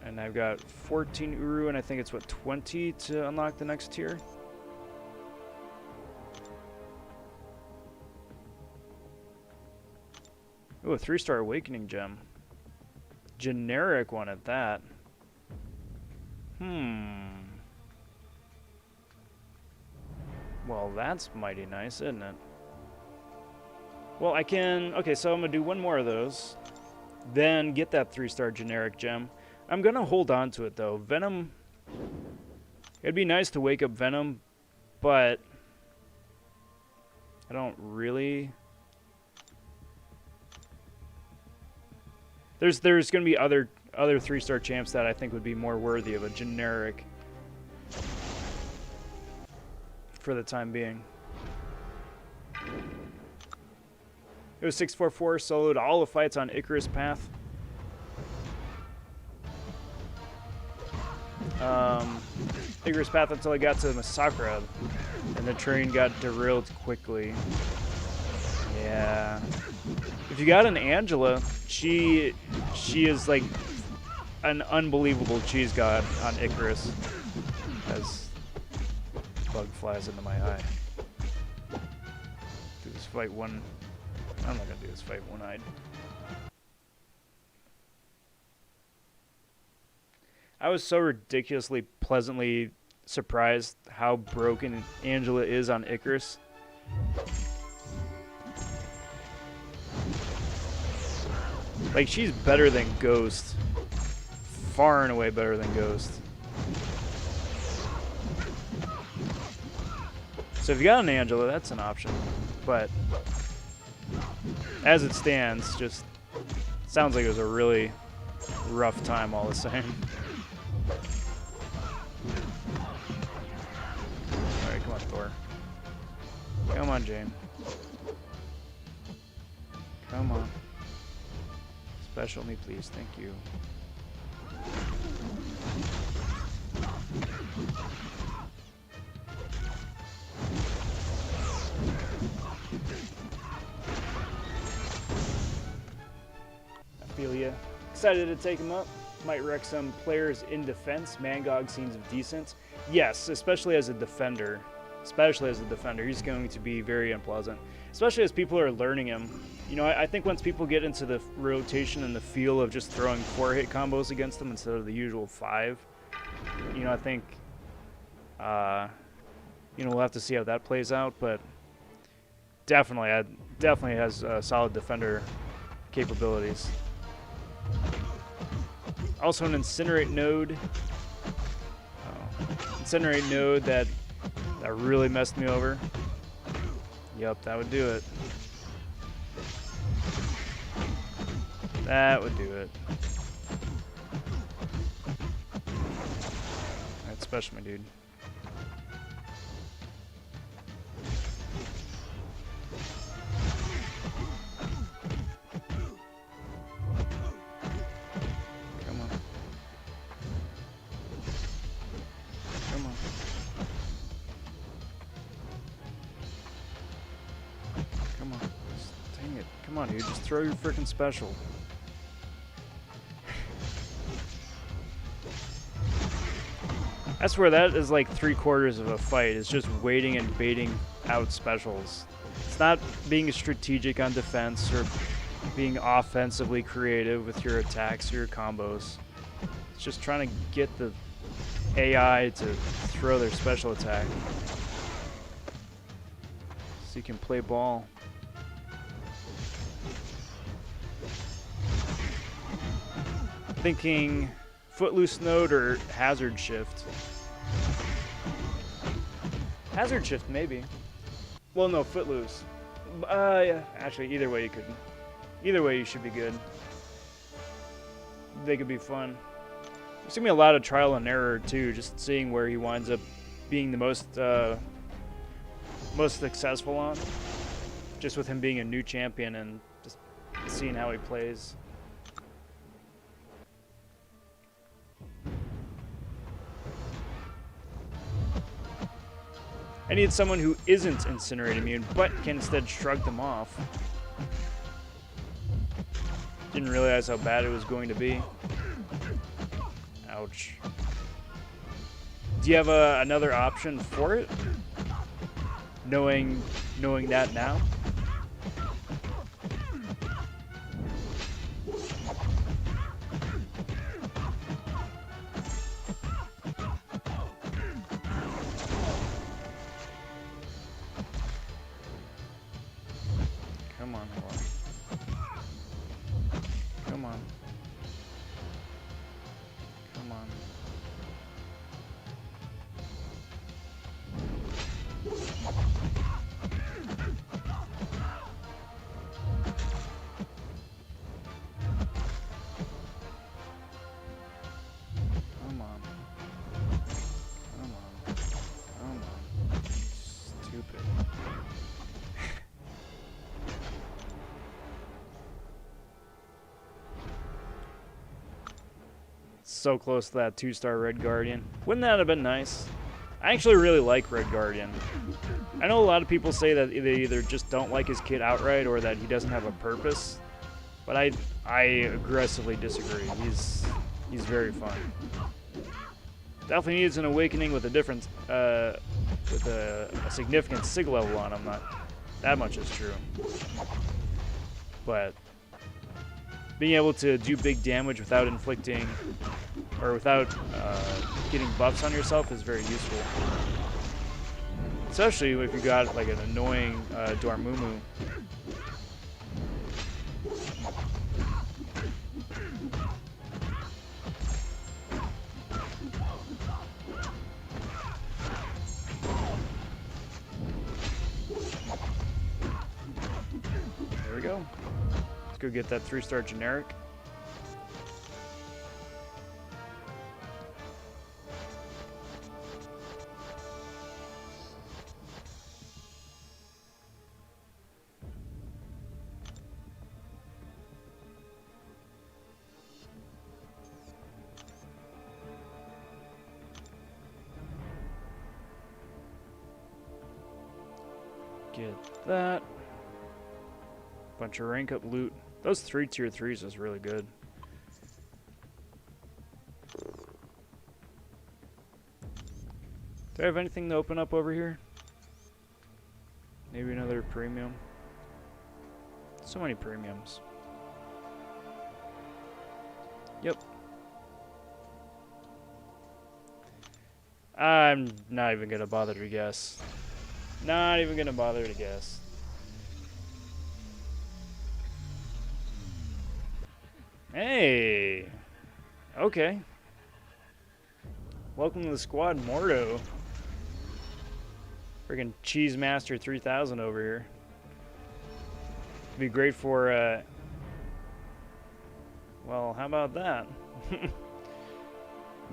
And I've got 14 Uru, and I think it's, what, 20 to unlock the next tier? Ooh, a 3-star Awakening gem. Generic one at that. Well, that's mighty nice, isn't it? Well, I can... Okay, so I'm going to do 1 more of those. Then get that 3-star generic gem. I'm going to hold on to it, though. Venom... It'd be nice to wake up Venom, but... I don't really... There's going to be other 3-star champs that I think would be more worthy of a generic... for the time being. It was 644, soloed all the fights on Icarus Path. Icarus Path until I got to Masakra, and the train got derailed quickly. Yeah. If you got an Angela, she is like an unbelievable cheese god on Icarus. As bug flies into my eye. Do this fight one. I'm not gonna do this fight one-eyed. I was so ridiculously pleasantly surprised how broken Angela is on Icarus. Like, she's better than Ghost. Far and away better than Ghost. So if you got an Angela, that's an option. But as it stands, just sounds like it was a really rough time all the same. Alright, come on, Thor. Come on, Jane. Come on. Special me, please. Thank you. I feel ya. Excited to take him up. might wreck some players in defense. MCoC seems decent. Yes, especially as a defender. Especially as a defender, he's going to be very unpleasant. Especially as people are learning him. You know, I think once people get into the rotation and the feel of just throwing 4-hit combos against them instead of the usual 5, you know, I think, you know, we'll have to see how that plays out. But definitely has solid defender capabilities. Also an Incinerate node. Incinerate node that really messed me over. Yep, that would do it. That would do it. Alright, special, my dude. Come on. Come on. Come on. Dang it. Come on, dude. Just throw your freaking special. I swear that is like 3/4 of a fight. It's just waiting and baiting out specials. It's not being strategic on defense or being offensively creative with your attacks or your combos. It's just trying to get the AI to throw their special attack so you can play ball. Thinking Footloose node or Hazard Shift. Hazard Shift, maybe. Well, no, Footloose. Yeah, actually, either way you could. Either way you should be good. They could be fun. There's gonna be a lot of trial and error too, just seeing where he winds up being the most successful on. Just with him being a new champion and just seeing how he plays. I need someone who isn't Incinerate immune, but can instead shrug them off. Didn't realize how bad it was going to be. Ouch. Do you have another option for it? Knowing that now? Come on, Hello. Come on. Come on. Come on. Come on. Come on. Stupid. So close to that 2-star Red Guardian. Wouldn't that have been nice? I actually really like Red Guardian. I know a lot of people say that they either just don't like his kit outright or that he doesn't have a purpose, but I aggressively disagree. He's very fun. Definitely needs an awakening with a different with a significant sig level on him. Not that much is true, but being able to do big damage without inflicting or without getting buffs on yourself is very useful. Especially if you got like an annoying Dormammu. There we go. Let's go get that 3-star generic. Get that. Bunch of rank up loot. Those 3 tier 3s is really good. Do I have anything to open up over here? Maybe another premium. So many premiums. Yep. I'm not even gonna bother to guess. Not even gonna bother to guess. Hey! Okay. Welcome to the squad, Mordo. Freaking Cheese Master 3000 over here. Be great for, well, how about that?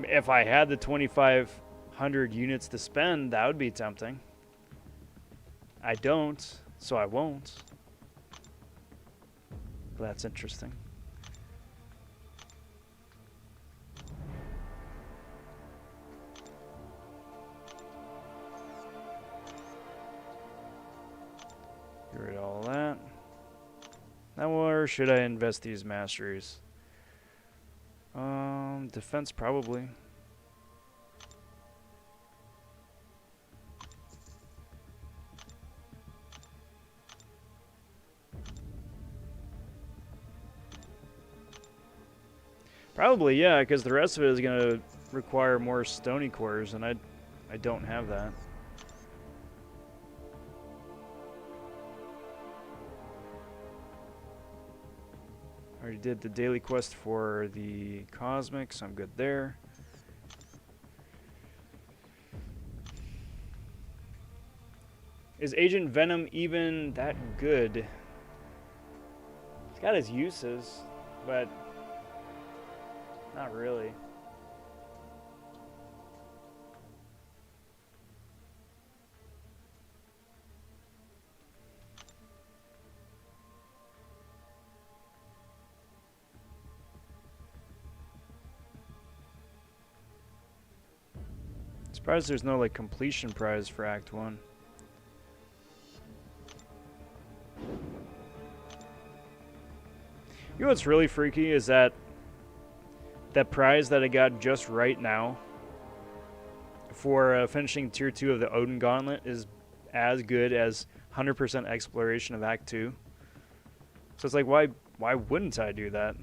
If I had the 2,500 units to spend, that would be tempting. I don't, so I won't. But that's interesting. Get rid of all that. Now where should I invest these masteries? Defense probably. Probably, yeah, because the rest of it is going to require more stony cores, and I don't have that. Already did the daily quest for the Cosmics. I'm good there. Is Agent Venom even that good? It's got his uses, but not really. Surprised there's no like completion prize for Act 1. You know what's really freaky is that prize that I got just right now for finishing Tier 2 of the Odin Gauntlet is as good as 100% exploration of Act 2. So it's like, why wouldn't I do that?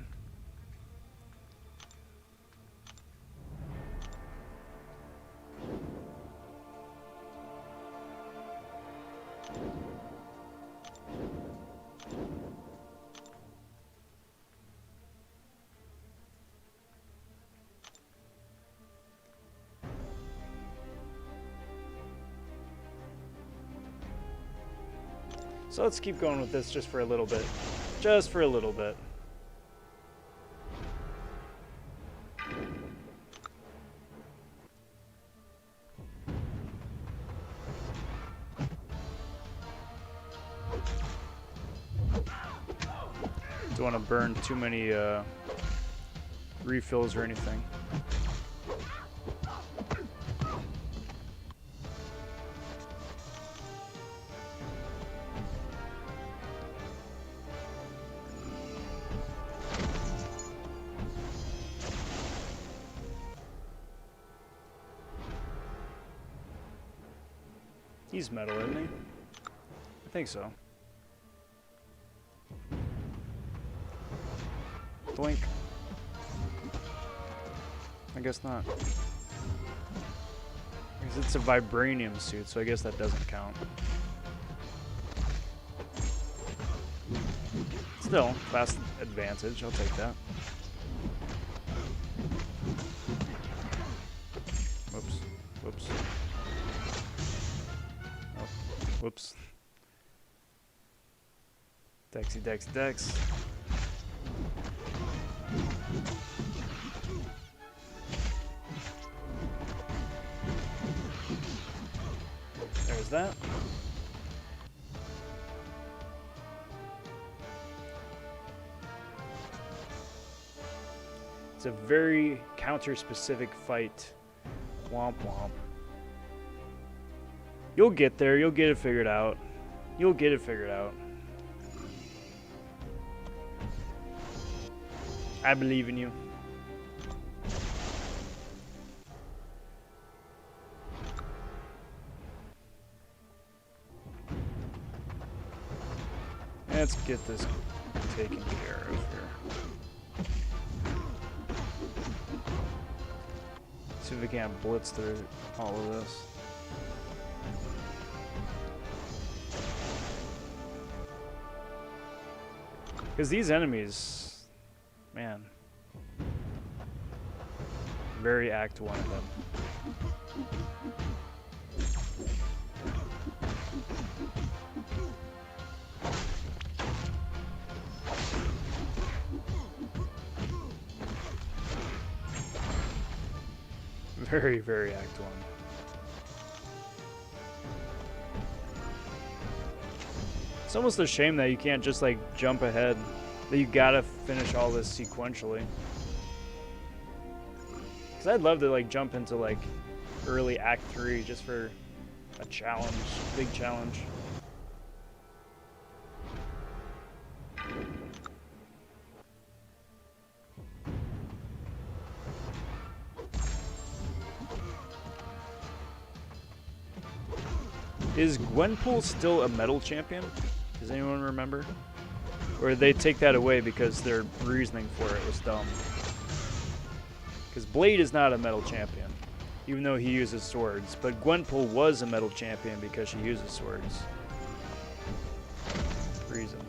So let's keep going with this just for a little bit. Just for a little bit. Don't want to burn too many refills or anything. He's metal, isn't he? I think so. Blink. I guess not. Because it's a vibranium suit, so I guess that doesn't count. Still, fast advantage. I'll take that. Whoops. Whoops. Oh, whoops. Dexy, Dex, Dex. There's that. It's a very counter-specific fight. Womp womp. You'll get there. You'll get it figured out. You'll get it figured out. I believe in you. Let's get this taken care of here. See if we can't blitz through all of this. Because these enemies, man, very Act 1 of them. Very, very Act 1. It's almost a shame that you can't just like jump ahead, that you gotta finish all this sequentially. Cause I'd love to like jump into like early Act 3 just for a challenge, big challenge. Is Gwenpool still a metal champion? Does anyone remember? Or did they take that away because their reasoning for it was dumb? Because Blade is not a metal champion, even though he uses swords. But Gwenpool was a metal champion because she uses swords. Reasons.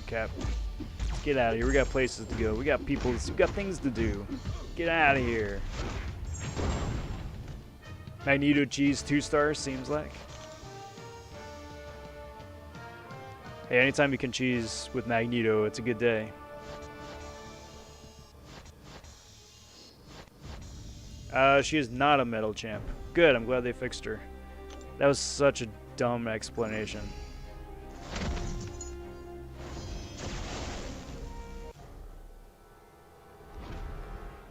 Cap. Let's get out of here. We got places to go. We got people. We got things to do. Get out of here. Magneto cheese 2 stars seems like. Hey, anytime you can cheese with Magneto, it's a good day. She is not a metal champ. Good. I'm glad they fixed her. That was such a dumb explanation.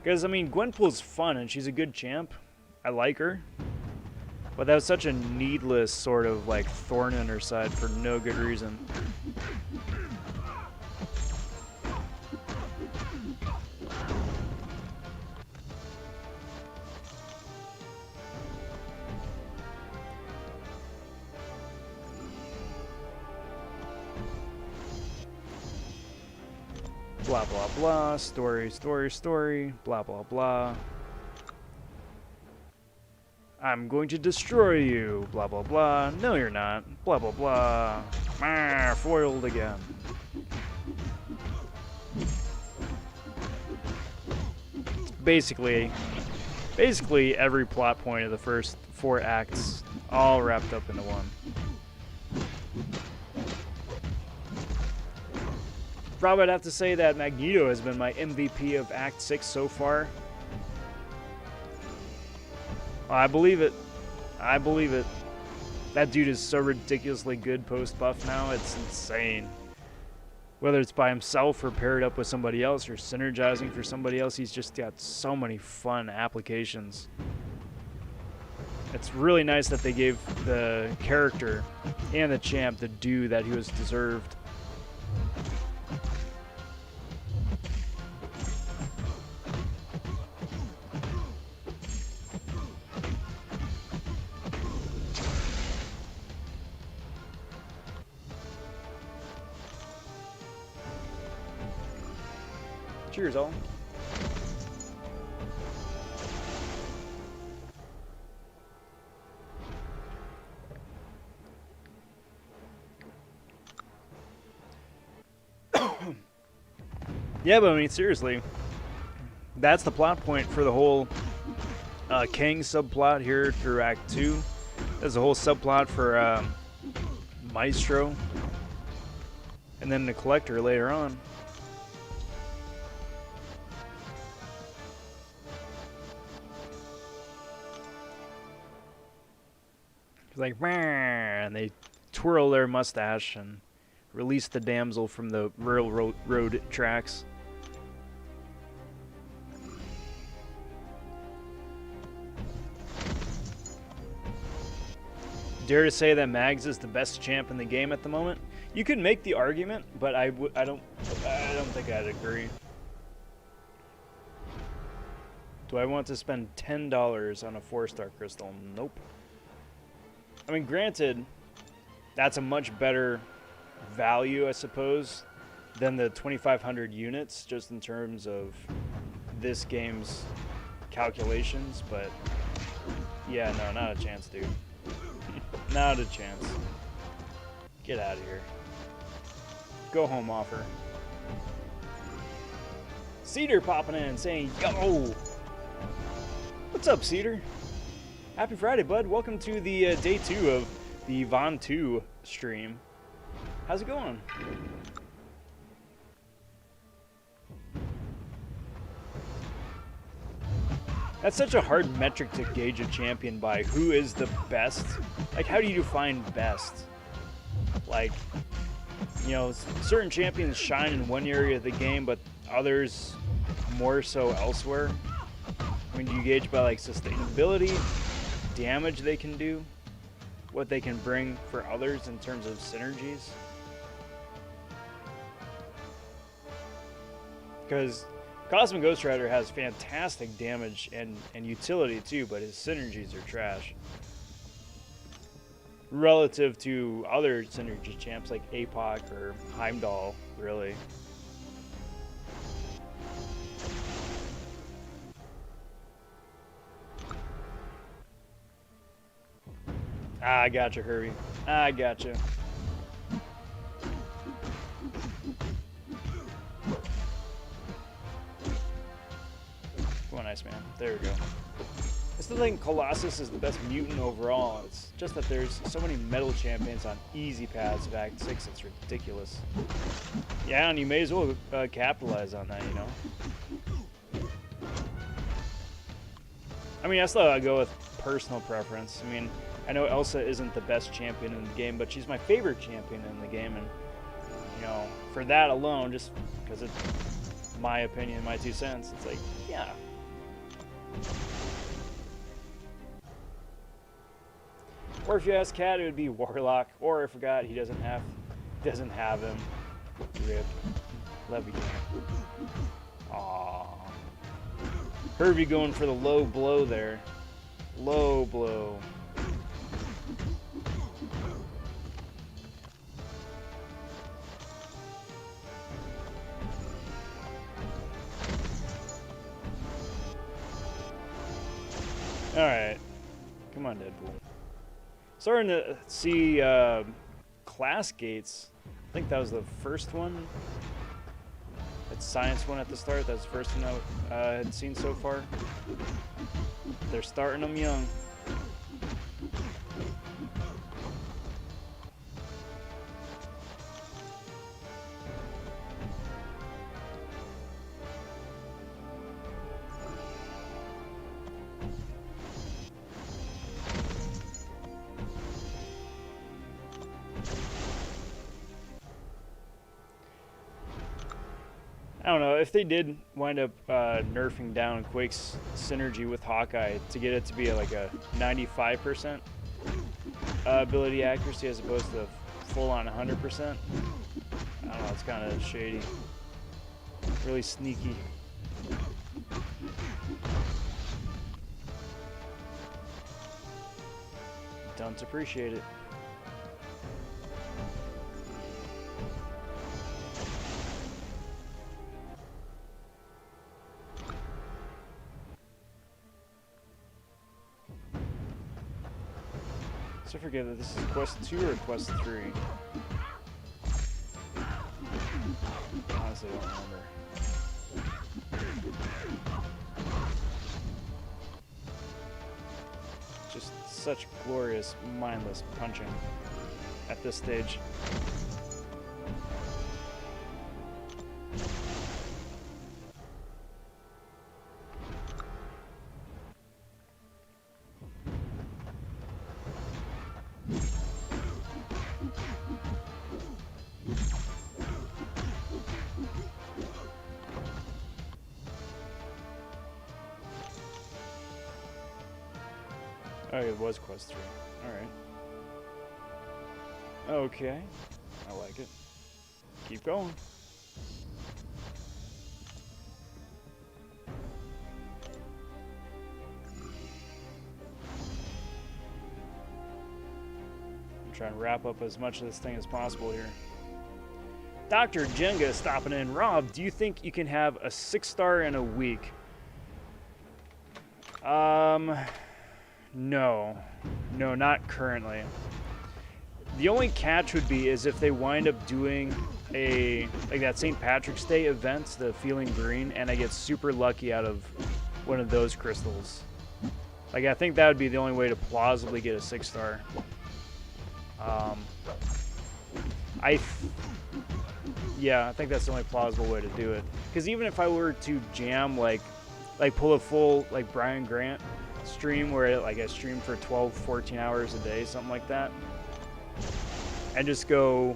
Because, I mean, Gwenpool's fun, and she's a good champ. I like her. But that was such a needless sort of, like, thorn in her side for no good reason. Blah, blah, blah, story, story, story, blah, blah, blah. I'm going to destroy you, blah, blah, blah. No, you're not, blah, blah, blah. Marr, foiled again. Basically every plot point of the first 4 acts all wrapped up into one. Rob, I'd have to say that Magneto has been my MVP of Act 6 so far. I believe it. I believe it. That dude is so ridiculously good post-buff now, it's insane. Whether it's by himself or paired up with somebody else or synergizing for somebody else, he's just got so many fun applications. It's really nice that they gave the character and the champ the due that he was deserved. Cheers, all. Yeah, but I mean, seriously, that's the plot point for the whole Kang subplot here through Act 2. There's a whole subplot for Maestro, and then the Collector later on. Like, and they twirl their mustache and Release the damsel from the railroad tracks. Dare to say that Mags is the best champ in the game at the moment? You could make the argument, but I don't think I'd agree. Do I want to spend $10 on a 4-star crystal? Nope. I mean, granted, that's a much better value, I suppose, than the 2,500 units, just in terms of this game's calculations, but yeah, no, not a chance, dude. Not a chance. Get out of here. Go home offer. Cedar popping in saying, yo! What's up, Cedar? Happy Friday, bud. Welcome to the day 2 of the vonTwo stream. How's it going? That's such a hard metric to gauge a champion by. Who is the best? Like, how do you define best? Like, you know, certain champions shine in one area of the game, but others more so elsewhere. I mean, do you gauge by, like, sustainability, damage they can do, what they can bring for others in terms of synergies? Because Cosmic Ghost Rider has fantastic damage and utility too, but his synergies are trash. Relative to other synergy champs like APOC or Heimdall, really. I gotcha, Herbie. I gotcha. Come on, Iceman. There we go. I still think Colossus is the best mutant overall. It's just that there's so many metal champions on easy paths of Act 6, it's ridiculous. Yeah, and you may as well capitalize on that, you know? I mean, I still gotta go with personal preference. I mean, I know Elsa isn't the best champion in the game, but she's my favorite champion in the game, and, you know, for that alone, just because it's my opinion, my 2 cents, it's like, yeah. Or if you ask Cat, it would be Warlock. Or I forgot, he doesn't have him. Rip. Love you. Aww. Herbie going for the low blow there. Low blow. Alright. Come on, Deadpool. Starting to see class gates. I think that was the first one. It's science one at the start. That's the first one I had seen so far. They're starting them young. I don't know, if they did wind up nerfing down Quake's synergy with Hawkeye to get it to be like a 95% ability accuracy as opposed to full on 100%, I don't know, it's kind of shady. Really sneaky. Don't appreciate it. So I forget that this is quest 2 or quest 3. Honestly, I don't remember. Just such glorious, mindless punching at this stage. Oh, it was quest 3. Alright. Okay. I like it. Keep going. I'm trying to wrap up as much of this thing as possible here. Dr. Jenga stopping in. Rob, do you think you can have a 6-star in a week? No. No, not currently. The only catch would be is if they wind up doing like that St. Patrick's Day event, the Feeling Green, and I get super lucky out of one of those crystals. Like, I think that would be the only way to plausibly get a 6-star. Yeah, I think that's the only plausible way to do it. Because even if I were to jam, like pull a full, like, Brian Grant stream where, like, I stream for 12, 14 hours a day, something like that, and just go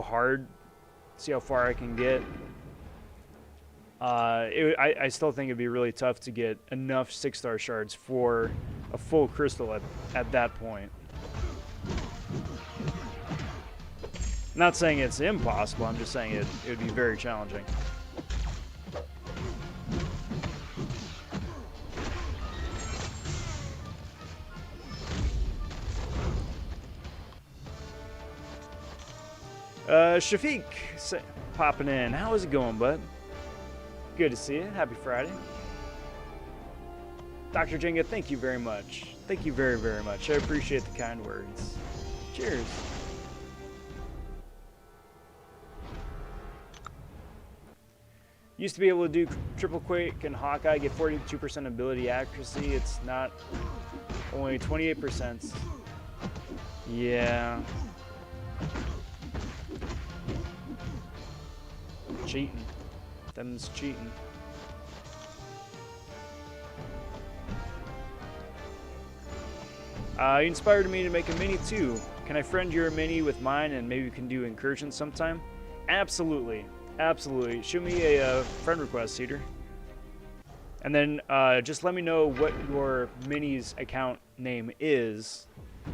hard, see how far I can get. I still think it'd be really tough to get enough 6-star shards for a full crystal at that point. Not saying it's impossible, I'm just saying it would be very challenging. Shafiq popping in. How is it going, bud? Good to see you. Happy Friday. Dr. Jenga, thank you very much. Thank you very, very much. I appreciate the kind words. Cheers. Used to be able to do Triple Quake and Hawkeye, get 42% ability accuracy. It's not, only 28%. Yeah. Cheating. Them's cheating. You inspired me to make a mini too. Can I friend your mini with mine and maybe we can do incursions sometime? Absolutely. Absolutely. Shoot me a friend request, Cedar. And then just let me know what your mini's account name is,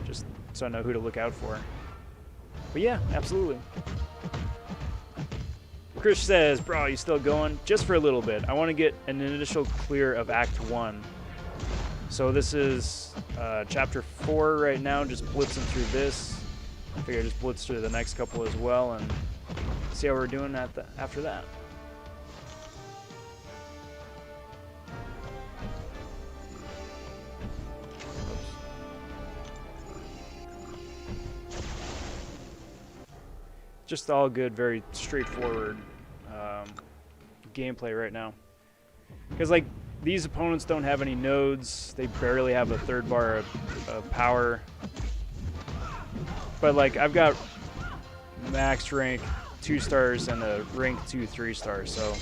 just so I know who to look out for. But yeah, absolutely. Chris says, bro, you still going? Just for a little bit. I want to get an initial clear of Act 1. So this is Chapter 4 right now, just blitzing through this. I figure I just blitz through the next couple as well and see how we're doing after that. Just all good, very straightforward gameplay right now. Because, like, these opponents don't have any nodes. They barely have a 3rd bar of power. But, like, I've got max rank 2 stars and a rank 2 3 stars. So,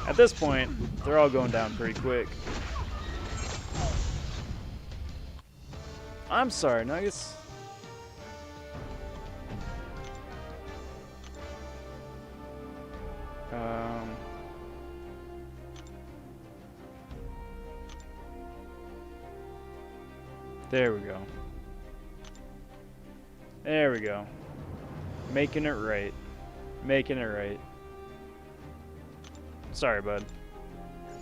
at this point, they're all going down pretty quick. I'm sorry, Nuggets. There we go. There we go. Making it right. Making it right. Sorry, bud.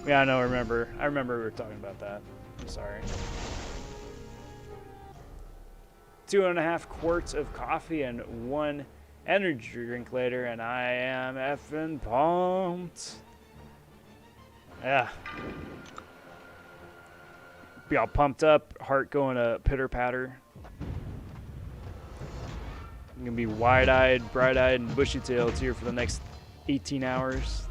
Yeah, I know, I remember we were talking about that. I'm sorry. 2.5 quarts of coffee and 1 energy drink later, and I am effing pumped. Yeah. Be all pumped up, heart going to pitter-patter. I'm going to be wide-eyed, bright-eyed, and bushy-tailed here for the next 18 hours.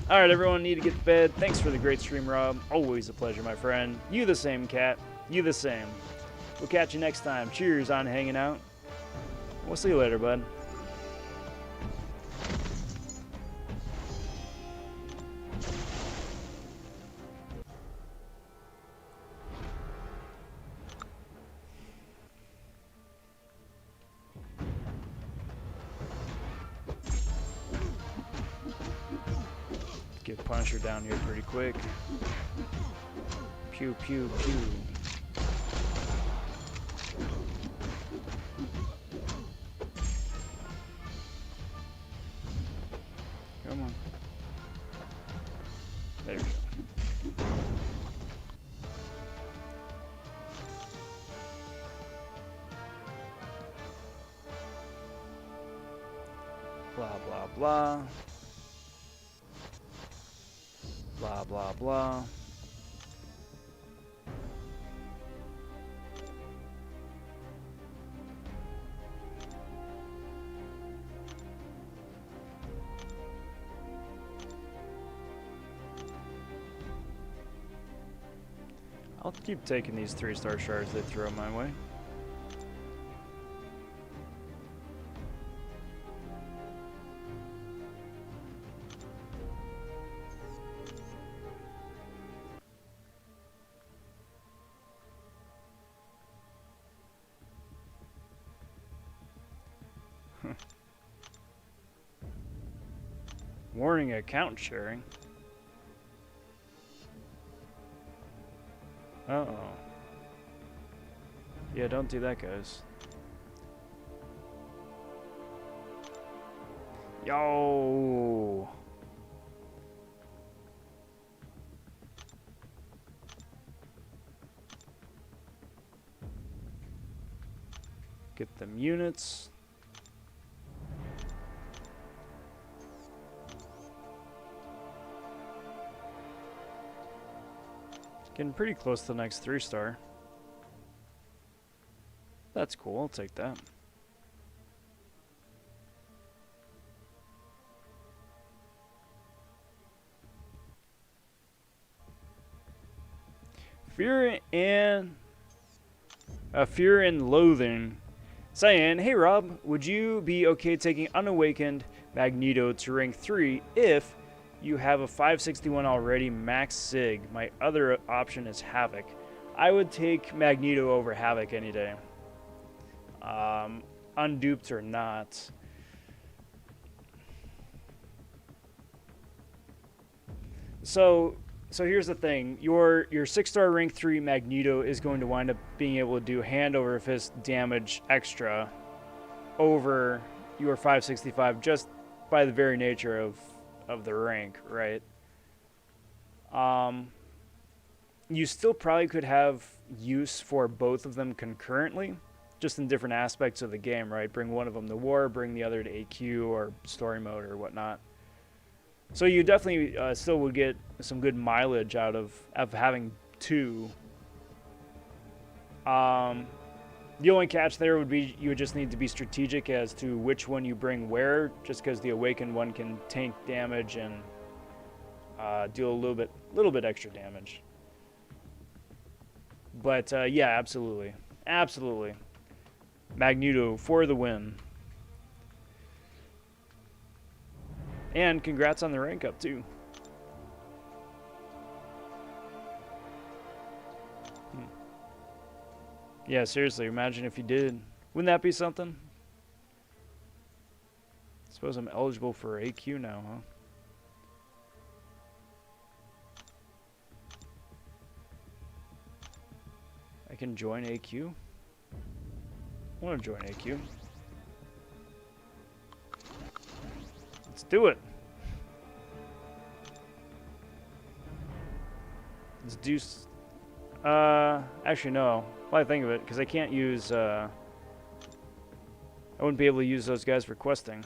All right, everyone, need to get to bed. Thanks for the great stream, Rob. Always a pleasure, my friend. You the same, Cat. You the same. We'll catch you next time. Cheers on hanging out. We'll see you later, bud. Punisher down here pretty quick. Pew, pew, pew. Come on. There we go. Blah, blah, blah. Blah, blah, blah. I'll keep taking these 3-star shards they throw my way. Warning, account sharing. Uh-oh. Yeah, don't do that, guys. Yo! Get them units. Getting pretty close to the next 3-star. That's cool, I'll take that. Fear and Loathing saying, hey Rob, would you be okay taking Unawakened Magneto to rank 3 if you have a 561 already max sig? My other option is Havoc. I would take Magneto over Havoc any day. Unduped or not. So here's the thing. Your 6-star rank 3 Magneto is going to wind up being able to do hand over fist damage extra over your 565 just by the very nature of the rank, right? You still probably could have use for both of them concurrently, just in different aspects of the game, right? Bring one of them to war, bring the other to AQ or story mode or whatnot. So you definitely still would get some good mileage out of having two. The only catch there would be you would just need to be strategic as to which one you bring where, just because the awakened one can tank damage and deal a little bit extra damage. But yeah, absolutely, Magneto for the win. And congrats on the rank up too. Yeah, seriously, imagine if you did. Wouldn't that be something? I suppose I'm eligible for AQ now, huh? I can join AQ? I want to join AQ. Let's do it. Let's do... actually, no. Well, I think of it, because I can't use... I wouldn't be able to use those guys for questing.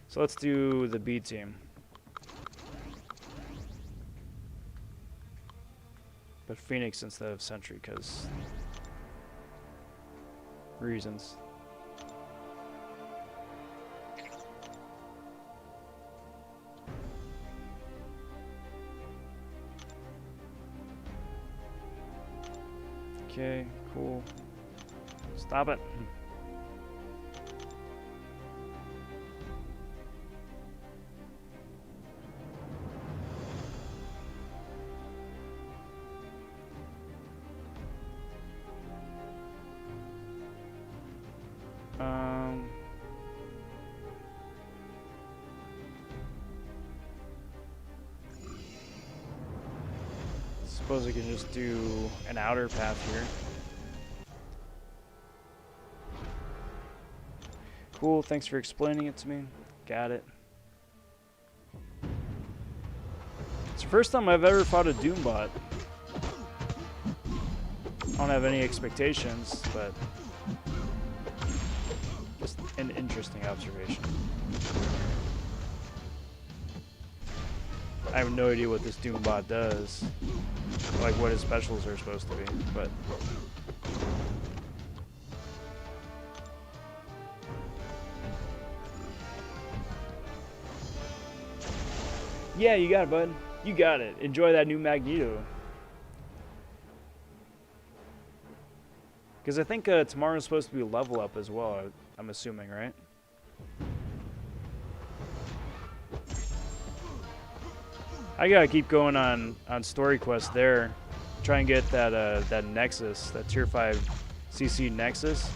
So let's do the B team. But Phoenix instead of Sentry, because... reasons. Okay, cool. Stop it. suppose we can just do an outer path here. Cool, thanks for explaining it to me. Got it. It's the first time I've ever fought a Doombot. I don't have any expectations, but just an interesting observation. I have no idea what this Doombot does, like what his specials are supposed to be, but yeah, you got it, bud. You got it. Enjoy that new Magneto. Because I think tomorrow's supposed to be a level up as well, I'm assuming, right? I gotta keep going on story quest there. Try and get that that Nexus, that tier 5 CC Nexus.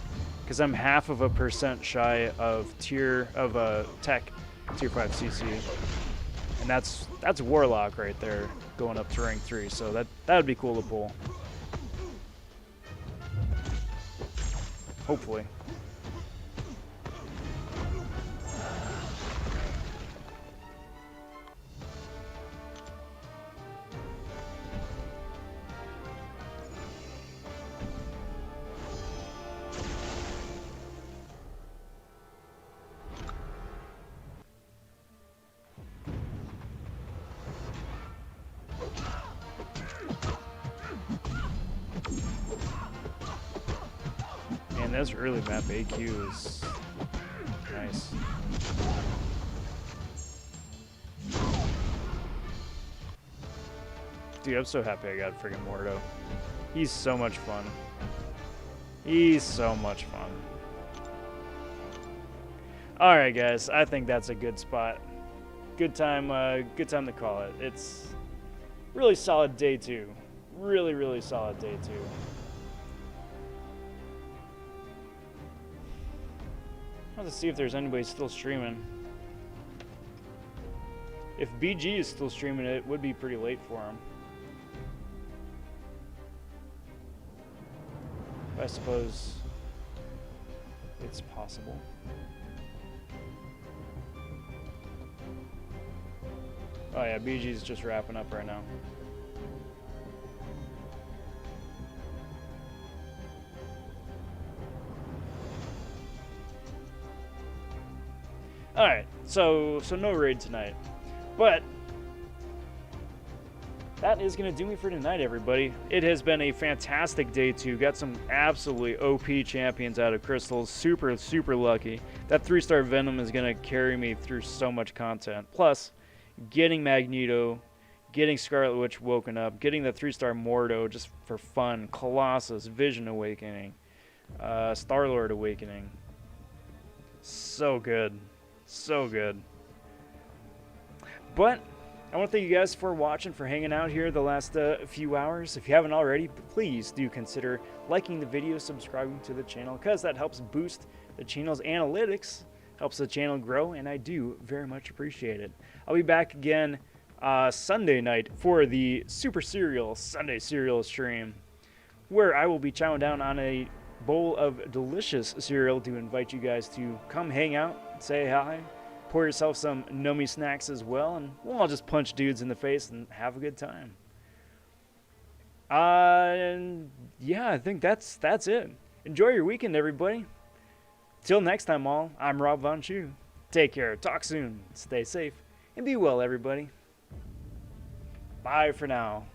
Because I'm 0.5% shy of tech tier 5 CC. And that's Warlock right there, going up to rank 3, so that would be cool to pull. Hopefully. Man, this early map AQ is nice. Dude, I'm so happy I got friggin' Mordo. He's so much fun. He's so much fun. Alright guys, I think that's a good spot. Good time to call it. It's really solid day 2. Really, really solid day 2. I want to see if there's anybody still streaming. If BG is still streaming, it would be pretty late for him. I suppose it's possible. Oh yeah, BG's just wrapping up right now. Alright, so no raid tonight. But that is going to do me for tonight, everybody. It has been a fantastic day 2. Got some absolutely OP champions out of Crystals. Super, super lucky. That 3-star Venom is going to carry me through so much content. Plus, getting Magneto, getting Scarlet Witch woken up, getting the 3-star Mordo just for fun. Colossus, Vision Awakening, Star-Lord Awakening. So good. So good. But I want to thank you guys for watching, for hanging out here the last few hours. If you haven't already, please do consider liking the video, subscribing to the channel, because that helps boost the channel's analytics, helps the channel grow, and I do very much appreciate it. I'll be back again Sunday night for the Super Cereal Sunday Cereal stream, where I will be chowing down on a bowl of delicious cereal to invite you guys to come hang out, say hi, pour yourself some nummy snacks as well, and we'll all just punch dudes in the face and have a good time. And yeah, I think that's it. Enjoy your weekend, everybody. Till next time, all, I'm Rob.vonTwo. Take care, talk soon, stay safe, and be well, everybody. Bye for now.